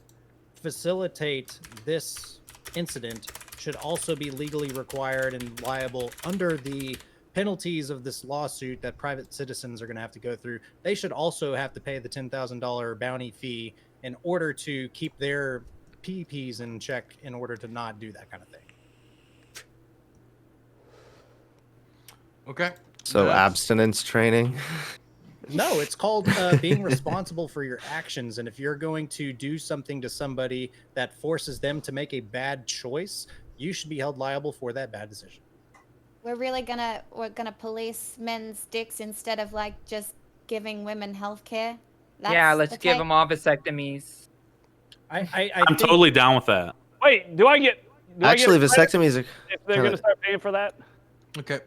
facilitate this incident should also be legally required and liable under the penalties of this lawsuit that private citizens are going to have to go through. They should also have to pay the $10,000 bounty fee in order to keep their PPs in check in order to not do that kind of thing. Okay. So Next. abstinence training. No, it's called being responsible for your actions. And if you're going to do something to somebody that forces them to make a bad choice, you should be held liable for that bad decision. We're gonna police men's dicks instead of like just giving women health care. Yeah, let's give them all vasectomies. I'm think, totally down with that. Wait, do I get Actually, credit vasectomies are if they're going to start paying for that? Okay.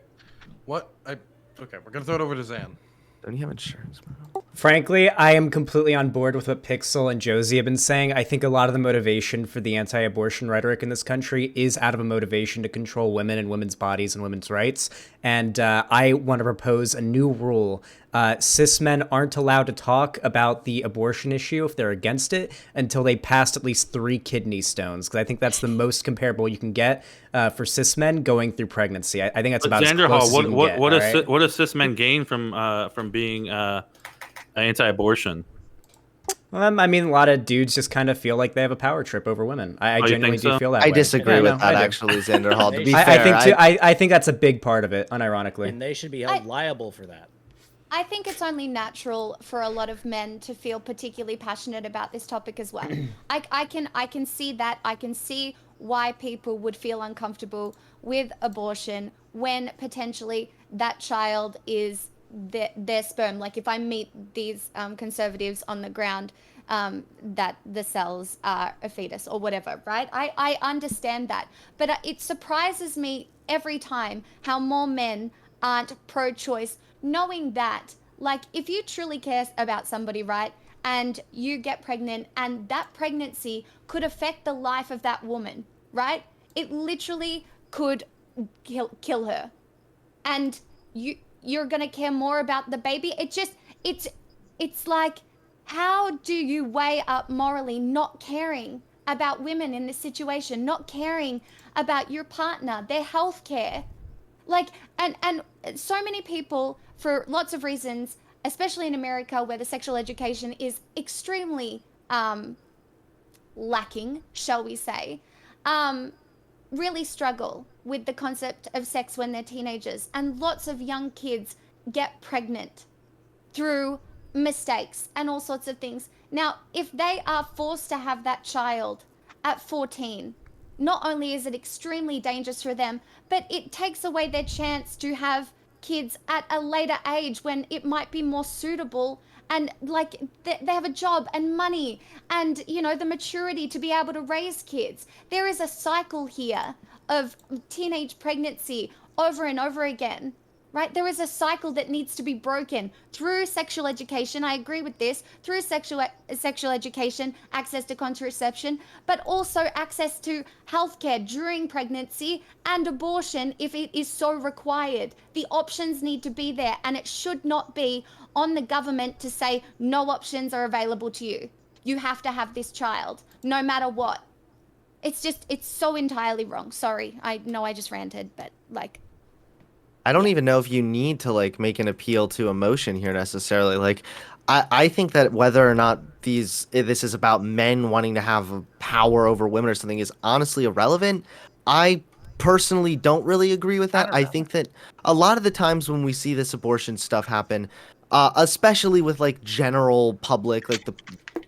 What? Okay, we're going to throw it over to Zan. Don't you have insurance, bro? Frankly, I am completely on board with what Pixel and Josie have been saying. I think a lot of the motivation for the anti-abortion rhetoric in this country is out of a motivation to control women and women's bodies and women's rights. And I want to propose a new rule. Cis men aren't allowed to talk about the abortion issue if they're against it until they passed at least 3 kidney stones, because I think that's the most comparable you can get for cis men going through pregnancy. I think that's about Xander as close as Hall, you can get. what does cis men gain from being anti-abortion? I mean, a lot of dudes just kind of feel like they have a power trip over women. I genuinely do feel that way. I disagree Yeah, with no, that, I do. actually, Xander Hall. To be I fair, think too, I think that's a big part of it, unironically. and they should be held liable for that. I think it's only natural for a lot of men to feel particularly passionate about this topic as well. I can see that. I can see why people would feel uncomfortable with abortion when potentially that child is their sperm. Like if I meet these conservatives on the ground that the cells are a fetus or whatever, right? I understand that. But it surprises me every time how more men aren't pro-choice, knowing that, like, if you truly care about somebody, right, and you get pregnant and that pregnancy could affect the life of that woman, right? It literally could kill her. And you're going to care more about the baby. It's like, how do you weigh up morally not caring about women in this situation, not caring about your partner, their health care? Like, and so many people, for lots of reasons, especially in America where the sexual education is extremely lacking, shall we say, really struggle with the concept of sex when they're teenagers. And lots of young kids get pregnant through mistakes and all sorts of things. Now, if they are forced to have that child at 14, not only is it extremely dangerous for them, but it takes away their chance to have kids at a later age when it might be more suitable, and like they have a job and money and, you know, the maturity to be able to raise kids. There is a cycle here of teenage pregnancy over and over again. Right? There is a cycle that needs to be broken through sexual education. I agree with this. Through sexual education, access to contraception, but also access to healthcare during pregnancy and abortion if it is so required. The options need to be there, and it should not be on the government to say no options are available to you. You have to have this child, no matter what. It's just, it's so entirely wrong. Sorry. I know I just ranted, but like, I don't even know if you need to like make an appeal to emotion here necessarily. Like, I think that whether or not this is about men wanting to have power over women or something is honestly irrelevant. I personally don't really agree with that. I think that a lot of the times when we see this abortion stuff happen, especially with like general public, like the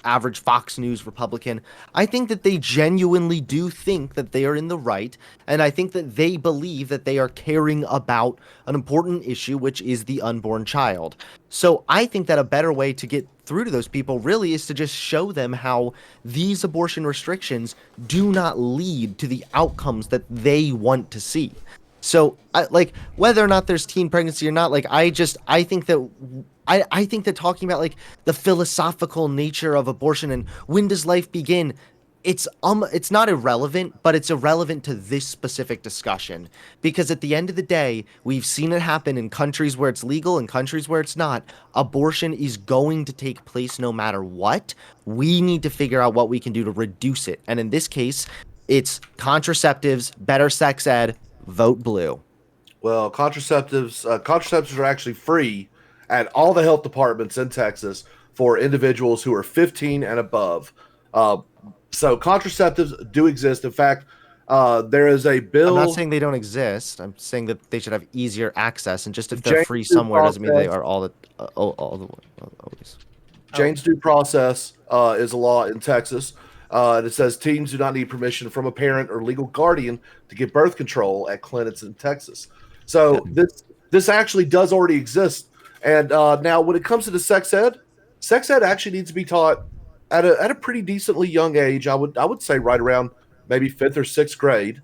average Fox News Republican, I think that they genuinely do think that they are in the right, and I think that they believe that they are caring about an important issue, which is the unborn child. So I think that a better way to get through to those people really is to just show them how these abortion restrictions do not lead to the outcomes that they want to see. So, like, whether or not there's teen pregnancy or not, like, I think that talking about like the philosophical nature of abortion and when does life begin, it's not irrelevant, but it's irrelevant to this specific discussion, because at the end of the day, we've seen it happen in countries where it's legal and countries where it's not. Abortion is going to take place no matter what. We need to figure out what we can do to reduce it. And in this case, it's contraceptives, better sex ed, vote blue. Well, contraceptives are actually free at all the health departments in Texas for individuals who are 15 and above. So contraceptives do exist. In fact, there is a bill. I'm not saying they don't exist. I'm saying that they should have easier access, and just if they're free somewhere doesn't mean they are all the always. Jane's due process is a law in Texas. And it says teens do not need permission from a parent or legal guardian to get birth control at clinics in Texas. So this actually does already exist. And now when it comes to the sex ed actually needs to be taught at a pretty decently young age. I would say right around maybe 5th or 6th grade.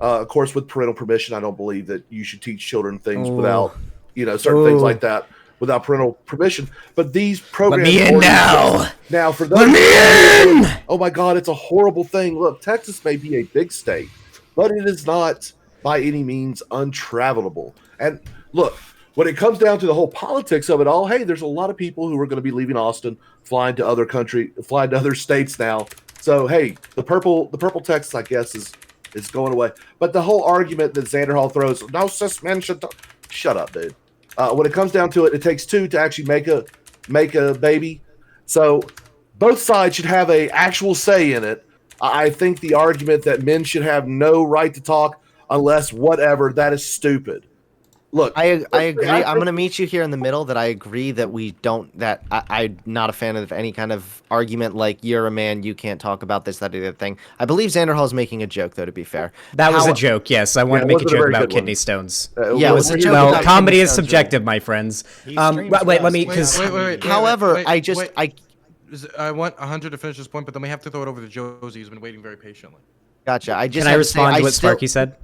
Of course, with parental permission. I don't believe that you should teach children things without, certain things like that without parental permission. But these programs. Let me in now. Now for those. Let me in. Oh my God, it's a horrible thing. Look, Texas may be a big state, but it is not by any means untravelable. And look, when it comes down to the whole politics of it all, hey, there's a lot of people who are going to be leaving Austin, flying to other states now. So hey, the purple Texas, I guess, is going away. But the whole argument that Xander Hall throws, no cis men should shut up, dude. When it comes down to it, it takes two to actually make a baby. So both sides should have a actual say in it. I think the argument that men should have no right to talk unless whatever, that is stupid. Look, I agree. I'm going to meet you here in the middle that I agree that we don't, that I'm not a fan of any kind of argument like you're a man, you can't talk about this, that, or the other thing. I believe Xander Hall's making a joke, though, to be fair. That was a joke, yes. I wanted to make a joke about kidney stones. Yeah, it was a joke. Well, comedy is subjective, my friends. Wait, let me, because... However, I want Hunter to finish this point, but then we have to throw it over to Josie, who's been waiting very patiently. Gotcha. Can I respond to what Sparky said?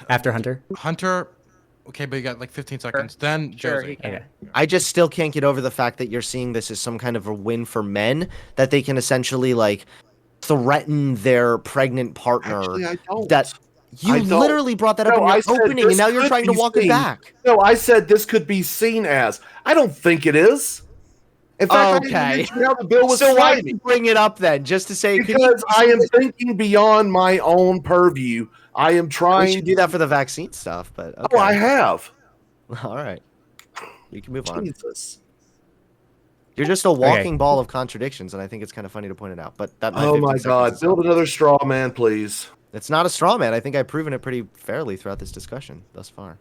After Hunter? Hunter, okay, but you got like 15 seconds. Then Josie. Okay. I just still can't get over the fact that you're seeing this as some kind of a win for men, that they can essentially like threaten their pregnant partner. Actually, I don't. That you literally brought that up in your opening, and now you're trying to walk it back. No, I said this could be seen as. I don't think it is. In fact, okay. How the bill was so why did you bring it up then? Just to say, because I am thinking beyond my own purview. I am trying. We should do that for the vaccine stuff, but okay. Oh, I have. All right, we can move on. Jesus. You're just a walking ball of contradictions, and I think it's kind of funny to point it out. But that. Oh my God! Build another straw man, please. It's not a straw man. I think I've proven it pretty fairly throughout this discussion thus far.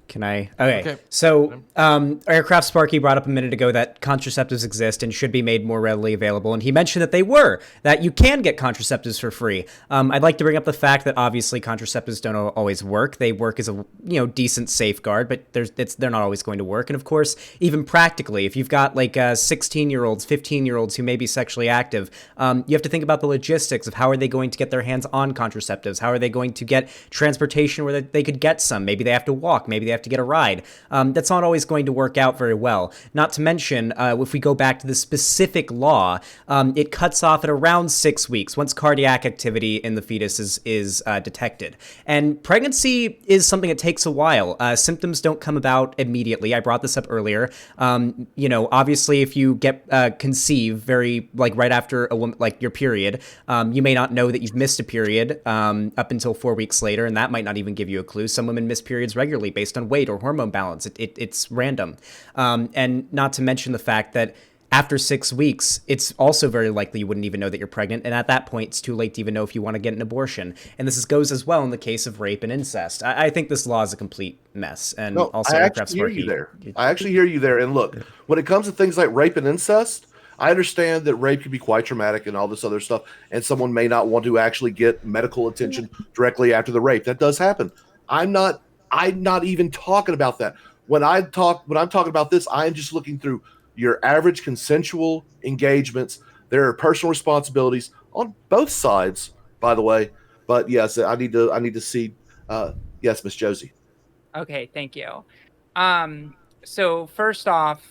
Can I? Okay. So, Aircraft Sparky brought up a minute ago that contraceptives exist and should be made more readily available, and he mentioned that you can get contraceptives for free. I'd like to bring up the fact that obviously contraceptives don't always work. They work as a decent safeguard, but they're not always going to work. And of course, even practically, if you've got like 16-year-olds, 15-year-olds who may be sexually active, you have to think about the logistics of how are they going to get their hands on contraceptives? How are they going to get transportation where they could get some? Maybe they have to walk. Maybe they have have to get a ride. That's not always going to work out very well. Not to mention, if we go back to the specific law, it cuts off at around 6 weeks once cardiac activity in the fetus is detected. And pregnancy is something that takes a while. Symptoms don't come about immediately. I brought this up earlier. Obviously, if you get conceive very right after a woman, your period, you may not know that you've missed a period up until 4 weeks later, and that might not even give you a clue. Some women miss periods regularly based on weight or hormone balance. It's random. And not to mention the fact that after 6 weeks, it's also very likely you wouldn't even know that you're pregnant. And at that point, it's too late to even know if you want to get an abortion. And this goes as well in the case of rape and incest. I think this law is a complete mess. And No, also, I actually hear you there. I actually hear you there. And look, when it comes to things like rape and incest, I understand that rape can be quite traumatic and all this other stuff. And someone may not want to actually get medical attention directly after the rape. That does happen. I'm not even talking about that. When I'm talking about this, I'm just looking through your average consensual engagements. There are personal responsibilities on both sides, by the way. But yes, I need to see. Yes, Miss Josie. Okay, thank you. So first off,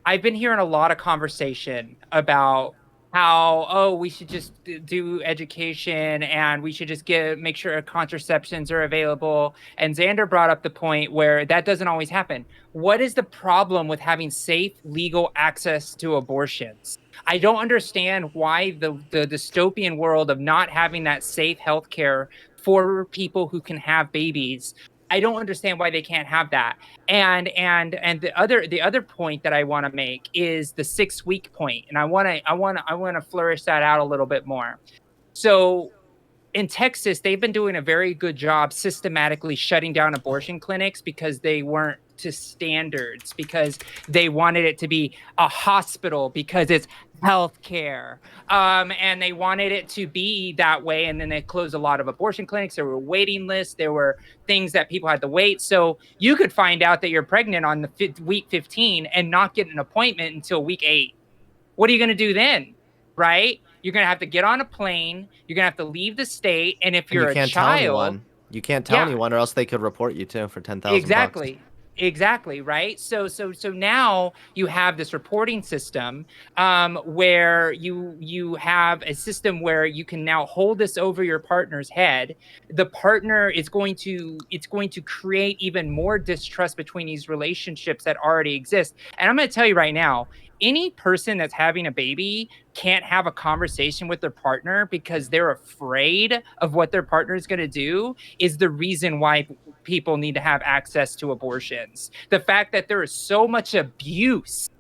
I've been hearing a lot of conversation about how, we should just do education and we should just make sure contraceptions are available. And Xander brought up the point where that doesn't always happen. What is the problem with having safe, legal access to abortions? I don't understand why the dystopian world of not having that safe healthcare for people who can have babies. I don't understand why they can't have that. And the other point that I want to make is the 6 week point, and I want to flourish that out a little bit more. So in Texas, they've been doing a very good job systematically shutting down abortion clinics because they weren't to standards, because they wanted it to be a hospital because it's healthcare, and they wanted it to be that way. And then they closed a lot of abortion clinics. There were waiting lists. There were things that people had to wait. So you could find out that you're pregnant on the week 15 and not get an appointment until week 8. What are you going to do then? Right? You're going to have to get on a plane. You're going to have to leave the state. And if you're a child, you can't tell anyone, or else they could report you too for $10,000. Exactly, right? So now you have this reporting system where you have a system where you can now hold this over your partner's head. The partner is going to create even more distrust between these relationships that already exist. And I'm going to tell you right now, any person that's having a baby can't have a conversation with their partner because they're afraid of what their partner is going to do is the reason why people need to have access to abortions. The fact that there is so much abuse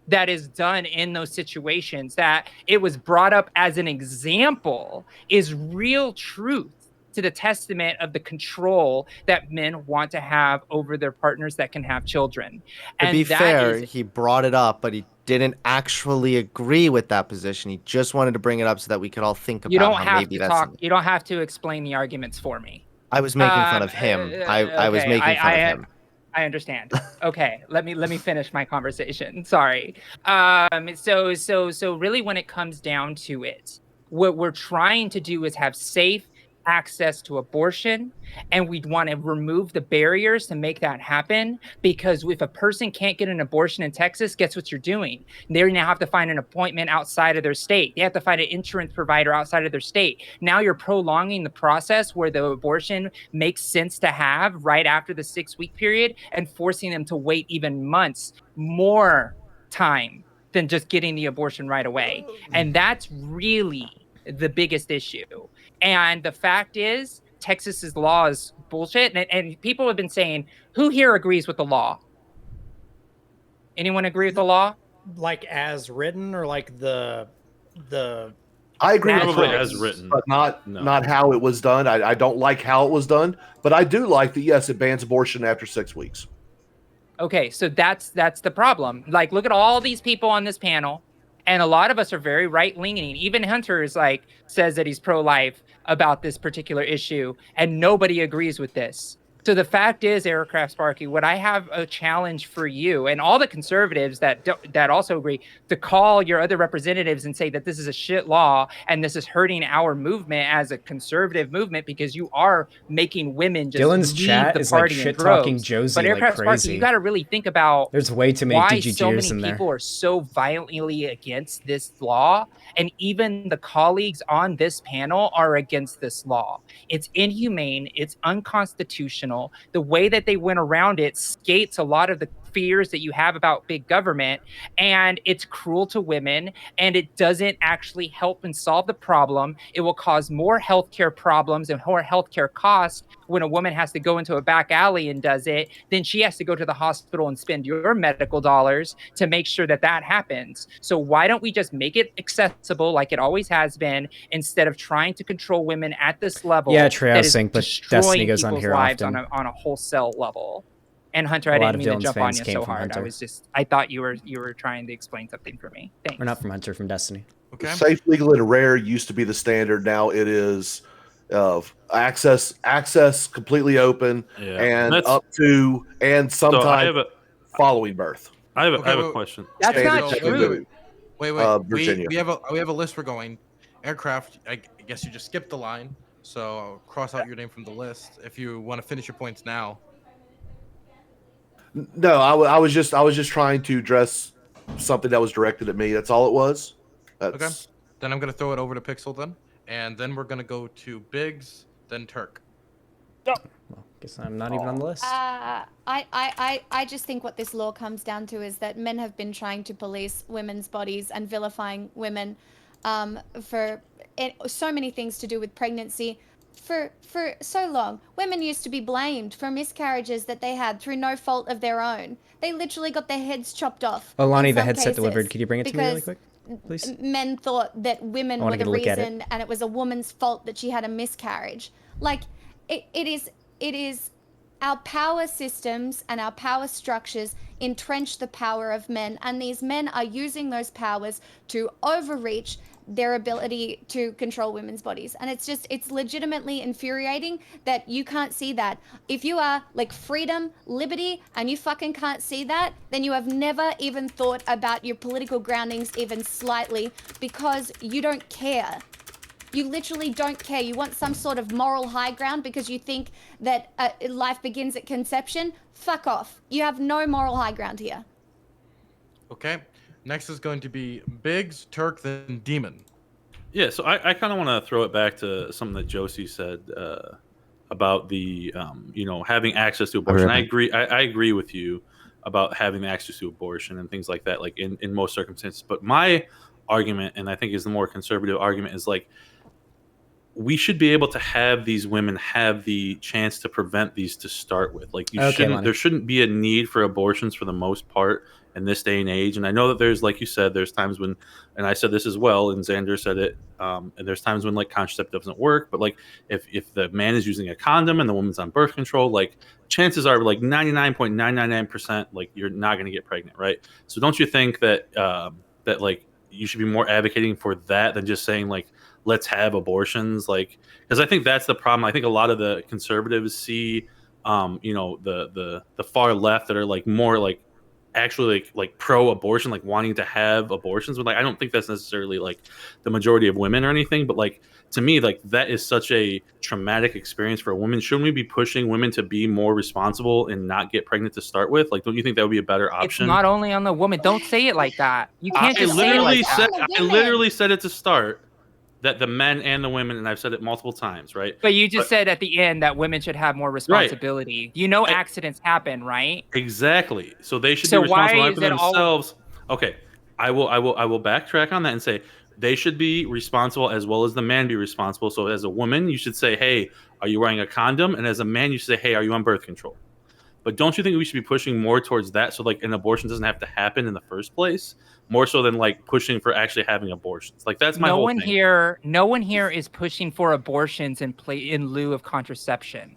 that is done in those situations that it was brought up as an example is real truth to the testament of the control that men want to have over their partners that can have children. To be fair, he brought it up, but he didn't actually agree with that position. He just wanted to bring it up so that we could all think about how maybe that's... You don't have to explain the arguments for me. I was making fun of him. I was making fun of him. I understand. Okay, let me finish my conversation. Sorry. So really, when it comes down to it, what we're trying to do is have safe access to abortion, and we'd want to remove the barriers to make that happen, because if a person can't get an abortion in Texas, guess what you're doing? They now have to find an appointment outside of their state. They have to find an insurance provider outside of their state. Now you're prolonging the process where the abortion makes sense to have right after the 6 week period and forcing them to wait even months more time than just getting the abortion right away. And that's really the biggest issue. And the fact is, Texas's law is bullshit. And people have been saying, who here agrees with the law? Anyone agree with the law? Like as written, or like the I agree with Probably as written, but not how it was done. I don't like how it was done, but I do like that. Yes, it bans abortion after 6 weeks. Okay, so that's the problem. Like, look at all these people on this panel, and a lot of us are very right-leaning. Even Hunter says that he's pro-life about this particular issue, and nobody agrees with this. So the fact is, Aircraft Sparky, what I have a challenge for you and all the conservatives that also agree to call your other representatives and say that this is a shit law and this is hurting our movement as a conservative movement because you are making women just Dylan's leave chat the is like party in shit talking droves. Josie But Aircraft like Sparky, crazy. you got to really think about There's way too many why DG so Jeers many in there. people are so violently against this law, and even the colleagues on this panel are against this law. It's inhumane. It's unconstitutional. The way that they went around it skates a lot of the fears that you have about big government, and it's cruel to women, and it doesn't actually help and solve the problem. It will cause more healthcare problems and more healthcare costs when a woman has to go into a back alley and does it. Then she has to go to the hospital and spend your medical dollars to make sure that that happens. So why don't we just make it accessible like it always has been, instead of trying to control women at this level? Yeah, that Treo is sync, but destroying Destiny goes on people's here lives often. on a wholesale level. And Hunter, A I lot didn't of mean to Dylan's jump on fans you came so from hard. Hunter. I thought you were trying to explain something for me. Thanks. We're not from Hunter, from Destiny. Okay. Safe, legal, and rare used to be the standard. Now it is access completely open and That's- up to and So I sometimes have a following birth. I have Okay, a well, question. That's Standard not check true. into, Wait. Virginia. We have a list we're going. Aircraft. I guess you just skipped the line, so I'll cross out your name from the list if you want to finish your points now. No, I was just trying to address something that was directed at me. That's all it was. Okay. Then I'm gonna throw it over to Pixel then, and then we're gonna go to Biggs, then Turk. Well, guess I'm not even on the list. I just think what this law comes down to is that men have been trying to police women's bodies and vilifying women for so many things to do with pregnancy for so long. Women used to be blamed for miscarriages that they had through no fault of their own. They literally got their heads chopped off. Oh, Lonnie, in the some headset cases, delivered. Could you bring it to me really because quick, please? men thought that women I were wanna the get a look at it. reason, and it was a woman's fault that she had a miscarriage. Like, it is our power systems and our power structures entrench the power of men, and these men are using those powers to overreach their ability to control women's bodies. And it's legitimately infuriating that you can't see that. If you are like freedom, liberty, and you fucking can't see that, then you have never even thought about your political groundings even slightly, because you don't care. You literally don't care. You want some sort of moral high ground because you think that life begins at conception. Fuck off. You have no moral high ground here. Okay. Next is going to be Biggs, Turk, then Demon. Yeah, so I kind of want to throw it back to something that Josie said about the having access to abortion. I agree. I agree with you about having access to abortion and things like that, like in most circumstances. But my argument, and I think is the more conservative argument, is like we should be able to have these women have the chance to prevent these to start with. Like there shouldn't be a need for abortions for the most part in this day and age. And I know that there's, like you said, there's times when, and I said this as well, and Xander said it, and there's times when like contraceptive doesn't work. But like if the man is using a condom and the woman's on birth control, like chances are like 99.999% like you're not going to get pregnant, right? So don't you think that that like you should be more advocating for that than just saying like let's have abortions? Like, because I think that's the problem. I think a lot of the conservatives see the far left that are like more like actually like pro-abortion, like wanting to have abortions, but like I don't think that's necessarily like the majority of women or anything. But like to me, like that is such a traumatic experience for a woman. Shouldn't we be pushing women to be more responsible and not get pregnant to start with? Like, don't you think that would be a better option? It's not only on the woman. Don't say it like that. You can't just say it like that. I literally said it to start, that the men and the women, and I've said it multiple times, right? But you just said at the end that women should have more responsibility. Right. You know, accidents happen, right? Exactly. So they should be responsible for themselves. Okay, I will backtrack on that and say they should be responsible as well as the man be responsible. So as a woman, you should say, "Hey, are you wearing a condom?" And as a man, you should say, "Hey, are you on birth control?" But don't you think we should be pushing more towards that, so like an abortion doesn't have to happen in the first place, more so than like pushing for actually having abortions? Like that's my whole thing. No one here is pushing for abortions in lieu of contraception.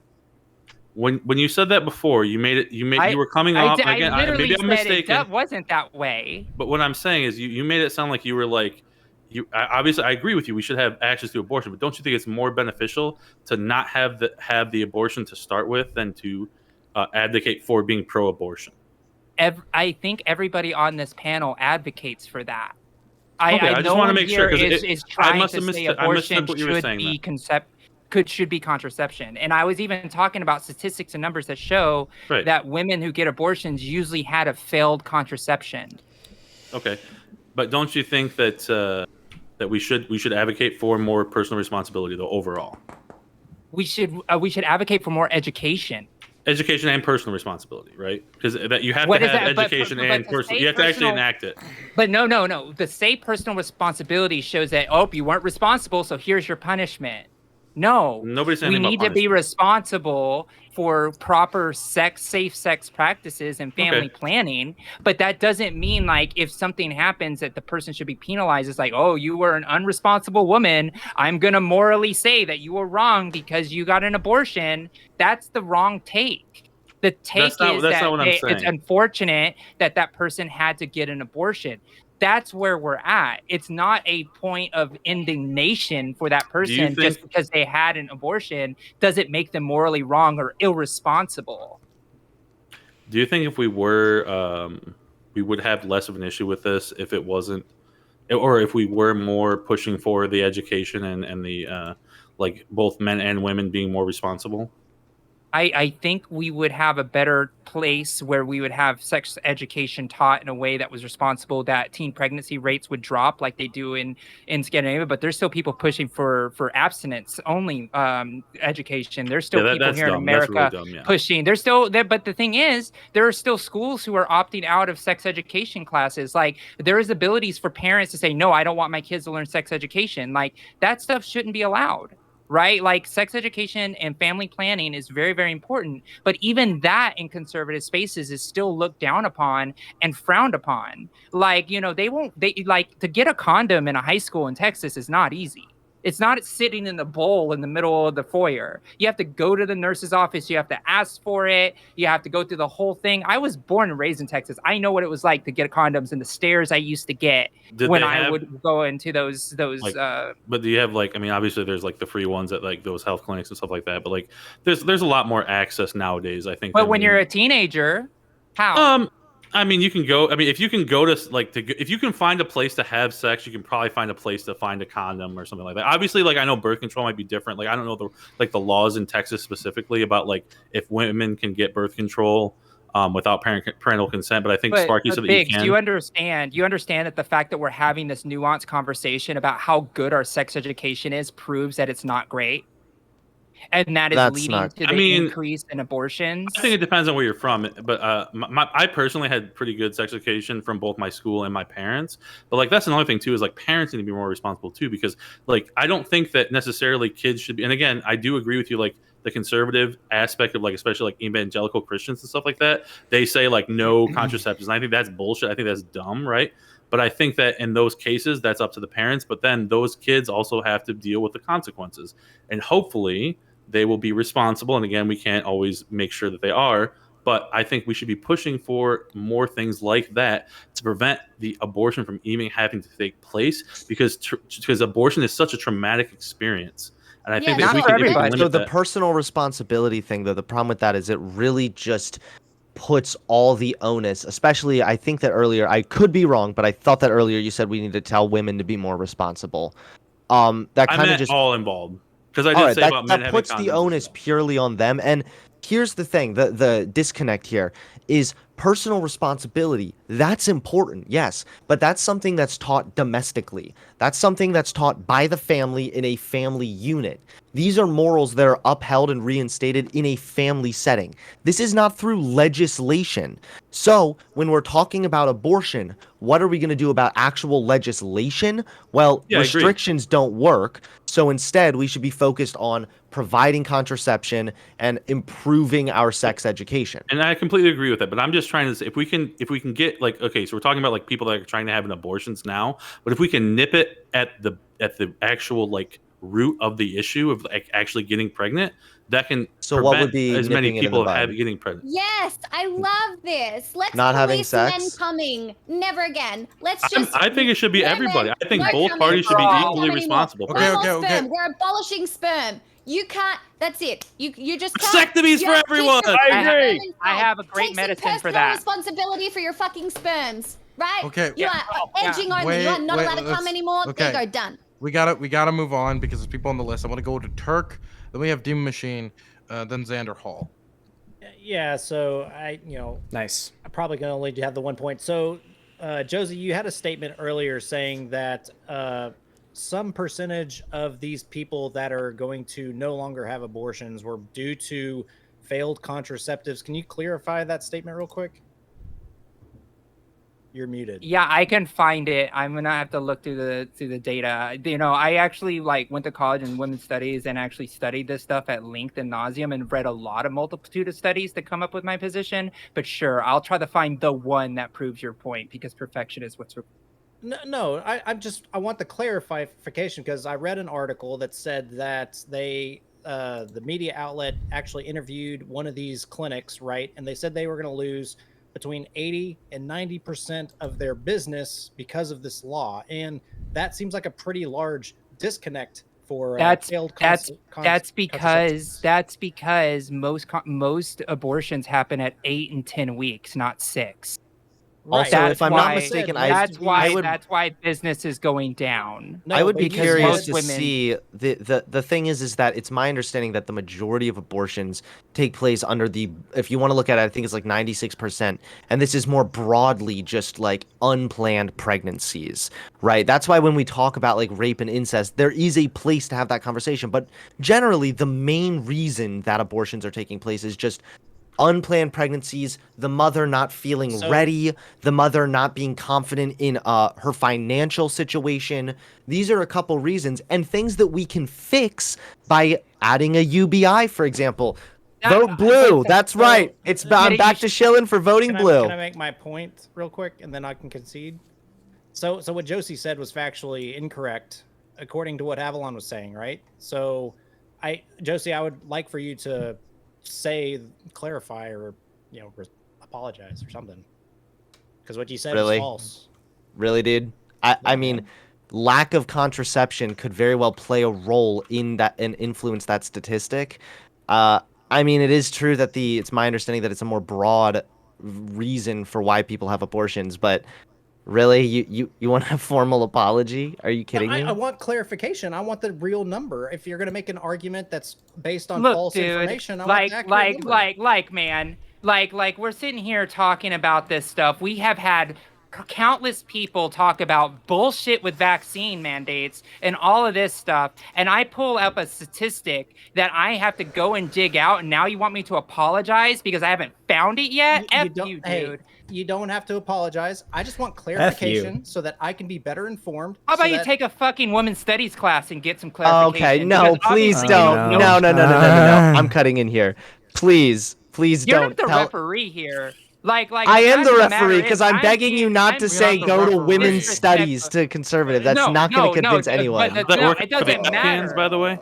When you said that before, you were coming off again. Maybe I'm mistaken. It wasn't that way. But what I'm saying is you made it sound like you were like obviously I agree with you. We should have access to abortion, but don't you think it's more beneficial to not have the abortion to start with than to advocate for being pro-abortion? I think everybody on this panel advocates for that. Okay, I just want to make sure because is trying to say abortion what you were saying should be contraception. And I was even talking about statistics and numbers that show that women who get abortions usually had a failed contraception. Okay, but don't you think that that we should advocate for more personal responsibility though overall? We should advocate for more education. Education and personal responsibility, right? Because that you have to have education and personal. You have to actually enact it. But no. The say personal responsibility shows that you weren't responsible, so here's your punishment. No, nobody's saying we need to be responsible for proper safe sex practices and family planning. But that doesn't mean like if something happens that the person should be penalized. It's like, oh, you were an unresponsible woman. I'm gonna morally say that you were wrong because you got an abortion. That's the wrong take. The take is that it's unfortunate that that person had to get an abortion. That's where we're at. It's not a point of indignation for that person just because they had an abortion doesn't make them morally wrong or irresponsible. Do you think if we were, we would have less of an issue with this if it wasn't, or if we were more pushing for the education and the, like both men and women being more responsible? I think we would have a better place where we would have sex education taught in a way that was responsible, that teen pregnancy rates would drop like they do in Scandinavia, but there's still people pushing for abstinence only education. There's still people here in America pushing. There's still there, but the thing is, there are still schools who are opting out of sex education classes. Like there is abilities for parents to say, no, I don't want my kids to learn sex education. Like that stuff shouldn't be allowed. Right? Like sex education and family planning is very, very important. But even that in conservative spaces is still looked down upon and frowned upon. Like, you know, they like to get a condom in a high school in Texas is not easy. It's not sitting in the bowl in the middle of the foyer. You have to go to the nurse's office. You have to ask for it. You have to go through the whole thing. I was born and raised in Texas. I know what it was like to get condoms and the stares I used to get when I would go into those. Like, but do you have like? I mean, obviously there's like the free ones at like those health clinics and stuff like that. But like, there's a lot more access nowadays. I think. But when you're a teenager, how? I mean, you can go. I mean, if you can go to if you can find a place to have sex, you can probably find a place to find a condom or something like that. Obviously, like I know birth control might be different. Like I don't know the laws in Texas specifically about like if women can get birth control without parental consent. But I think Sparky said that you can. Do you understand? You understand that the fact that we're having this nuanced conversation about how good our sex education is proves that it's not great. And that is leading to the increase in abortions. I think it depends on where you're from. But I personally had pretty good sex education from both my school and my parents. But like that's another thing too is like parents need to be more responsible too, because like I don't think that necessarily kids should be. And again, I do agree with you. Like the conservative aspect of like especially like evangelical Christians and stuff like that, they say like no contraceptives. And I think that's bullshit. I think that's dumb, right? But I think that in those cases, that's up to the parents. But then those kids also have to deal with the consequences. And hopefully they will be responsible. And again, we can't always make sure that they are. But I think we should be pushing for more things like that to prevent the abortion from even having to take place, because abortion is such a traumatic experience. And I think that we can limit so the that. Personal responsibility thing, though, the problem with that is it really just puts all the onus, especially I think that earlier, I could be wrong, but I thought that earlier you said we need to tell women to be more responsible. That kind of just all involved. Because I did say about men that puts the onus purely on them. And here's the thing, the disconnect here is personal responsibility. That's important, yes, but that's something that's taught domestically. That's something that's taught by the family in a family unit. These are morals that are upheld and reinstated in a family setting. This is not through legislation. So when we're talking about abortion, what are we going to do about actual legislation? Well, restrictions don't work. So instead, we should be focused on providing contraception and improving our sex education. And I completely agree with that. But I'm just trying to say, if we can get like, okay, so we're talking about like people that are trying to have an abortions now, but if we can nip it at the actual like root of the issue of like actually getting pregnant, that can So what would prevent be as many nipping it in the people bud? getting pregnant. Yes, I love this. Let's Not having police men sex? coming. Never again. Let's just. I think it should be women, everybody. I think no both coming. parties should be No equally coming anymore. responsible. Okay, No okay, more okay. sperm. We're abolishing sperm. You can't. That's it. You just can't. Vasectomies You for have to keep everyone! your I sperm agree. inside. I have a great Take medicine some for personal that. responsibility for your fucking sperms, right? Okay. You are edging only. You are not allowed to come anymore. Okay. They go done. We gotta move on because there's people on the list. I want to go to Turk. Then we have Demon Machine. Then Xander Hall. Yeah, so Nice. I'm probably going to only have the 1 point. So, Josie, you had a statement earlier saying that some percentage of these people that are going to no longer have abortions were due to failed contraceptives. Can you clarify that statement real quick? You're muted. Yeah, I can find it. I'm gonna have to look through the data. I actually went to college in women's studies and actually studied this stuff at length and nauseum and read a lot of multitude of studies to come up with my position. But sure, I'll try to find the one that proves your point because perfection is what's. No, I want the clarification because I read an article that said that the media outlet actually interviewed one of these clinics, right? And they said they were going to lose between 80 and 90% of their business because of this law. And that seems like a pretty large disconnect for failed that's because most abortions happen at 8 and 10 weeks, not 6. Right. Also, if I'm not mistaken, that's why business is going down. I would be curious to women... see the thing is that it's my understanding that the majority of abortions take place under the, if you want to look at it, I think it's like 96%, and this is more broadly just like unplanned pregnancies, right? That's why when we talk about like rape and incest, there is a place to have that conversation, but generally the main reason that abortions are taking place is just unplanned pregnancies, the mother not feeling ready, the mother not being confident in her financial situation. These are a couple reasons and things that we can fix by adding a UBI, for example. Vote blue. That's right. I'm back to shilling for voting blue. Can I make my point real quick and then I can concede? So what Josie said was factually incorrect according to what Avalon was saying, right? So Josie, I would like for you to clarify or apologize or something, because what you said is false. Really, dude? I mean, lack of contraception could very well play a role in that and influence that statistic. I mean, it is true that it's my understanding that it's a more broad reason for why people have abortions, but really, you want a formal apology? Are you kidding me? I want clarification. I want the real number. If you're going to make an argument that's based on Look, false dude, information, I want the accurate number. We're sitting here talking about this stuff. We have had countless people talk about bullshit with vaccine mandates and all of this stuff, and I pull up a statistic that I have to go and dig out, and now you want me to apologize because I haven't found it yet? You, dude. Hey, you don't have to apologize. I just want clarification so that I can be better informed. How about you take a fucking women's studies class and get some clarification? Okay, no, please don't. No. I'm cutting in here. Please You're don't. not the referee here. I am the referee because I'm begging you not to say go to women's studies to conservative. That's not going to convince anyone. It doesn't matter. By the way.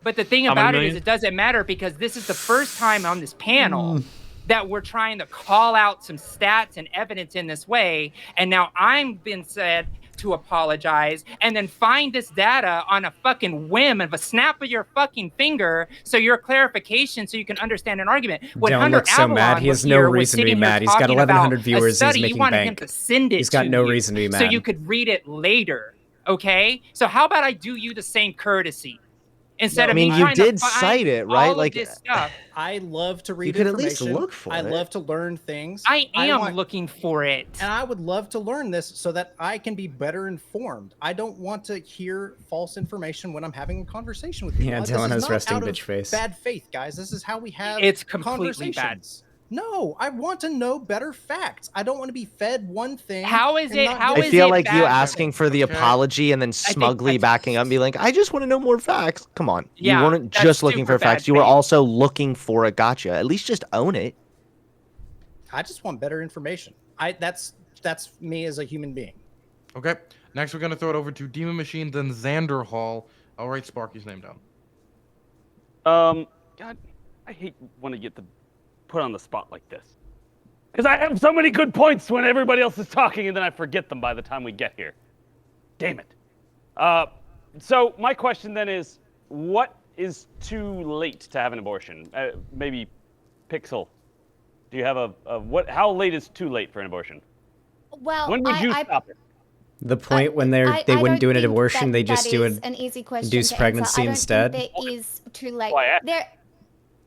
But the thing about it is it doesn't matter because this is the first time on this panel that we're trying to call out some stats and evidence in this way. And now I'm been said to apologize and then find this data on a fucking whim of a snap of your fucking finger. So your clarification so you can understand an argument. When Dylan Hunter looks so Avalon mad. He has no reason to be mad. He's got 1,100 viewers. He's making bank. He's got no reason to be mad. So you could read it later. Okay? So how about I do you the same courtesy? Instead of me trying you did to find cite it, right? all of this stuff. I love to read you could information. At least look for it. I love to learn things. I am looking for it. And I would love to learn this so that I can be better informed. I don't want to hear false information when I'm having a conversation with people. Yeah, Dylan has resting bitch face. Bad faith, guys. This is how we have completely bad. No, I want to know better facts. I don't want to be fed one thing. I feel like you asking for the apology and then smugly backing up and be like, I just want to know more facts. Come on. Yeah, you weren't just looking for facts. You were also looking for a gotcha. At least just own it. I just want better information. That's me as a human being. Okay. Next, we're going to throw it over to Demon Machine, then Xander Hall. I'll write Sparky's name down. God, I hate when I get put on the spot like this. Because I have so many good points when everybody else is talking, and then I forget them by the time we get here. Damn it. So my question then is, what is too late to have an abortion? Maybe Pixel. Do you have how late is too late for an abortion? Well, when would you stop it? The point when they wouldn't do an abortion, they just do an easy question induced pregnancy instead. There is too late. Why?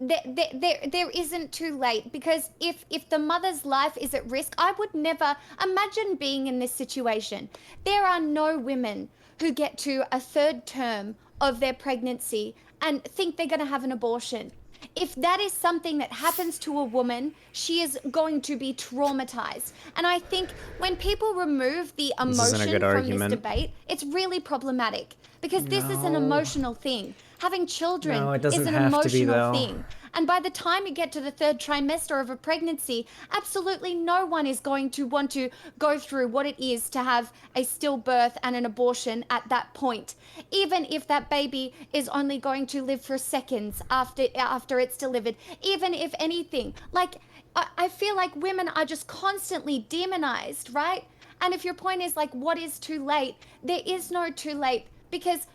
There isn't too late, because if the mother's life is at risk, I would never imagine being in this situation. There are no women who get to a third term of their pregnancy and think they're going to have an abortion. If that is something that happens to a woman, she is going to be traumatized. And I think when people remove the emotion from this debate, it's really problematic, because this is an emotional thing. Having children is an emotional thing. And by the time you get to the third trimester of a pregnancy, absolutely no one is going to want to go through what it is to have a stillbirth and an abortion at that point. Even if that baby is only going to live for seconds after it's delivered. Even if anything. Like, I feel like women are just constantly demonized, right? And if your point is like, what is too late? There is no too late, because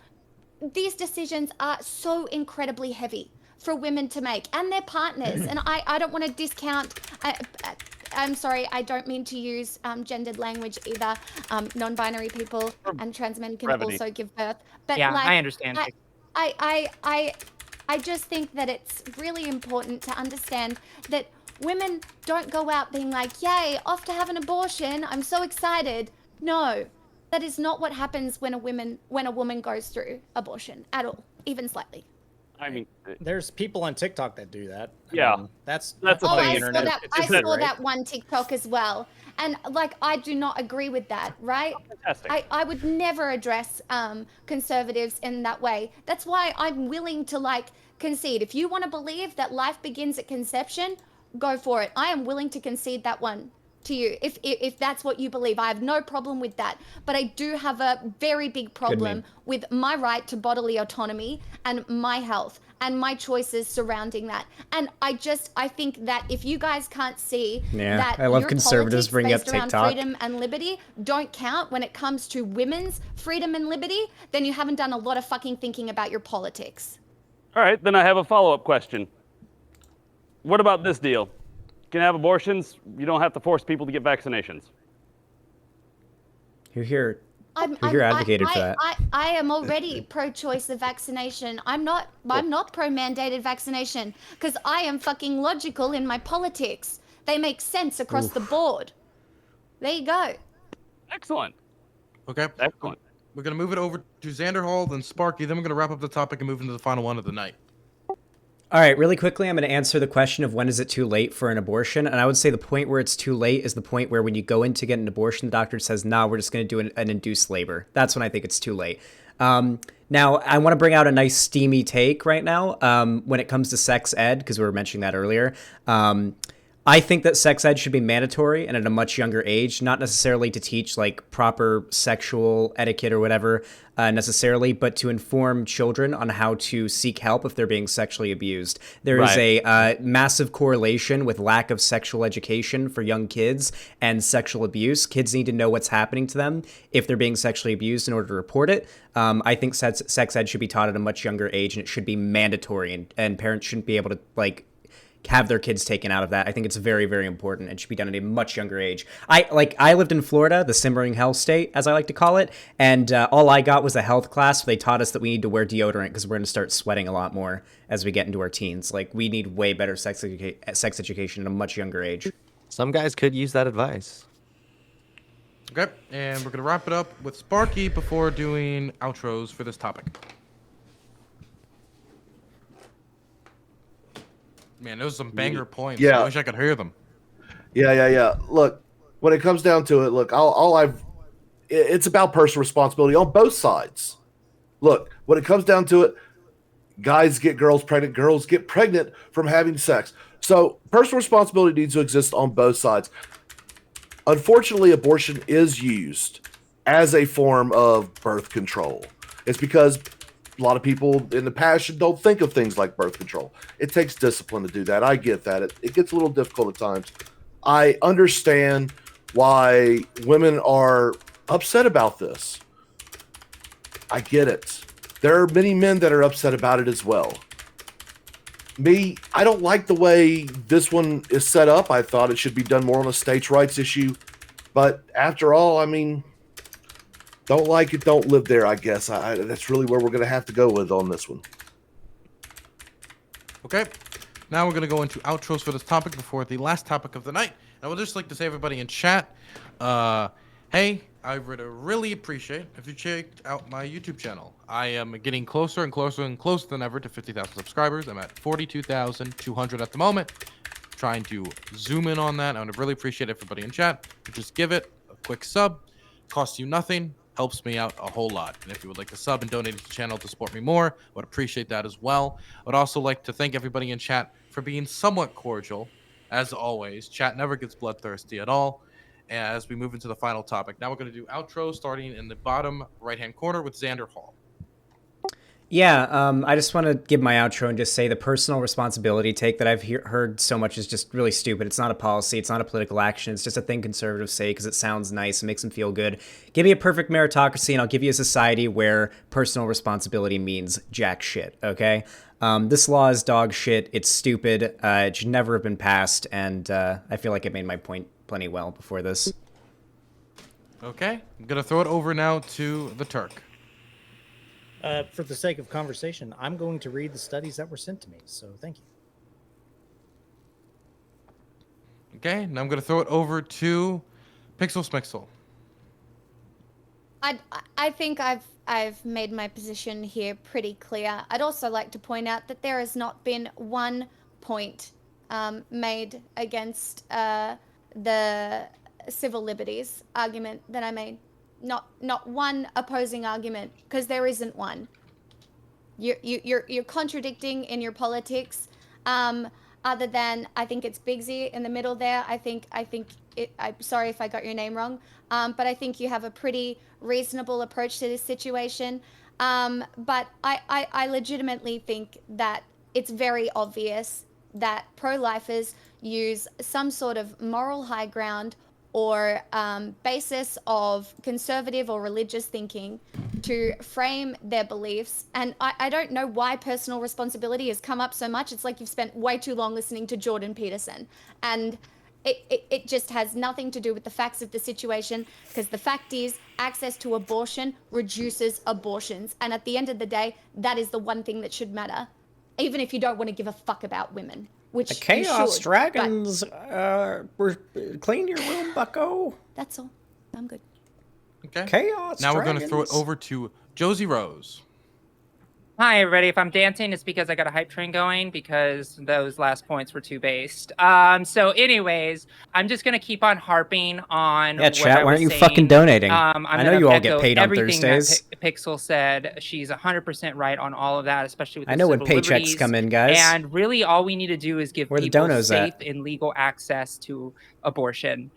these decisions are so incredibly heavy for women to make, and their partners. And I don't want to discount, I'm sorry, I don't mean to use gendered language either. Non-binary people and trans men can also give birth. But yeah, like, I understand. I just think that it's really important to understand that women don't go out being like, yay, off to have an abortion, I'm so excited. No, that is not what happens when a woman goes through abortion at all, even slightly. I mean, there's people on TikTok that do that. Yeah. I mean, that's the thing. I internet. saw that one TikTok as well. And like, I do not agree with that, right? Fantastic. I would never address conservatives in that way. That's why I'm willing to like concede. If you want to believe that life begins at conception, go for it. I am willing to concede that one to you if that's what you believe. I have no problem with that, but I do have a very big problem with my right to bodily autonomy and my health and my choices surrounding that. And I think that if you guys can't see that I love your conservatives bringing up politics based TikTok. around freedom and liberty don't count when it comes to women's freedom and liberty, then you haven't done a lot of fucking thinking about your politics. All right, then I have a follow-up question. What about this deal? You can have abortions, you don't have to force people to get vaccinations. You're here advocated for that. I am already pro-choice of vaccination. I'm not pro-mandated vaccination, because I am fucking logical in my politics. They make sense across the board. There you go. Excellent. Okay. Excellent. We're going to move it over to Xander Hall, then Sparky, then we're going to wrap up the topic and move into the final one of the night. All right, really quickly, I'm going to answer the question of when is it too late for an abortion. And I would say the point where it's too late is the point where when you go in to get an abortion, the doctor says, no, we're just going to do an induced labor. That's when I think it's too late. Now, I want to bring out a nice steamy take right now when it comes to sex ed, because we were mentioning that earlier. I think that sex ed should be mandatory and at a much younger age, not necessarily to teach like proper sexual etiquette or whatever necessarily, but to inform children on how to seek help if they're being sexually abused. There is a massive correlation with lack of sexual education for young kids and sexual abuse. Kids need to know what's happening to them if they're being sexually abused in order to report it. I think sex ed should be taught at a much younger age, and it should be mandatory, and parents shouldn't be able to like have their kids taken out of that. I think it's very, very important and should be done at a much younger age. I lived in Florida, the simmering hell state, as I like to call it, and all I got was a health class. They taught us that we need to wear deodorant because we're going to start sweating a lot more as we get into our teens. Like, we need way better sex education at a much younger age. Some guys could use that advice. Okay, and we're going to wrap it up with Sparky before doing outros for this topic. Man, those are some banger points. Yeah. I wish I could hear them. Yeah. Look, when it comes down to it, look, it's about personal responsibility on both sides. Look, when it comes down to it, guys get girls get pregnant from having sex. So personal responsibility needs to exist on both sides. Unfortunately, abortion is used as a form of birth control. It's because a lot of people in the past don't think of things like birth control. It takes discipline to do that. I get that. It gets a little difficult at times. I understand why women are upset about this. I get it. There are many men that are upset about it as well. Me, I don't like the way this one is set up. I thought it should be done more on a states' rights issue. But after all, I mean, don't like it, don't live there, I guess. That's really where we're going to have to go with on this one. Okay. Now we're going to go into outros for this topic before the last topic of the night. I would just like to say, everybody in chat, hey, I would really appreciate if you checked out my YouTube channel. I am getting closer and closer and closer than ever to 50,000 subscribers. I'm at 42,200 at the moment. Trying to zoom in on that. I would really appreciate everybody in chat to just give it a quick sub. Costs you nothing. Helps me out a whole lot. And if you would like to sub and donate to the channel to support me more, I would appreciate that as well. I would also like to thank everybody in chat for being somewhat cordial. As always, chat never gets bloodthirsty at all. As we move into the final topic, now we're going to do outro starting in the bottom right-hand corner with Xander Hall. Yeah, I just want to give my outro and just say the personal responsibility take that I've heard so much is just really stupid. It's not a policy. It's not a political action. It's just a thing conservatives say because it sounds nice and makes them feel good. Give me a perfect meritocracy and I'll give you a society where personal responsibility means jack shit, okay? This law is dog shit. It's stupid. It should never have been passed, and I feel like I made my point plenty well before this. Okay, I'm going to throw it over now to the Turk. For the sake of conversation, I'm going to read the studies that were sent to me, so thank you. Okay, now I'm going to throw it over to Pixel Smixel. I think I've made my position here pretty clear. I'd also like to point out that there has not been one point made against the civil liberties argument that I made. Not one opposing argument, because there isn't one. You're contradicting in your politics. Other than, I think it's Bigsy in the middle there. I'm sorry if I got your name wrong, but I think you have a pretty reasonable approach to this situation. But I legitimately think that it's very obvious that pro-lifers use some sort of moral high ground or basis of conservative or religious thinking to frame their beliefs. And I don't know why personal responsibility has come up so much. It's like you've spent way too long listening to Jordan Peterson. And it just has nothing to do with the facts of the situation, because the fact is access to abortion reduces abortions. And at the end of the day, that is the one thing that should matter, even if you don't want to give a fuck about women. Which the Chaos should, Dragons clean your room, bucko. That's all. I'm good. Okay. Chaos Now Dragons. we're going to throw it over to Josie Rose. Hi, everybody. If I'm dancing, it's because I got a hype train going because those last points were too based. So anyways, I'm just going to keep on harping on Yeah, chat, why aren't you fucking donating? I know you all get paid on Thursdays. That Pixel said. She's 100% right on all of that, especially with the I know when civil paychecks liberties. come in, guys. And really all we need to do is give Where the people donos safe at? and legal access to abortion.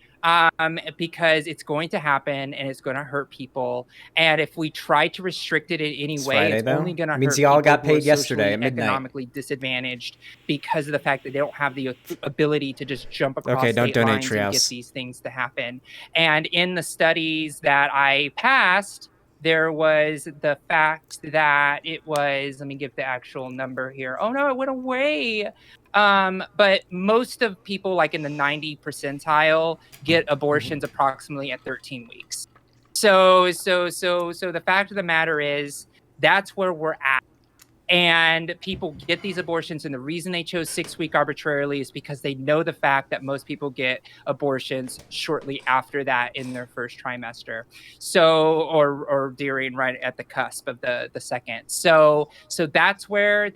Because it's going to happen and it's going to hurt people. And if we try to restrict it in any way, Friday, it's though? only going to hurt Means y'all got people who are paid yesterday socially at midnight. economically disadvantaged because of the fact that they don't have the ability to just jump across Okay, don't state donate, lines and get Treehouse. these things to happen. And in the studies that I passed, there was the fact that it was, let me give the actual number here. Oh no, it went away. But most of people, like in the 90 percentile, get abortions approximately at 13 weeks. So the fact of the matter is that's where we're at. And people get these abortions, and the reason they chose 6 week arbitrarily is because they know the fact that most people get abortions shortly after that in their first trimester. So or during right at the cusp of the second. So that's where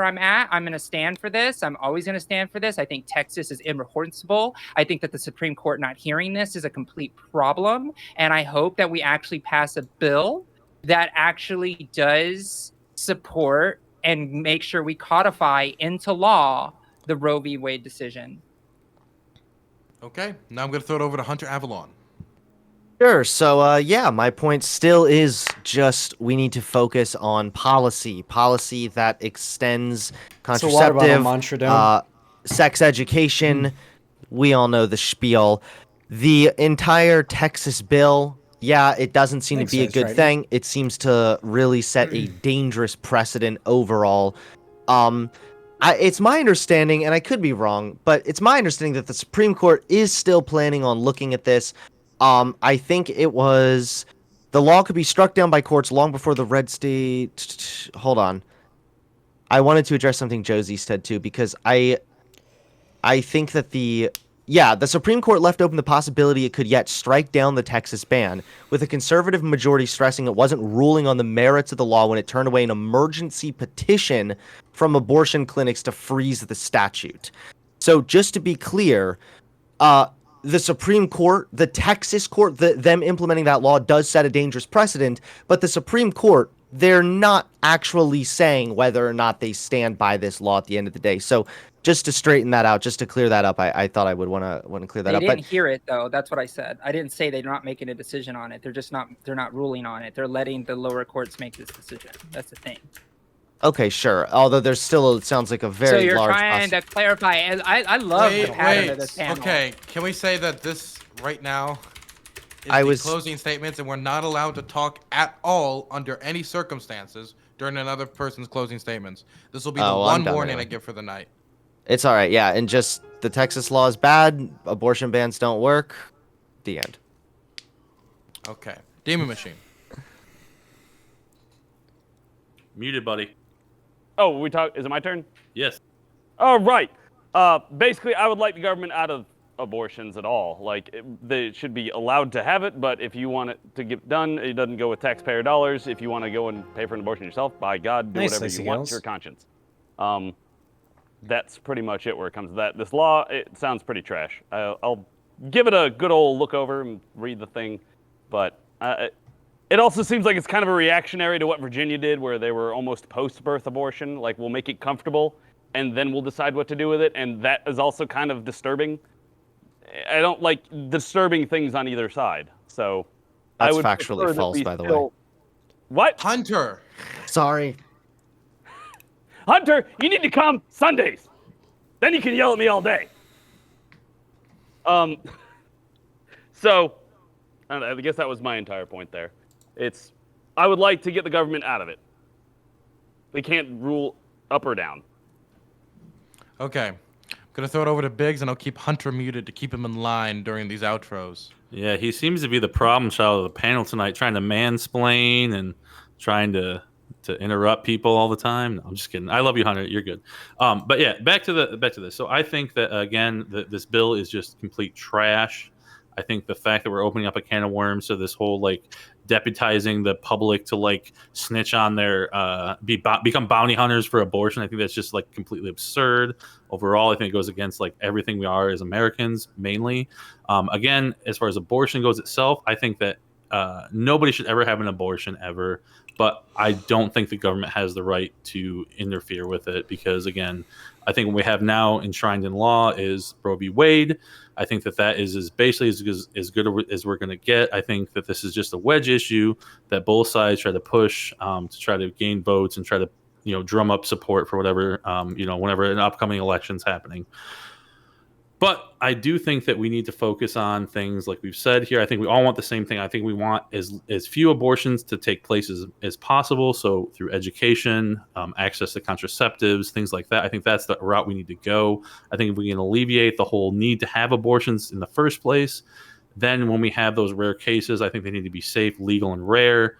I'm at. I'm going to stand for this. I'm always going to stand for this. I think Texas is irreconcilable. I think that the Supreme Court not hearing this is a complete problem, and I hope that we actually pass a bill that actually does support and make sure we codify into law the Roe v. Wade decision. Okay, now I'm going to throw it over to Hunter Avalon. Sure. So, yeah, my point still is just we need to focus on policy that extends So water bottle contraceptive, mantra, don't. sex education. We all know the spiel. The entire Texas bill, yeah, it doesn't seem to Thanks, be a Vice good Triton. thing. It seems to really set a dangerous precedent overall. It's my understanding, and I could be wrong, but it's my understanding that the Supreme Court is still planning on looking at this. I think it was the law could be struck down by courts long before the red state. Hold on. I wanted to address something Josie said too, because I think that the Supreme Court left open the possibility it could yet strike down the Texas ban, with a conservative majority stressing it wasn't ruling on the merits of the law when it turned away an emergency petition from abortion clinics to freeze the statute. So just to be clear, the Supreme Court, the Texas court, them implementing that law does set a dangerous precedent, but the Supreme Court, they're not actually saying whether or not they stand by this law at the end of the day. So just to straighten that out, just to clear that up, I thought I would want to clear that They up. didn't hear it though. That's what I said. I didn't say they're not making a decision on it. They're not ruling on it. They're letting the lower courts make this decision. That's the thing. Okay, sure. Although there's still, it sounds like a very so you're large. trying to clarify, and I love the pattern of this panel. Okay, can we say that this right now is closing statements, and we're not allowed to talk at all under any circumstances during another person's closing statements? This will be the one warning I give for the night. It's all right, yeah, and just the Texas law is bad. Abortion bans don't work. The end. Okay, Demon Machine. Muted, buddy. Oh, is it my turn? Yes. Oh, right. Basically, I would like the government out of abortions at all. Like, they should be allowed to have it, but if you want it to get done, it doesn't go with taxpayer dollars. If you want to go and pay for an abortion yourself, by God, do whatever you want. It's your conscience. That's pretty much it where it comes to that. This law, it sounds pretty trash. I'll give it a good old look over and read the thing, but it also seems like it's kind of a reactionary to what Virginia did, where they were almost post-birth abortion. Like, we'll make it comfortable, and then we'll decide what to do with it, and that is also kind of disturbing. I don't like disturbing things on either side, so that's I would factually false, by the way. What? Hunter. Sorry. Hunter, you need to come Sundays. Then you can yell at me all day. So, I guess that was my entire point there. I would like to get the government out of it. They can't rule up or down. Okay. I'm going to throw it over to Biggs, and I'll keep Hunter muted to keep him in line during these outros. Yeah, he seems to be the problem child of the panel tonight, trying to mansplain and trying to interrupt people all the time. No, I'm just kidding. I love you, Hunter. You're good. But yeah, back to this. So I think that, again, this bill is just complete trash. I think the fact that we're opening up a can of worms to this whole, like, deputizing the public to, like, snitch on their become bounty hunters for abortion, I think that's just, like, completely absurd. Overall, I think it goes against, like, everything we are as Americans, mainly. Again, as far as abortion goes itself, I think that nobody should ever have an abortion ever, but I don't think the government has the right to interfere with it, because, again, I think what we have now enshrined in law is Roe v. Wade. I think that is basically as good as we're going to get. I think that this is just a wedge issue that both sides try to push to try to gain votes and try to, drum up support for whatever, whenever an upcoming election's happening. But I do think that we need to focus on things like we've said here. I think we all want the same thing. I think we want as few abortions to take place as possible. So through education, access to contraceptives, things like that. I think that's the route we need to go. I think if we can alleviate the whole need to have abortions in the first place, then when we have those rare cases, I think they need to be safe, legal, and rare.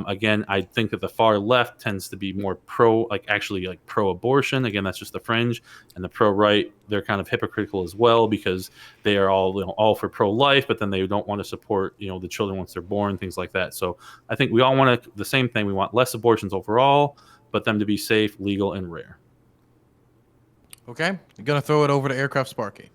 Again, I think that the far left tends to be more pro-abortion. Again, that's just the fringe. And the pro-right, they're kind of hypocritical as well, because they are all for pro-life, but then they don't want to support, the children once they're born, things like that. So I think we all want the same thing. We want less abortions overall, but them to be safe, legal, and rare. Okay, I'm going to throw it over to Aircraft Sparky.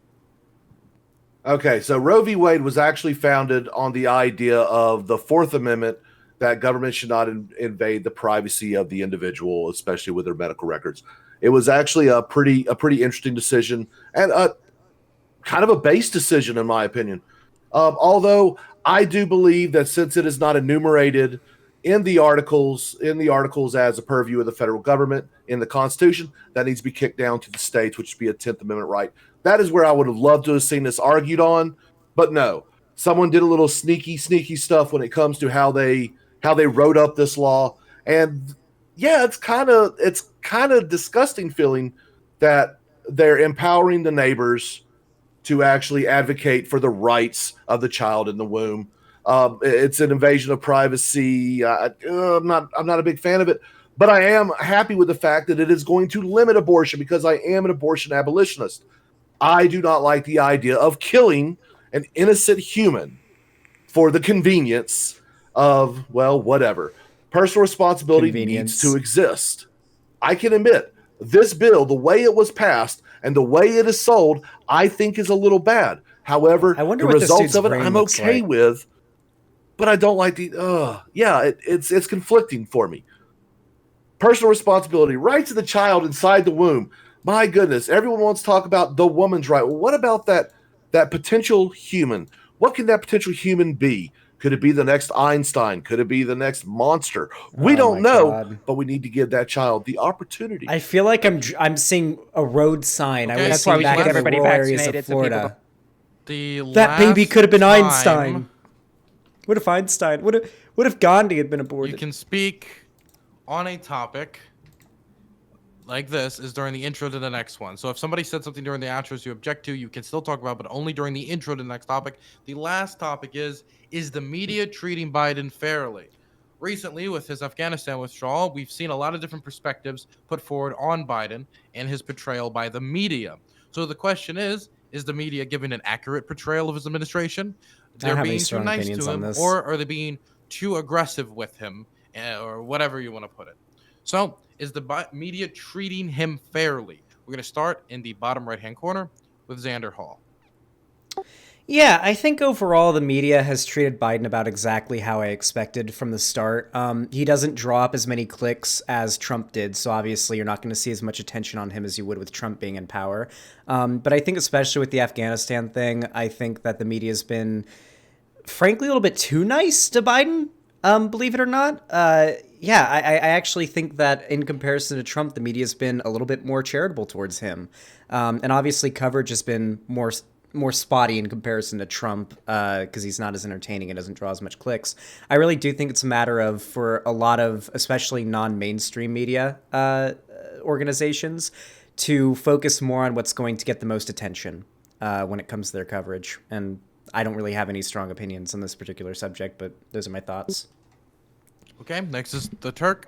Okay, so Roe v. Wade was actually founded on the idea of the Fourth Amendment, that government should not invade the privacy of the individual, especially with their medical records. It was actually a pretty interesting decision, and kind of a base decision, in my opinion. Although I do believe that since it is not enumerated in the articles as a purview of the federal government in the Constitution, that needs to be kicked down to the states, which would be a 10th Amendment right. That is where I would have loved to have seen this argued on, but no. Someone did a little sneaky stuff when it comes to how they wrote up this law. And yeah, it's kind of disgusting feeling that they're empowering the neighbors to actually advocate for the rights of the child in the womb. It's an invasion of privacy. I'm not a big fan of it, but I am happy with the fact that it is going to limit abortion because I am an abortion abolitionist. I do not like the idea of killing an innocent human for the convenience of, well, whatever. Personal responsibility needs to exist. I can admit this bill, the way it was passed and the way it is sold, I think is a little bad. However, the results of it I'm okay with, but I don't like it's conflicting for me. Personal responsibility, rights of the child inside the womb. My goodness, everyone wants to talk about the woman's right. Well, what about that potential human? What can that potential human be? Could it be the next Einstein? Could it be the next monster? We don't know, but we need to give that child the opportunity. I feel like I'm seeing a road sign. Okay. I was seeing back in the rural areas of Florida. That baby could have been Einstein. What if Einstein? What if Gandhi had been aborted? You can speak on a topic like this is during the intro to the next one. So if somebody said something during the outros you object to, you can still talk about, but only during the intro to the next topic. The last topic is the media treating Biden fairly? Recently, with his Afghanistan withdrawal, we've seen a lot of different perspectives put forward on Biden and his portrayal by the media. So the question is the media giving an accurate portrayal of his administration? They're being too nice to him, or are they being too aggressive with him, or whatever you want to put it? So is the media treating him fairly? We're going to start in the bottom right-hand corner with Xander Hall. Yeah, I think overall the media has treated Biden about exactly how I expected from the start. He doesn't draw up as many clicks as Trump did, so obviously you're not going to see as much attention on him as you would with Trump being in power. But I think especially with the Afghanistan thing, I think that the media's been, frankly, a little bit too nice to Biden, believe it or not. Yeah, I actually think that in comparison to Trump, the media's been a little bit more charitable towards him. And obviously coverage has been more spotty in comparison to Trump because he's not as entertaining and doesn't draw as much clicks. I really do think it's a matter of, for a lot of especially non-mainstream media organizations, to focus more on what's going to get the most attention when it comes to their coverage. And I don't really have any strong opinions on this particular subject, but those are my thoughts. Okay, next is the Turk.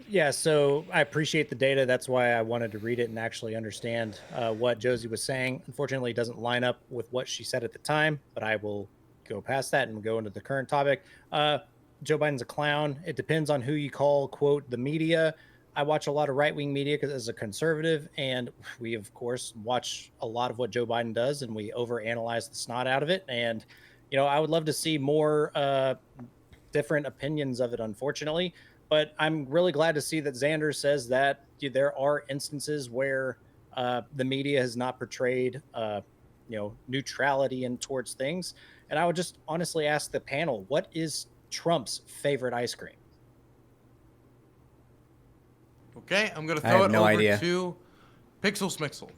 Yeah, so I appreciate the data. That's why I wanted to read it and actually understand what Josie was saying. Unfortunately, it doesn't line up with what she said at the time, but I will go past that and go into the current topic. Joe Biden's a clown. It depends on who you call, quote, the media. I watch a lot of right-wing media as a conservative, and we, of course, watch a lot of what Joe Biden does, and we overanalyze the snot out of it. And, I would love to see more different opinions of it, unfortunately. But I'm really glad to see that Xander says that there are instances where the media has not portrayed, neutrality in towards things. And I would just honestly ask the panel, what is Trump's favorite ice cream? Okay, I'm going to throw it over to Pixel Smixel.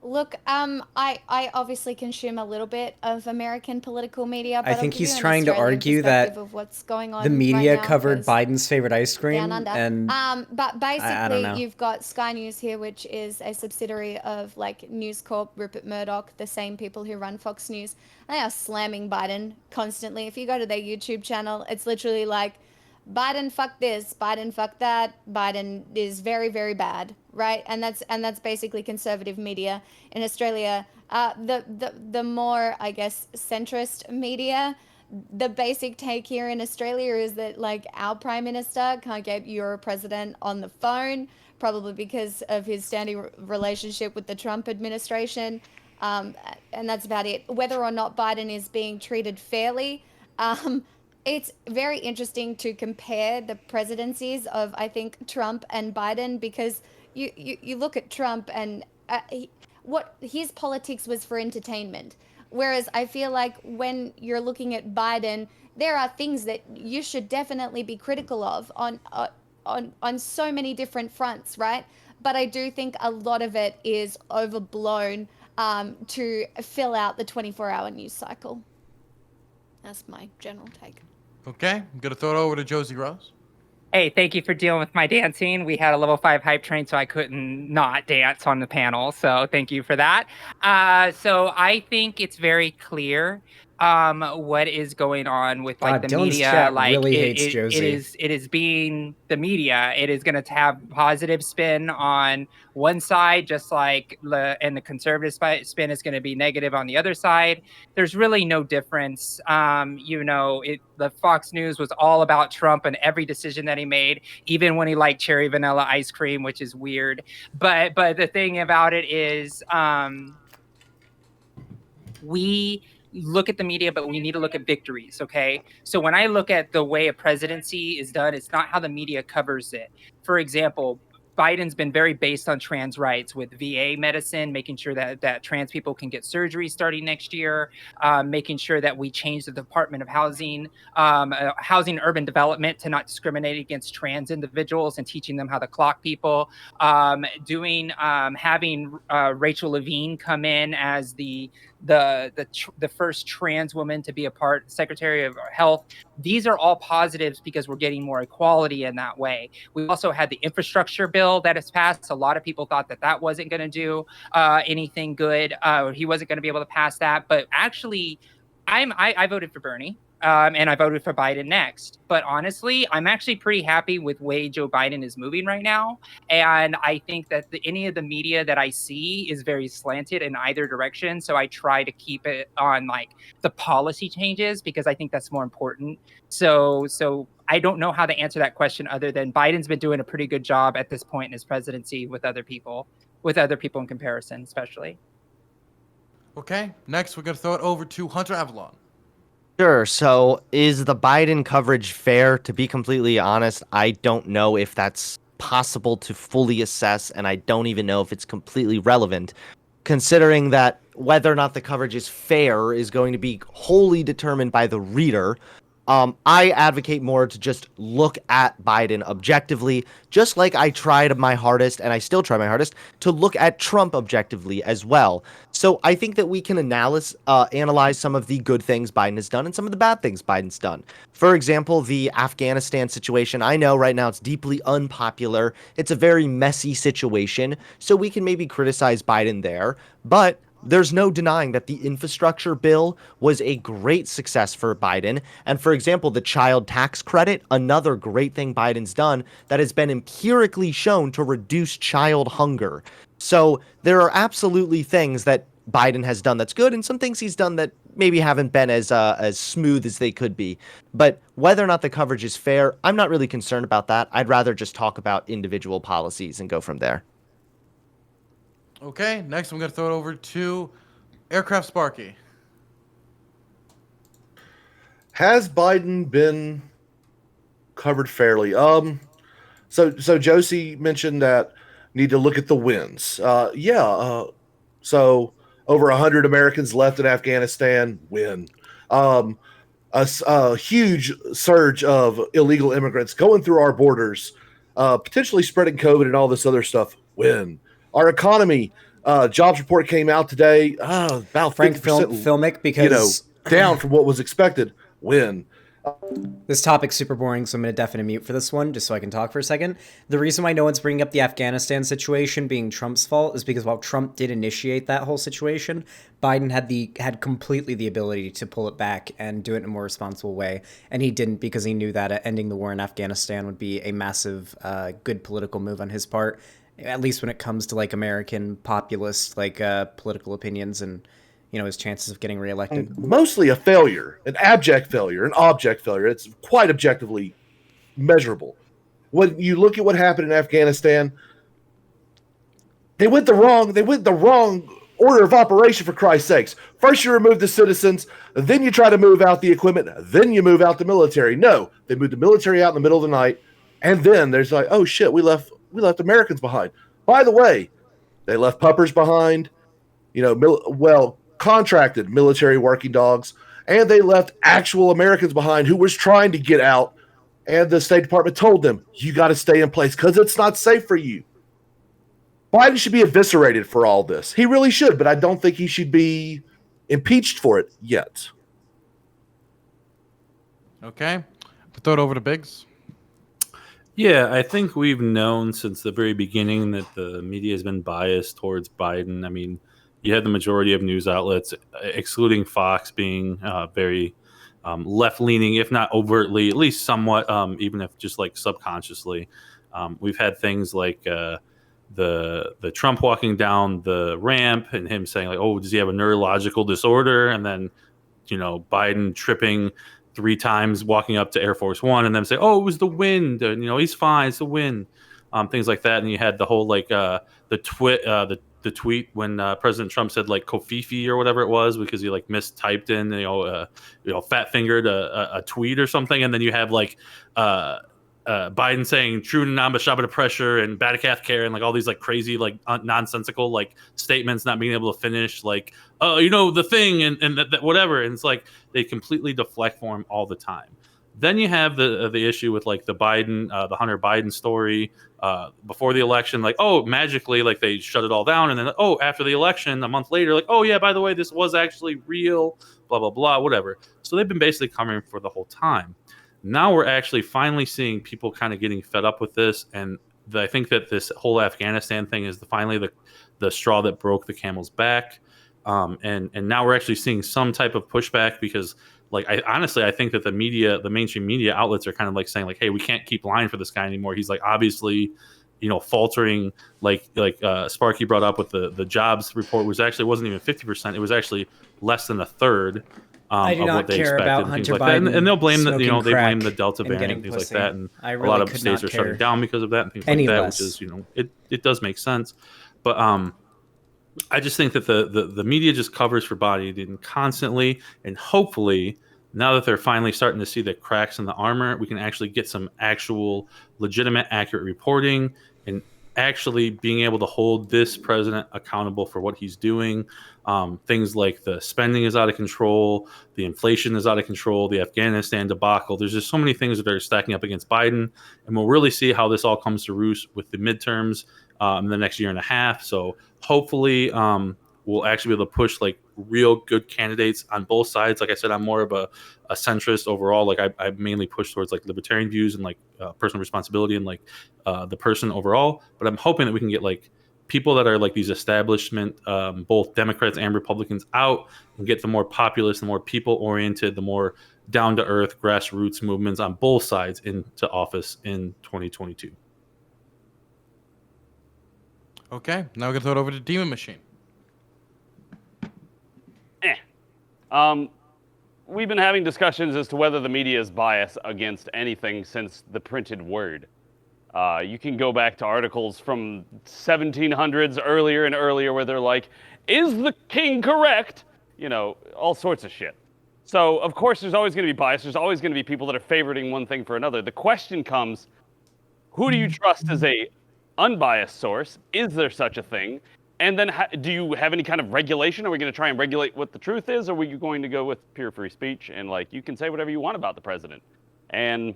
Look, I obviously consume a little bit of American political media, but I think he's trying to argue that of what's going on the media right now, covered Biden's favorite ice cream, and but basically I don't know. You've got Sky News here, which is a subsidiary of News Corp, Rupert Murdoch, the same people who run Fox News. And they are slamming Biden constantly. If you go to their YouTube channel, it's literally like, Biden fuck this, Biden fuck that, Biden is very, very bad, right? And that's basically conservative media in Australia. The more, I guess, centrist media, the basic take here in Australia is that our Prime Minister can't get your president on the phone, probably because of his standing relationship with the Trump administration. And that's about it. Whether or not Biden is being treated fairly, it's very interesting to compare the presidencies of, I think, Trump and Biden, because you look at Trump and what his politics was for entertainment. Whereas I feel like when you're looking at Biden, there are things that you should definitely be critical of on so many different fronts, right? But I do think a lot of it is overblown to fill out the 24-hour news cycle. That's my general take. Okay, I'm gonna throw it over to Josie Rose. Hey, thank you for dealing with my dancing. We had a level 5 hype train, so I couldn't not dance on the panel. So thank you for that. So I think it's very clear what is going on with like the Dylan's media. chat Like really hates Josie. it is being the media. It is going to have positive spin on one side, just like and the conservative spin is going to be negative on the other side. There's really no difference. The Fox News was all about Trump and every decision that he made, even when he liked cherry vanilla ice cream, which is weird. But the thing about it is, we look at the media, but we need to look at victories. Okay. So when I look at the way a presidency is done, it's not how the media covers it. For example, Biden's been very based on trans rights with VA medicine, making sure that trans people can get surgery starting next year, making sure that we change the Department of Housing and Urban Development to not discriminate against trans individuals and teaching them how to clock people, having Rachel Levine come in as the first trans woman to be Secretary of Health. These are all positives because we're getting more equality in that way. We also had the infrastructure bill that has passed. A lot of people thought that wasn't going to do anything good. He wasn't going to be able to pass that. But actually, I voted for Bernie. And I voted for Biden next. But honestly, I'm actually pretty happy with the way Joe Biden is moving right now. And I think that any of the media that I see is very slanted in either direction. So I try to keep it on like the policy changes because I think that's more important. So I don't know how to answer that question other than Biden's been doing a pretty good job at this point in his presidency with other people in comparison, especially. Okay, next we're going to throw it over to Hunter Avalon. Sure. So is the Biden coverage fair? To be completely honest, I don't know if that's possible to fully assess, and I don't even know if it's completely relevant, considering that whether or not the coverage is fair is going to be wholly determined by the reader. I advocate more to just look at Biden objectively, just like I tried my hardest, and I still try my hardest, to look at Trump objectively as well. So I think that we can analyze some of the good things Biden has done and some of the bad things Biden's done. For example, the Afghanistan situation. I know right now it's deeply unpopular. It's a very messy situation, so we can maybe criticize Biden there, but there's no denying that the infrastructure bill was a great success for Biden. And for example, the child tax credit, another great thing Biden's done that has been empirically shown to reduce child hunger. So there are absolutely things that Biden has done that's good and some things he's done that maybe haven't been as smooth as they could be. But whether or not the coverage is fair, I'm not really concerned about that. I'd rather just talk about individual policies and go from there. Okay, next I'm going to throw it over to Aircraft Sparky. Has Biden been covered fairly? So Josie mentioned that need to look at the wins. So over 100 Americans left in Afghanistan, win. A huge surge of illegal immigrants going through our borders, potentially spreading COVID and all this other stuff, win. Our economy, jobs report came out today, about Frank 50%, filmic because down from what was expected, win. This topic's super boring, so I'm going to deafen and mute for this one, just so I can talk for a second. The reason why no one's bringing up the Afghanistan situation being Trump's fault is because while Trump did initiate that whole situation, Biden had completely the ability to pull it back and do it in a more responsible way, and he didn't because he knew that ending the war in Afghanistan would be a massive, good political move on his part, at least when it comes to like American populist political opinions and his chances of getting reelected. Mostly a failure, an abject failure, an object failure. It's quite objectively measurable. When you look at what happened in Afghanistan, they went the wrong order of operation, for Christ's sakes. First you remove the citizens, then you try to move out the equipment, then you move out the military. No, they moved the military out in the middle of the night, and then there's like, oh shit, we left Americans behind. By the way, they left puppers behind. contracted military working dogs, and they left actual Americans behind who was trying to get out. And the State Department told them, you got to stay in place because it's not safe for you. Biden should be eviscerated for all this. He really should, but I don't think he should be impeached for it yet. Okay. Throw it over to Biggs. Yeah, I think we've known since the very beginning that the media has been biased towards Biden. I mean, you had the majority of news outlets, excluding Fox, being very left-leaning, if not overtly, at least somewhat, even if just like subconsciously. We've had things like the Trump walking down the ramp and him saying like, "Oh, does he have a neurological disorder?" And then, Biden tripping 3 times walking up to Air Force One, and then say, "Oh, it was the wind. And, he's fine. It's the wind." Things like that. And you had the whole like the tweet when President Trump said like "Kofifi" or whatever it was because he like mistyped in fat fingered a tweet or something, and then you have like Biden saying "True to Namba Shabbat pressure" and "Batakath care" and like all these like crazy like nonsensical like statements, not being able to finish like the thing and that whatever, and it's like they completely deflect for him all the time. Then you have the issue with like the Hunter Biden story before the election, like magically like they shut it all down, and then after the election a month later, like yeah, by the way, this was actually real, blah blah blah, whatever. So they've been basically covering for the whole time. Now we're actually finally seeing people kind of getting fed up with this, and I think that this whole Afghanistan thing is finally the straw that broke the camel's back, and now we're actually seeing some type of pushback because. Like I think that the mainstream media outlets are kind of like saying like, hey, we can't keep lying for this guy anymore. He's like obviously, faltering. Like Sparky brought up with the jobs report wasn't even 50%. It was actually less than a third I do of not what they care expected. about And things Hunter like that. Biden And they'll blame smoking they blame crack the Delta and variant getting and things like pussy. that. And I a really lot of could states not are shutting care down because of that and things any like that, less. which is it does make sense, but I just think that the media just covers for Biden constantly, and hopefully now that they're finally starting to see the cracks in the armor, we can actually get some actual legitimate, accurate reporting and actually being able to hold this president accountable for what he's doing. Things like the spending is out of control, the inflation is out of control, the Afghanistan debacle. There's just so many things that are stacking up against Biden, and we'll really see how this all comes to roost with the midterms in the next year and a half. So hopefully we'll actually be able to push like real good candidates on both sides. Like I said, I'm more of a centrist overall. Like I mainly push towards like libertarian views and like personal responsibility and like the person overall. But I'm hoping that we can get like people that are like these establishment, both Democrats and Republicans out, and get the more populist, the more people oriented, the more down to earth grassroots movements on both sides into office in 2022. Okay, now we're gonna throw it over to Demon Machine. We've been having discussions as to whether the media is biased against anything since the printed word. You can go back to articles from 1700s earlier and earlier where they're like, is the king correct? All sorts of shit. So, of course, there's always going to be bias. There's always going to be people that are favoriting one thing for another. The question comes, who do you trust as a unbiased source? Is there such a thing? And then do you have any kind of regulation? Are we going to try and regulate what the truth is? Or are we going to go with pure free speech and like you can say whatever you want about the president? And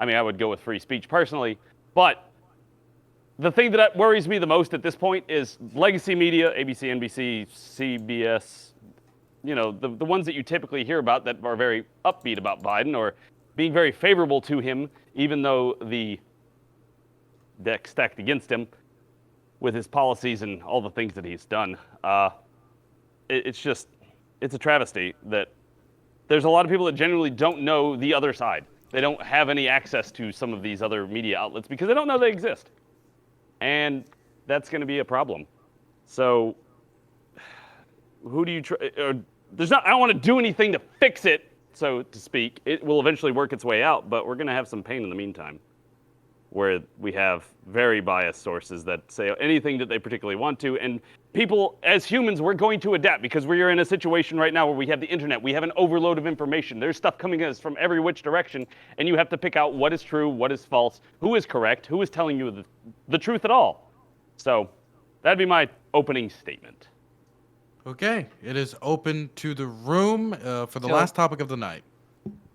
I mean, I would go with free speech personally. But the thing that worries me the most at this point is legacy media, ABC, NBC, CBS, the ones that you typically hear about that are very upbeat about Biden or being very favorable to him, even though the deck stacked against him with his policies and all the things that he's done. It's a travesty that there's a lot of people that genuinely don't know the other side. They don't have any access to some of these other media outlets because they don't know they exist. And that's going to be a problem. So who do you I don't want to do anything to fix it, so to speak. It will eventually work its way out, but we're going to have some pain in the meantime, where we have very biased sources that say anything that they particularly want to. And people, as humans, we're going to adapt because we are in a situation right now where we have the internet. We have an overload of information. There's stuff coming at us from every which direction, and you have to pick out what is true, what is false, who is correct, who is telling you the truth at all. So that'd be my opening statement. Okay, it is open to the room for the last topic of the night.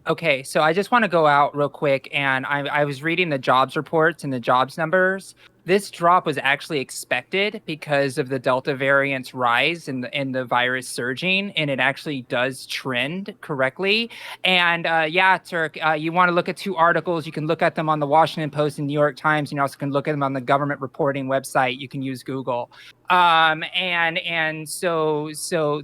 Okay, so I just want to go out real quick, and I was reading the jobs reports and the jobs numbers. This drop was actually expected because of the Delta variant's rise and the virus surging, and it actually does trend correctly. And yeah, Turk, you want to look at 2 articles. You can look at them on the Washington Post and New York Times, and you also can look at them on the government reporting website. You can use Google. And so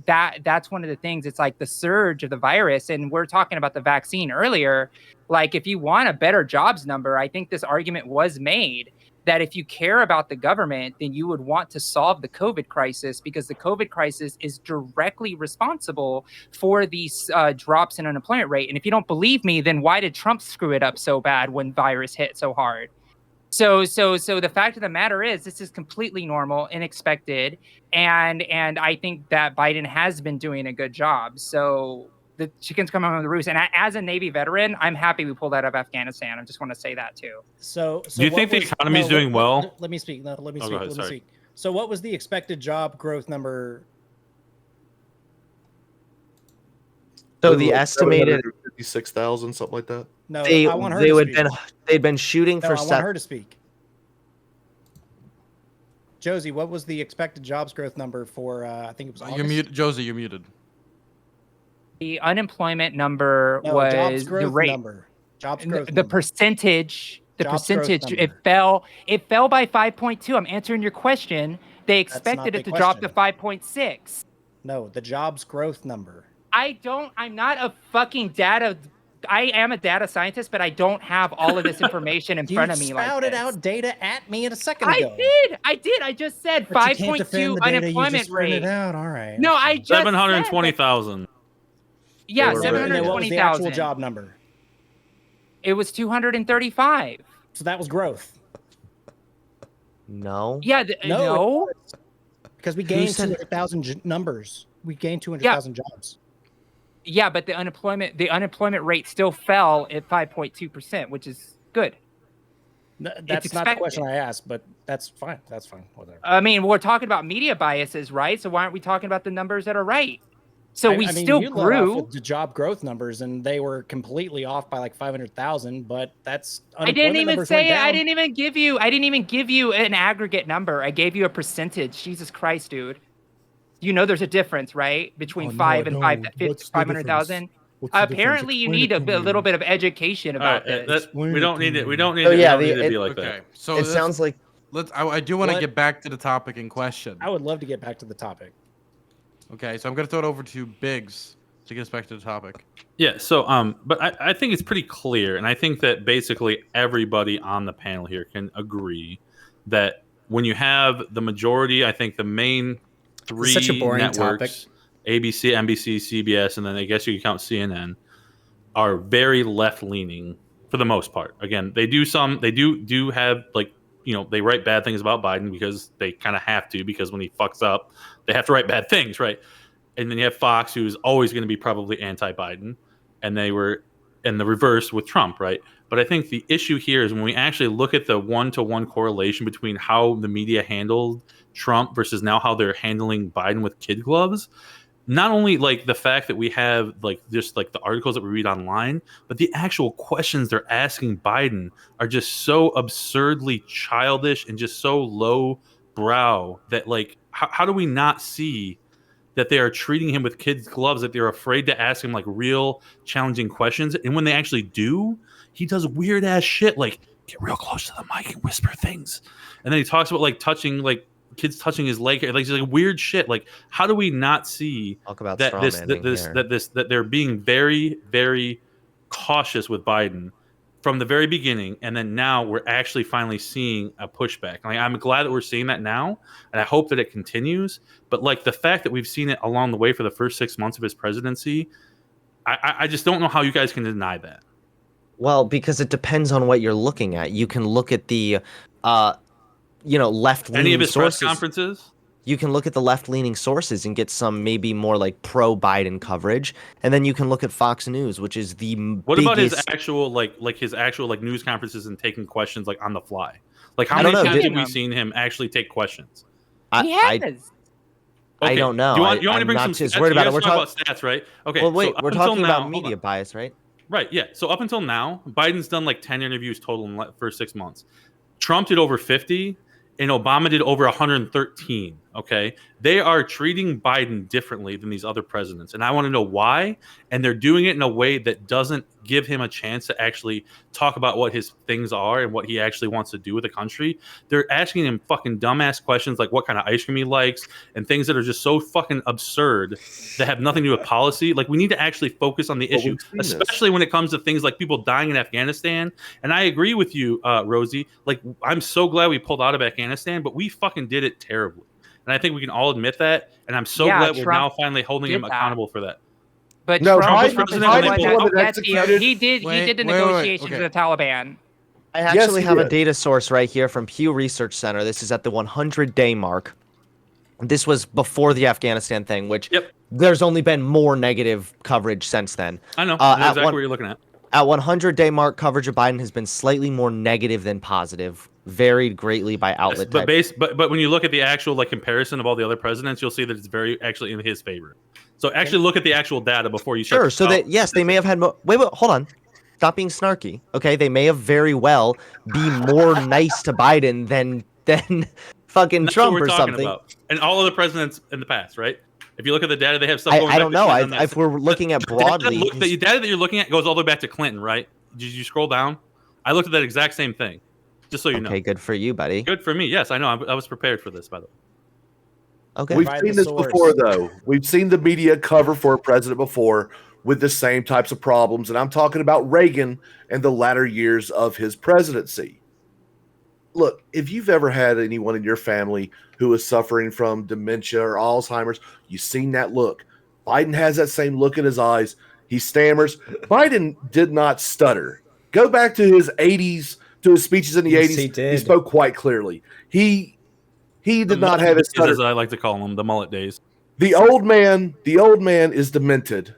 that's one of the things. It's like the surge of the virus, and we're talking about the vaccine earlier. Like, if you want a better jobs number, I think this argument was made that if you care about the government, then you would want to solve the COVID crisis, because the COVID crisis is directly responsible for these drops in unemployment rate. And if you don't believe me, then why did Trump screw it up so bad when virus hit so hard? So the fact of the matter is, this is completely normal and expected, and I think that Biden has been doing a good job. So the chickens come home to the roost. And as a Navy veteran, I'm happy we pulled out of Afghanistan. I just want to say that too. So do you think the economy is doing well? Let me speak. No, let me speak. Go ahead, let me speak. So what was the expected job growth number? So the estimated 56,000, something like that. No, I want her to speak. They'd been shooting for. I want her to speak. Josie, what was the expected jobs growth number for? I think it was August? You're muted, Josie. You're muted. The unemployment number was jobs growth the rate number. Jobs growth. The number. percentage. The Jobs percentage. growth It fell. It fell by 5.2. I'm answering your question. They expected it to drop to 5.6. No, the jobs growth number. I'm not a fucking I am a data scientist, but I don't have all of this information in front of me. You like spouted this. out data at me a second ago. I did. I just said But 5.2 unemployment rate. It out. All right. No, I just 720,000. Yeah, What was the 720,000. actual job number? It was 235. So that was growth. No. Yeah, no. Because we gained 200,000 numbers. We gained 200,000 jobs. Yeah, but the unemployment rate still fell at 5.2%, which is good. That's not the question I asked, but that's fine. That's fine. Whatever. I mean, we're talking about media biases, right? So why aren't we talking about the numbers that are right? So we still you grew. off the job growth numbers, and they were completely off by like 500,000. But that's I didn't even say. I didn't even give you an aggregate number. I gave you a percentage. Jesus Christ, dude. You know there's a difference, right? Between 500,000. Apparently, you need a little bit of education about this. We don't need it. We don't need it. Yeah, we don't need it to be like that. Okay, so It sounds like. I do want to get back to the topic in question. I would love to get back to the topic. Okay, so I'm gonna throw it over to Biggs to get us back to the topic. Yeah. So, but I think it's pretty clear, and I think that basically everybody on the panel here can agree that when you have the majority, I think the main three Such a boring networks, ABC, NBC, CBS, and then I guess you can count CNN, are very left-leaning for the most part. Again, they do have, like, you know, they write bad things about Biden because they kind of have to, because when he fucks up, they have to write bad things, right? And then you have Fox, who's always going to be probably anti-Biden, and they were in the reverse with Trump, right? But I think the issue here is when we actually look at the one-to-one correlation between how the media handled Trump versus now how they're handling Biden with kid gloves. Not only like the fact that we have like just like the articles that we read online, but the actual questions they're asking Biden are just so absurdly childish and just so low brow that, like, how do we not see that they are treating him with kids' gloves, that they're afraid to ask him like real challenging questions? And when they actually do, he does weird ass shit like get real close to the mic and whisper things. And then he talks about like touching, like kids touching his leg, like just like weird shit. Like, how do we not see that they're being very, very cautious with Biden from the very beginning, and then now we're actually finally seeing a pushback. Like, I'm glad that we're seeing that now, and I hope that it continues. But like the fact that we've seen it along the way for the first 6 months of his presidency, I just don't know how you guys can deny that. Well, because it depends on what you're looking at. You can look at the left-leaning any of his sources. Press conferences. You can look at the left-leaning sources and get some maybe more like pro-Biden coverage, and then you can look at Fox News, which is the what biggest... about his actual like news conferences and taking questions like on the fly? Like, how many times have we seen him actually take questions? He has. I don't know. Do you want me to I'm bring not some just stats? worried about it. We're talking about stats, right? Okay. Well, wait, so we're talking about media bias, right? Right. Yeah. So up until now, Biden's done like 10 interviews total in the first 6 months. Trump did over 50, and Obama did over 113. Okay. They are treating Biden differently than these other presidents. And I want to know why. And they're doing it in a way that doesn't give him a chance to actually talk about what his things are and what he actually wants to do with the country. They're asking him fucking dumbass questions like what kind of ice cream he likes and things that are just so fucking absurd that have nothing to do with policy. Like, we need to actually focus on the issue, especially when it comes to things like people dying in Afghanistan. And I agree with you, Rosie. Like, I'm so glad we pulled out of Afghanistan, but we fucking did it terribly. And I think we can all admit that. And I'm so glad we're now finally holding him accountable for that. But No, Trump Biden- was the Biden one was that- the one that that executed- he did the negotiations with the Taliban. I actually have a did. data source right here from Pew Research Center. This is at the 100-day mark. This was before the Afghanistan thing, which there's only been more negative coverage since then. I know. That's exactly what you're looking at. At 100-day mark, coverage of Biden has been slightly more negative than positive, varied greatly by outlet type. But when you look at the actual like comparison of all the other presidents, you'll see that it's very actually in his favor. So actually look at the actual data before you start. Sure. So that yes, they may have had. Wait, hold on. Stop being snarky. Okay, they may have very well be more nice to Biden than fucking That's Trump what we're or talking something. about. And all of the presidents in the past, right? If you look at the data, they have stuff. I don't know. If we're looking at broadly, the data that you're looking at goes all the way back to Clinton, right? Did you scroll down? I looked at that exact same thing. Just so you know. Okay, good for you, buddy. Good for me. Yes, I know. I was prepared for this, by the way. Okay. We've seen this before, though. We've seen the media cover for a president before with the same types of problems, and I'm talking about Reagan and the latter years of his presidency. Look, if you've ever had anyone in your family who is suffering from dementia or Alzheimer's, you've seen that look. Biden has that same look in his eyes. He stammers. Biden did not stutter. Go back to his 80s, to his speeches in the 80s. He spoke quite clearly. He did not have his stutter. As I like to call them, the mullet days. The old man is demented.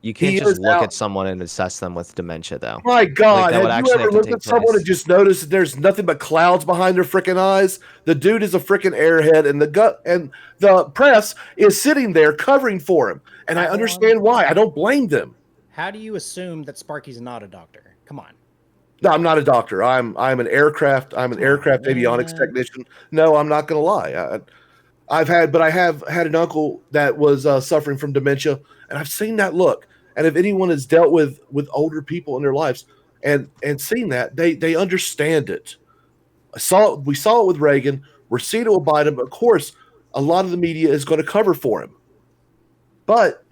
You can't just look at someone and assess them with dementia, though. My God, Like, have you ever looked at someone and just noticed that there's nothing but clouds behind their freaking eyes? The dude is a freaking airhead, and the press is sitting there covering for him. And I understand why. I don't blame them. How do you assume that Sparky's not a doctor? Come on. No, I'm not a doctor. I'm an aircraft avionics technician. No, I'm not going to lie. I have had an uncle that was suffering from dementia, and I've seen that look. And if anyone has dealt with older people in their lives and seen that, they understand it. We saw it with Reagan. We're seeing it with Biden. But of course, a lot of the media is going to cover for him. But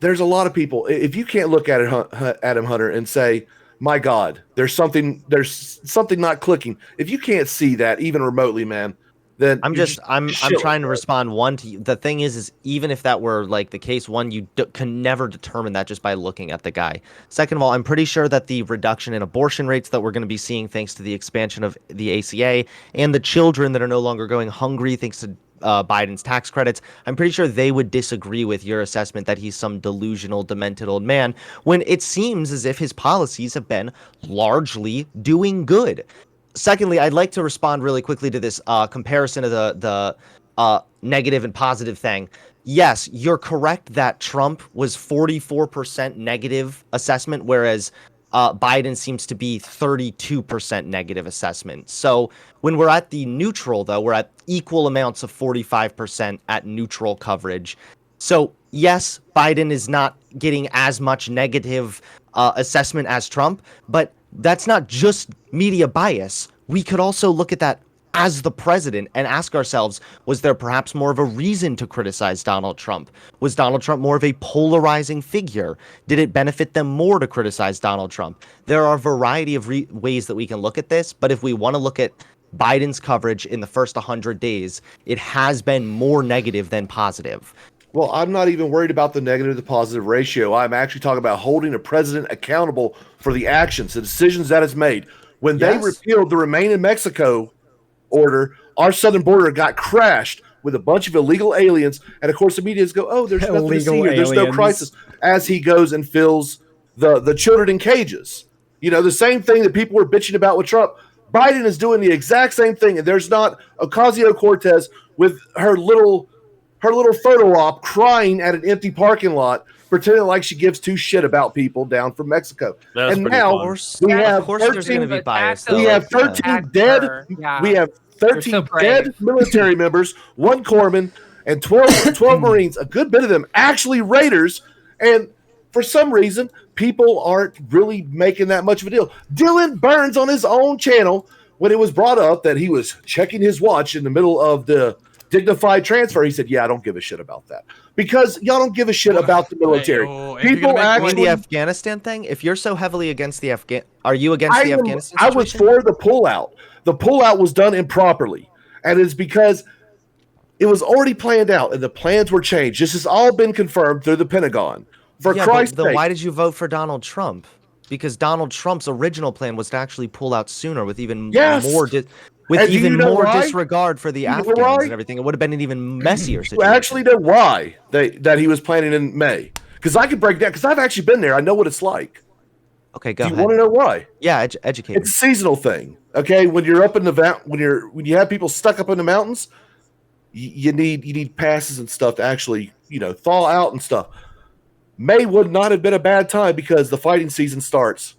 there's a lot of people. If you can't look at it, Adam Hunter, and say, "My God, there's something not clicking." If you can't see that even remotely, man, then I'm trying to respond. One, to the thing is even if that were like the case, one, you can never determine that just by looking at the guy. Second of all, I'm pretty sure that the reduction in abortion rates that we're going to be seeing thanks to the expansion of the ACA and the children that are no longer going hungry thanks to Biden's tax credits, I'm pretty sure they would disagree with your assessment that he's some delusional, demented old man, when it seems as if his policies have been largely doing good. Secondly, I'd like to respond really quickly to this comparison of the negative and positive thing. Yes, you're correct that Trump was 44% negative assessment, whereas Biden seems to be 32% negative assessment. So when we're at the neutral, though, we're at equal amounts of 45% at neutral coverage. So yes, Biden is not getting as much negative assessment as Trump, but that's not just media bias. We could also look at that as the president and ask ourselves, was there perhaps more of a reason to criticize Donald Trump? Was Donald Trump more of a polarizing figure? Did it benefit them more to criticize Donald Trump? There are a variety of ways that we can look at this, but if we want to look at Biden's coverage in the first 100 days, it has been more negative than positive. Well, I'm not even worried about the negative to positive ratio. I'm actually talking about holding a president accountable for the actions, the decisions that it's made. When they repealed the Remain in Mexico order, our southern border got crashed with a bunch of illegal aliens. And of course, the media go, "Oh, there's nothing to see here. There's no crisis," as he goes and fills the children in cages. You know, the same thing that people were bitching about with Trump. Biden is doing the exact same thing. And there's not Ocasio-Cortez with her little her little photo op crying at an empty parking lot, pretending like she gives two shit about people down from Mexico. That's And pretty now fun. we have of course there's going to 13 be bias. we though, have like, 13 dead. Yeah. We have You're 13 so dead brave. military members, 1 corpsman, and 12 Marines. A good bit of them actually Raiders. And for some reason, people aren't really making that much of a deal. Dylan Burns on his own channel, when it was brought up that he was checking his watch in the middle of the dignified transfer, he said, "Yeah, I don't give a shit about that because y'all don't give a shit about the military." People I mean, actually. the Afghanistan thing. If you're so heavily against the are you against the Afghanistan I was situation? for the pullout. The pullout was done improperly, and it's because it was already planned out, and the plans were changed. This has all been confirmed through the Pentagon. For Yeah, Christ's but then sake, why did you vote for Donald Trump? Because Donald Trump's original plan was to actually pull out sooner with even Yes! more with And do even you know more why? disregard for the You know Afghans why? and everything. It would have been an even messier you situation. actually know why that he was planning in May. Because I could break down. Because I've actually been there. I know what it's like. Okay, go Do you ahead. want to know why? Yeah, educate It's me. a seasonal thing. Okay, when you're up in the when you have people stuck up in the mountains, you need passes and stuff to actually thaw out and stuff. May would not have been a bad time because the fighting season starts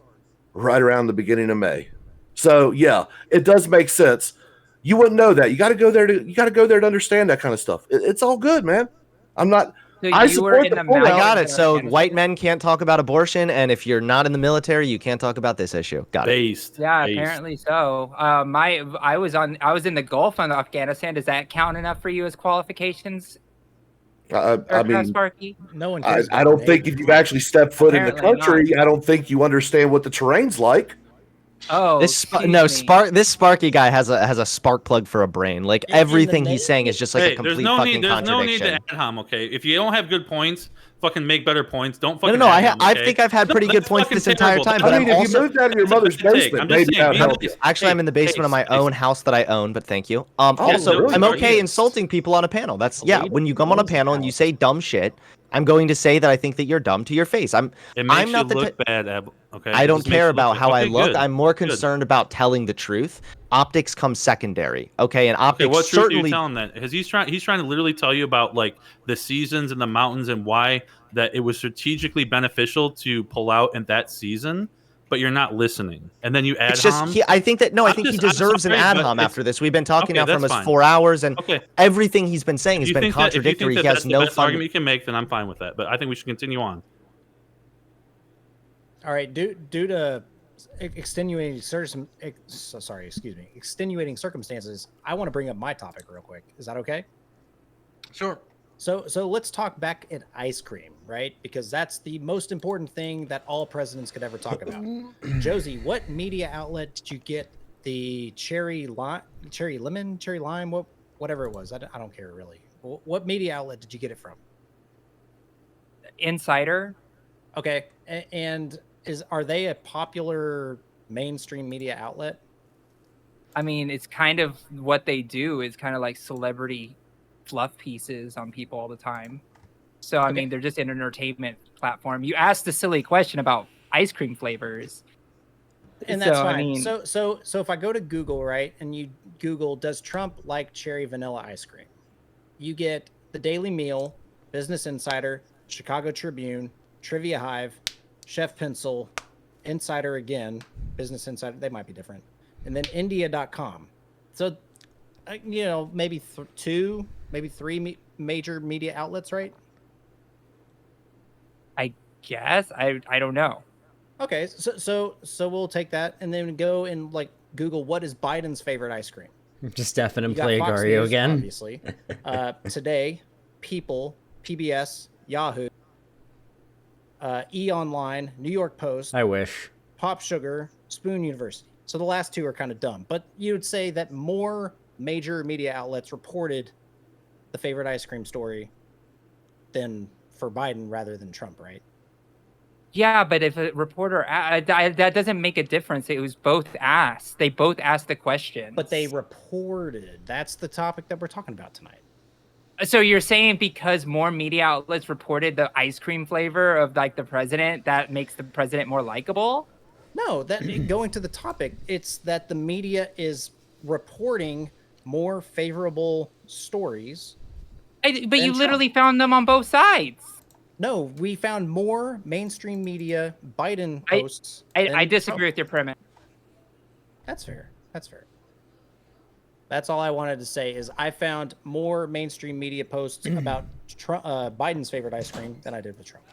right around the beginning of May. So yeah, it does make sense. You wouldn't know that. You got to go there to understand that kind of stuff. It's all good, man. I'm not. So I you were support in the the pullout. I got it. in So Afghanistan? white men can't talk about abortion, and if you're not in the military, you can't talk about this issue. Got it. Based. Yeah, based. apparently so. I was in the Gulf on Afghanistan. Does that count enough for you as qualifications? I mean, Sparky? No one I cares. don't about think Navy. if you've actually stepped foot in the Apparently country, I don't think you understand what the terrain's like. Oh, This excuse me. This Sparky guy has a spark plug for a brain. Like In the everything he's Navy- saying is just like a Hey, complete there's no fucking need. There's no need contradiction. to ad hom. Okay, if you don't have good points, fucking make better points. Don't No, fucking. no, ad hom, I okay? think I've had No, pretty good that's points fucking this entire terrible. time, That's but I I'm mean, if also you moved out of your that's a mother's bad take. basement, I'm just maybe saying, that'd be help nice. you. Actually, I'm in the basement of my Hey, own house that I own, but thank you. Oh, Also, really? I'm okay Yes. insulting people on a panel. That's A yeah. lady When you come on a owns a panel and you house. say dumb shit, I'm going to say that I think that you're dumb to your face. It I'm makes not you the look bad, Ab. Okay. I It don't just makes care you look about bad. how I Okay, look. good. I'm more Good. concerned about telling the truth. Optics comes secondary. Okay, and Okay, optics what truth are certainly. you telling that? He's trying to literally tell you about like the seasons and the mountains and why that it was strategically beneficial to pull out in that season, but you're not listening. And then you ad It's just hom. I think that no, I I'm think he just- I'm deserves sorry, an ad but hom it's- after this. We've been talking Okay, now for that's almost fine. 4 hours, and Okay. everything he's been saying If has you been think that, if you contradictory. think He that has that's the no best fun. argument you can make, then I'm fine with that. But I think we should continue on. All right, due to extenuating extenuating circumstances, I want to bring up my topic real quick. Is that okay? Sure. So let's talk back at ice cream, right? Because that's the most important thing that all presidents could ever talk about. Josie, what media outlet did you get the cherry lime, whatever it was? I don't care really. What media outlet did you get it from? Insider. Okay, and are they a popular mainstream media outlet? I mean, it's kind of what they do is kind of like celebrity fluff pieces on people all the time. So, I mean, they're just an entertainment platform. You asked a silly question about ice cream flavors. And that's So, I fine. mean- So if I go to Google, right, and you Google, does Trump like cherry vanilla ice cream? You get the Daily Meal, Business Insider, Chicago Tribune, Trivia Hive, Chef Pencil, Insider again, Business Insider, they might be different, and then India.com. So, maybe two, maybe three major media outlets, right? I guess I don't know. Okay, so we'll take that and then go and like Google what is Biden's favorite ice cream. Just Stefan and You got play Fox Agario News, again. obviously. Today, People, PBS, Yahoo, E! Online, New York Post, I wish. Pop Sugar, Spoon University. So the last two are kind of dumb, but you would say that more major media outlets reported the favorite ice cream story than for Biden rather than Trump, right? Yeah, but if a reporter that doesn't make a difference. It was both asked. They both asked the question. But they reported. That's the topic that we're talking about tonight. So you're saying because more media outlets reported the ice cream flavor of like the president, that makes the president more likable? No, that going to the topic, it's that the media is reporting more favorable stories But you Trump. literally found them on both sides. No, we found more mainstream media Biden posts. I than disagree Trump. with your premise. That's fair. That's fair. That's all I wanted to say is I found more mainstream media posts about Biden's favorite ice cream than I did with Trump.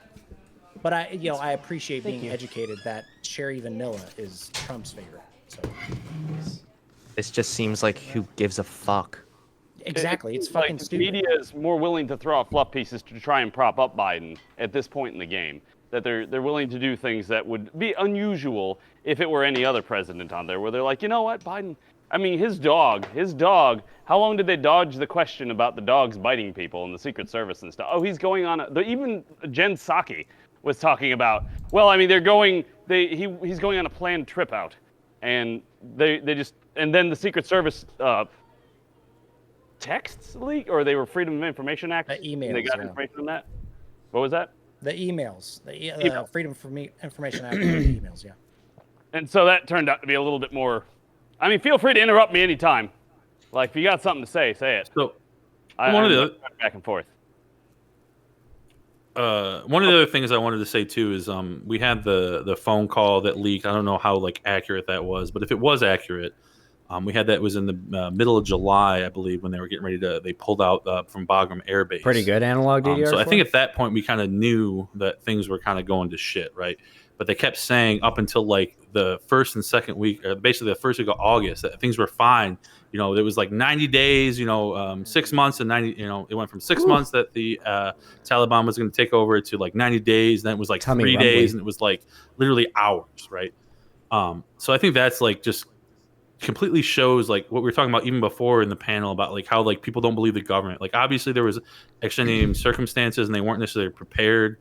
But I appreciate being educated that cherry vanilla is Trump's favorite. So This just seems like who gives a fuck. exactly, it's like, fucking the stupid. media is more willing to throw out fluff pieces to try and prop up Biden at this point in the game. That they're willing to do things that would be unusual if it were any other president on there, where they're like, you know what, Biden. I mean, his dog. How long did they dodge the question about the dogs biting people in the Secret Service and stuff? Oh, he's going on. Even Jen Psaki was talking about. Well, I mean, he's going on a planned trip out, and and then the Secret Service texts leak, or they were Freedom of Information Act. Emails. They got information on that. What was that? The emails, Email. Freedom of Information Act emails, yeah. And so that turned out to be a little bit more. I mean, feel free to interrupt me anytime. Like, if you got something to say it. So, I'm back and forth. One of the other things I wanted to say too is we had the phone call that leaked. I don't know how accurate that was, but if it was accurate, we had that. It was in the middle of July, I believe, when they were getting ready they pulled out from Bagram Air Base. Pretty good analog DDR. So I think at that point we kind of knew that things were kind of going to shit, right? But they kept saying up until the first and second week, or basically the first week of August, that things were fine. You know, it was 90 days, 6 months and 90, it went from 6 months that the Taliban was going to take over to 90 days. Then it was 3 days, and it was literally hours, right? So I think that's just completely shows what we were talking about even before in the panel about how people don't believe the government. Obviously there was extenuating circumstances and they weren't necessarily prepared.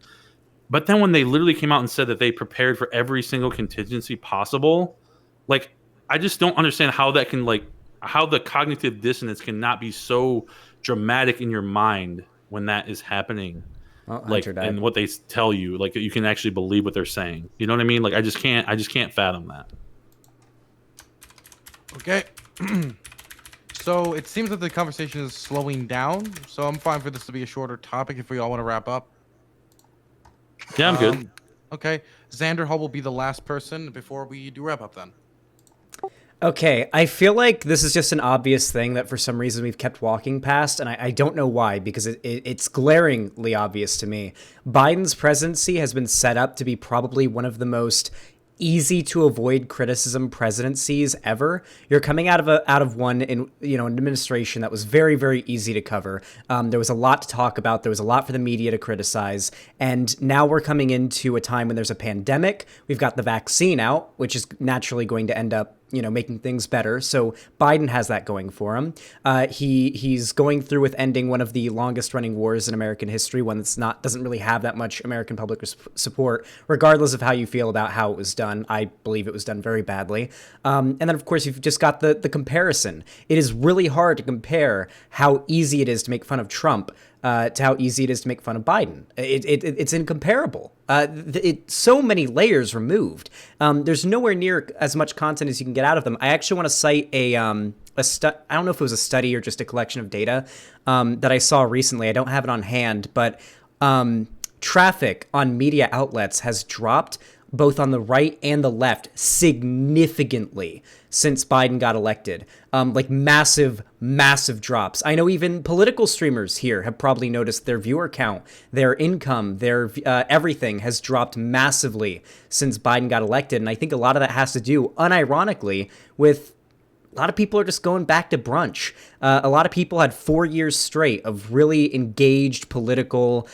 But then when they literally came out and said that they prepared for every single contingency possible, I just don't understand how that can how the cognitive dissonance cannot be so dramatic in your mind when that is happening. Well, and what they tell you, you can actually believe what they're saying. You know what I mean? I just can't fathom that. Okay. So it seems that the conversation is slowing down. So I'm fine for this to be a shorter topic if we all want to wrap up. Yeah, I'm good. Okay. Xander Hull will be the last person before we do wrap up then. Okay, I feel like this is just an obvious thing that for some reason we've kept walking past, and I don't know why, because it's glaringly obvious to me. Biden's presidency has been set up to be probably one of the most easy to avoid criticism presidencies ever. You're coming out of one in an administration that was very, very easy to cover. There was a lot to talk about. There was a lot for the media to criticize. And now we're coming into a time when there's a pandemic. We've got the vaccine out, which is naturally going to end up making things better. So Biden has that going for him. He's going through with ending one of the longest running wars in American history, one that's doesn't really have that much American public support, regardless of how you feel about how it was done. I believe it was done very badly. And then of course you've just got the comparison. It is really hard to compare how easy it is to make fun of Trump to how easy it is to make fun of Biden. It's incomparable. So many layers removed. There's nowhere near as much content as you can get out of them. I actually want to cite I don't know if it was a study or just a collection of data that I saw recently. I don't have it on hand, but traffic on media outlets has dropped both on the right and the left significantly since Biden got elected. Massive, massive drops. I know even political streamers here have probably noticed their viewer count, their income, their everything has dropped massively since Biden got elected. And I think a lot of that has to do, unironically, with a lot of people are just going back to brunch. A lot of people had 4 years straight of really engaged political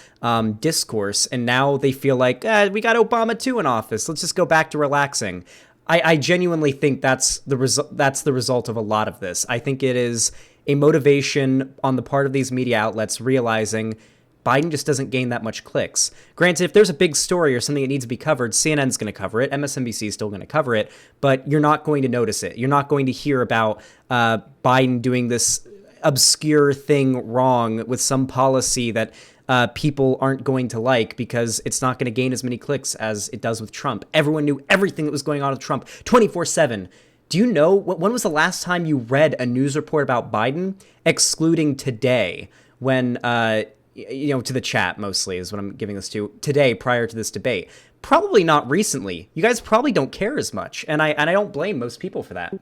discourse, and now they feel like, we got Obama too in office. Let's just go back to relaxing. I genuinely think that's the result of a lot of this. I think it is a motivation on the part of these media outlets realizing Biden just doesn't gain that much clicks. Granted, if there's a big story or something that needs to be covered, CNN's going to cover it, MSNBC is still going to cover it, but you're not going to notice it. You're not going to hear about Biden doing this obscure thing wrong with some policy that people aren't going to like because it's not going to gain as many clicks as it does with Trump. Everyone knew everything that was going on with Trump 24/7. Do you know when was the last time you read a news report about Biden, excluding today, when to the chat mostly is what I'm giving this to today prior to this debate. Probably not recently. You guys probably don't care as much, and I don't blame most people for that.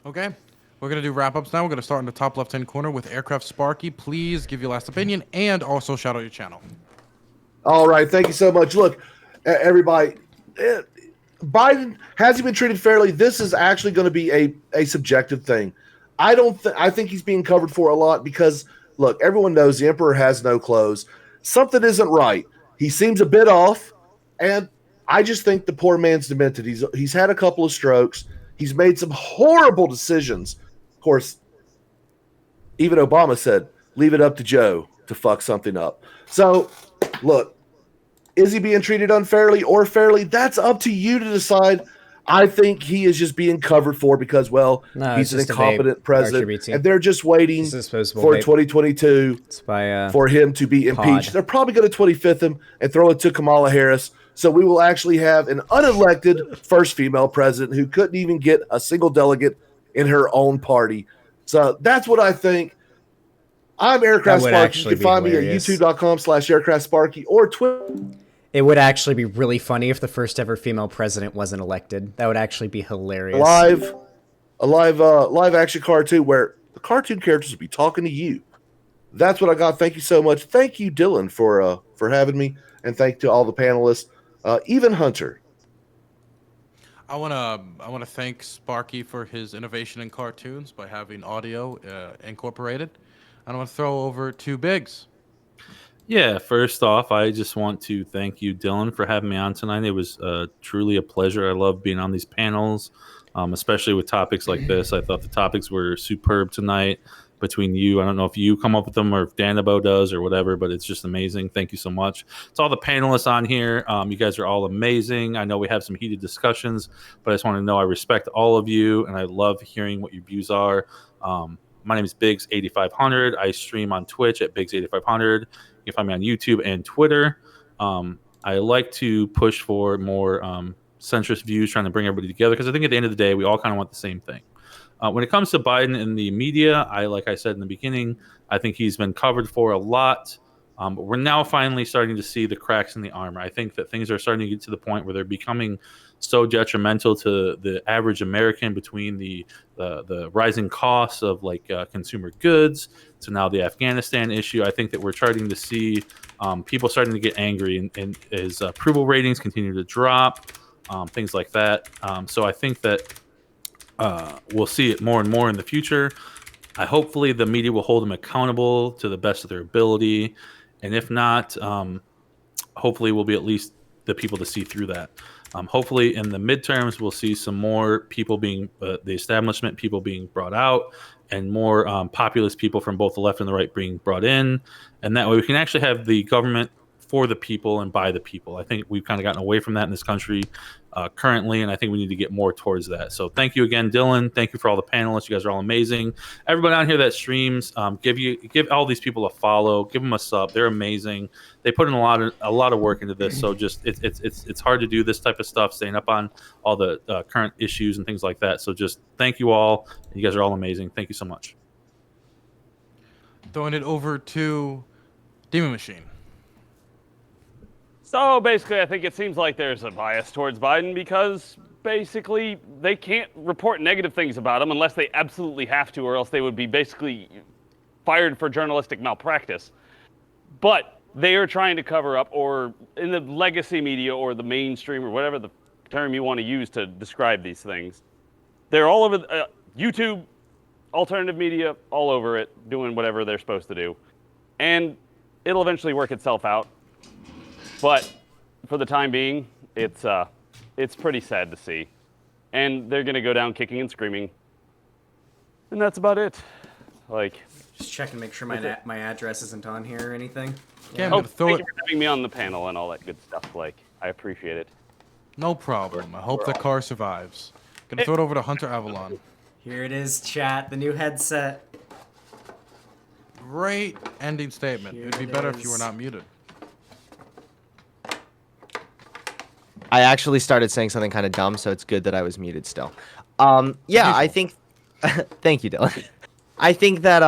Okay. We're going to do wrap-ups now. We're going to start in the top left-hand corner with Aircraft Sparky. Please give your last opinion and also shout out your channel. All right. Thank you so much. Look, everybody, Biden, has he been treated fairly? This is actually going to be a subjective thing. I think he's being covered for a lot because, look, everyone knows the emperor has no clothes. Something isn't right. He seems a bit off, and I just think the poor man's demented. He's had a couple of strokes. He's made some horrible decisions. Of course, even Obama said, leave it up to Joe to fuck something up. So, look, is he being treated unfairly or fairly? That's up to you to decide. I think he is just being covered for because, well, he's an incompetent president, and they're just waiting for 2022 for him to be impeached. They're probably going to 25th him and throw it to Kamala Harris. So we will actually have an unelected first female president who couldn't even get a single delegate in her own party. So that's what I think. I'm Aircraft Sparky. You can find me at youtube.com/AircraftSparky or Twitter. It would actually be really funny if the first ever female president wasn't elected. That would actually be hilarious. A live action cartoon where the cartoon characters would be talking to you. That's what I got. Thank you so much. Thank you, Dylan, for having me, and thank you to all the panelists, even Hunter. I wanna thank Sparky for his innovation in cartoons by having audio incorporated. And I want to throw over to Biggs. Yeah, first off, I just want to thank you, Dylan, for having me on tonight. It was truly a pleasure. I love being on these panels, especially with topics like this. I thought the topics were superb tonight between you. I don't know if you come up with them or if Danabo does or whatever, but it's just amazing. Thank you so much. To all the panelists on here, you guys are all amazing. I know we have some heated discussions, but I just want to know I respect all of you, and I love hearing what your views are. My name is Biggs8500. I stream on Twitch at Biggs8500. You can find me on YouTube and Twitter. I like to push for more centrist views, trying to bring everybody together, because I think at the end of the day, we all kind of want the same thing. When it comes to Biden and the media, like I said in the beginning, I think he's been covered for a lot. But we're now finally starting to see the cracks in the armor. I think that things are starting to get to the point where they're becoming so detrimental to the average American, between the rising costs of consumer goods to now the Afghanistan issue. I think that we're starting to see people starting to get angry, and his approval ratings continue to drop, things like that. So I think that we'll see it more and more in the future. Hopefully the media will hold them accountable to the best of their ability. And if not, hopefully we'll be at least the people to see through that. Hopefully in the midterms, we'll see some more people being, the establishment people being brought out, and more populist people from both the left and the right being brought in. And that way we can actually have the government for the people and by the people. I think we've kind of gotten away from that in this country currently, and I think we need to get more towards that. So thank you again, Dylan. Thank you for all the panelists. You guys are all amazing. Everybody on here that streams, give all these people a follow, give them a sub. They're amazing. They put in a lot of work into this. So just it's hard to do this type of stuff, staying up on all the current issues and things like that. So just thank you all. You guys are all amazing. Thank you so much. Throwing it over to Demon Machine. So basically, I think it seems like there's a bias towards Biden because basically they can't report negative things about him unless they absolutely have to, or else they would be basically fired for journalistic malpractice. But they are trying to cover up, or in the legacy media or the mainstream or whatever the term you want to use to describe these things, they're all over YouTube, alternative media, all over it, doing whatever they're supposed to do. And it'll eventually work itself out. But for the time being, it's pretty sad to see. And they're going to go down kicking and screaming. And that's about it. Just check and make sure my address isn't on here or anything. Yeah, thank you for having me on the panel and all that good stuff. I appreciate it. No problem. I hope the car survives. Gonna throw it over to Hunter Avalon. Here it is, chat. The new headset. Great ending statement. It'd be better if you were not muted. I actually started saying something kind of dumb, so it's good that I was muted still. Yeah, I think... Thank you, Dylan. I think that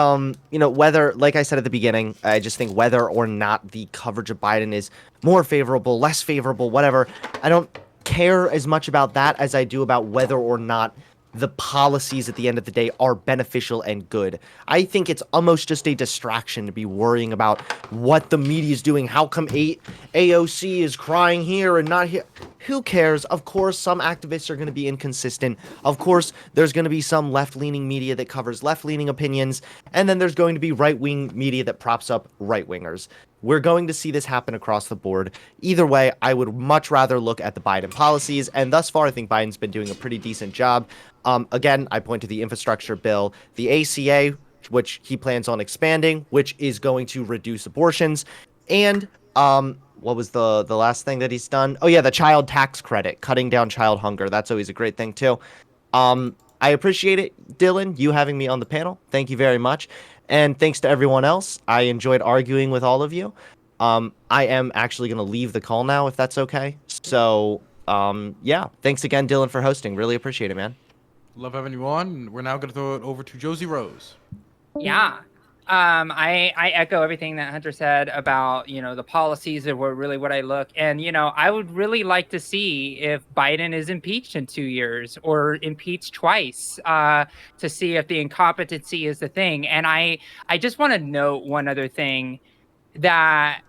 whether, like I said at the beginning, I just think whether or not the coverage of Biden is more favorable, less favorable, whatever, I don't care as much about that as I do about whether or not the policies at the end of the day are beneficial and good. I think it's almost just a distraction to be worrying about what the media is doing. How come AOC is crying here and not here? Who cares? Of course, some activists are going to be inconsistent. Of course, there's going to be some left-leaning media that covers left-leaning opinions, and then there's going to be right-wing media that props up right-wingers. We're going to see this happen across the board. Either way, I would much rather look at the Biden policies, and thus far, I think Biden's been doing a pretty decent job. Again, I point to the infrastructure bill, the ACA, which he plans on expanding, which is going to reduce abortions, and what was the last thing that he's done? Oh yeah, the child tax credit, cutting down child hunger. That's always a great thing too. I appreciate it, Dylan, you having me on the panel. Thank you very much. And thanks to everyone else. I enjoyed arguing with all of you. I am actually going to leave the call now, if that's okay. So, yeah, thanks again, Dylan, for hosting. Really appreciate it, man. Love having you on. We're now going to throw it over to Josie Rose. Yeah. I echo everything that Hunter said about, the policies that were really what I look. And, I would really like to see if Biden is impeached in 2 years or impeached twice to see if the incompetency is the thing. And I just want to note one other thing, that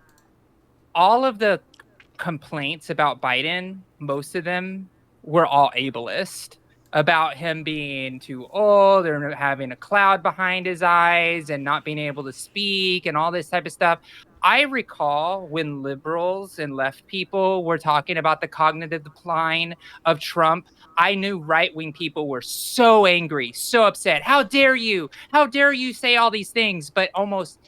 all of the complaints about Biden, most of them were all ableist, about him being too old or having a cloud behind his eyes and not being able to speak and all this type of stuff. I recall when liberals and left people were talking about the cognitive decline of Trump, I knew right-wing people were so angry, so upset. How dare you? How dare you say all these things? But almost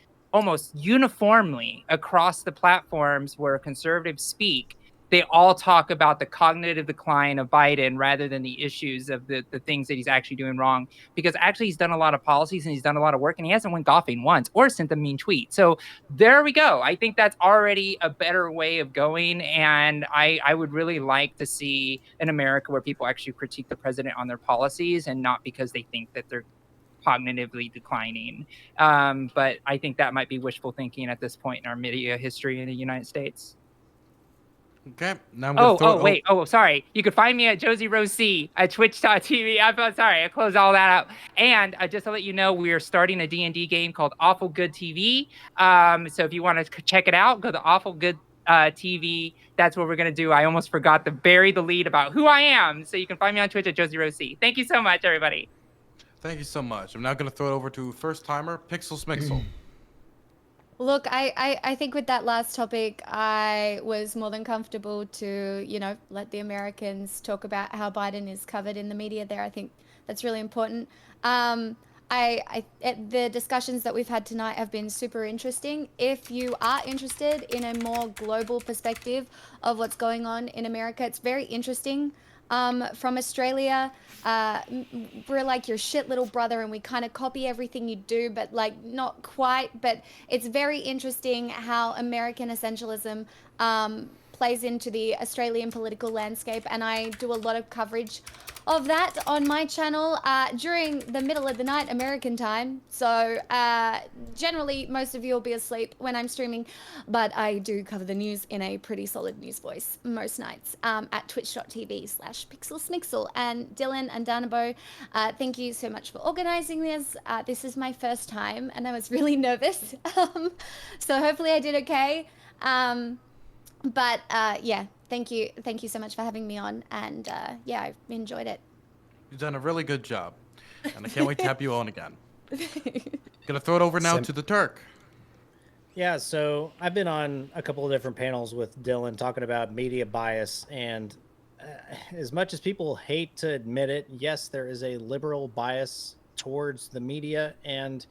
uniformly across the platforms where conservatives speak, they all talk about the cognitive decline of Biden rather than the issues of the things that he's actually doing wrong. Because actually he's done a lot of policies and he's done a lot of work and he hasn't went golfing once or sent a mean tweet. So there we go. I think that's already a better way of going. And I would really like to see an America where people actually critique the president on their policies and not because they think that they're cognitively declining. But I think that might be wishful thinking at this point in our media history in the United States. Okay, now I'm gonna sorry. You can find me at Josie Rose C at twitch.tv. I'm sorry, I closed all that out. And just to let you know, we are starting a D&D game called Awful Good TV. So if you want to check it out, go to Awful Good TV. That's what we're going to do. I almost forgot to bury the lead about who I am. So you can find me on Twitch at Josie Rose C. Thank you so much, everybody. Thank you so much. I'm now going to throw it over to first timer, Pixel Smixel. Look, I think with that last topic, I was more than comfortable to, let the Americans talk about how Biden is covered in the media there. I think that's really important. The discussions that we've had tonight have been super interesting. If you are interested in a more global perspective of what's going on in America, it's very interesting. From Australia, we're like your shit little brother and we kind of copy everything you do, but like not quite. But it's very interesting how American essentialism plays into the Australian political landscape, and I do a lot of coverage of that on my channel during the middle of the night American time. So generally most of you will be asleep when I'm streaming, but I do cover the news in a pretty solid news voice most nights at twitch.tv/pixelsmixel. And Dylan and Danabo, thank you so much for organizing this. This is my first time and I was really nervous. So hopefully I did okay. But yeah, thank you so much for having me on, and yeah, I enjoyed it. You've done a really good job, and I can't wait to have you on again. Gonna throw it over now to the Turk. Yeah, so I've been on a couple of different panels with Dylan talking about media bias, and as much as people hate to admit it, yes, there is a liberal bias towards the media, and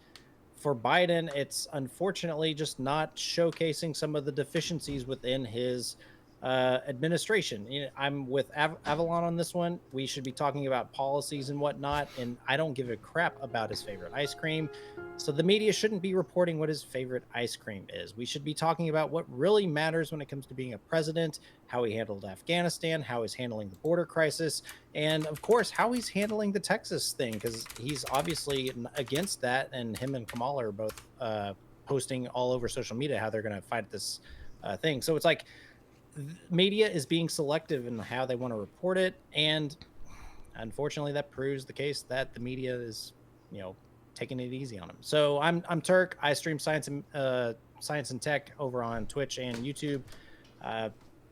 for Biden, it's unfortunately just not showcasing some of the deficiencies within his Administration. I'm with Avalon on this one. We should be talking about policies and whatnot, and I don't give a crap about his favorite ice cream. So the media shouldn't be reporting what his favorite ice cream is. We should be talking about what really matters when it comes to being a president, how he handled Afghanistan, how he's handling the border crisis, and of course, how he's handling the Texas thing, because he's obviously against that, and him and Kamala are both posting all over social media how they're going to fight this thing. So it's like, media is being selective in how they want to report it, and unfortunately that proves the case that the media is taking it easy on them. So I'm Turk. I stream science and tech over on Twitch and YouTube.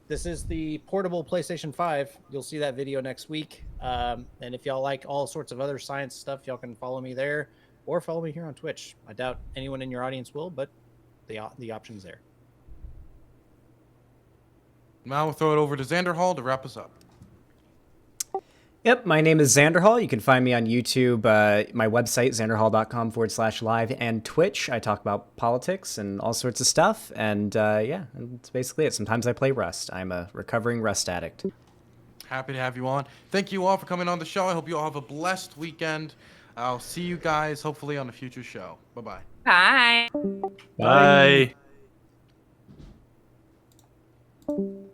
This is the portable PlayStation 5. You'll see that video next week, and if y'all like all sorts of other science stuff, y'all can follow me there or follow me here on Twitch. I doubt anyone in your audience will, but the option's there. Now we'll throw it over to Xander Hall to wrap us up. Yep, my name is Xander Hall. You can find me on YouTube, my website, xanderhall.com/live, and Twitch. I talk about politics and all sorts of stuff. And yeah, that's basically it. Sometimes I play Rust. I'm a recovering Rust addict. Happy to have you on. Thank you all for coming on the show. I hope you all have a blessed weekend. I'll see you guys hopefully on a future show. Bye-bye. Bye. Bye. Bye.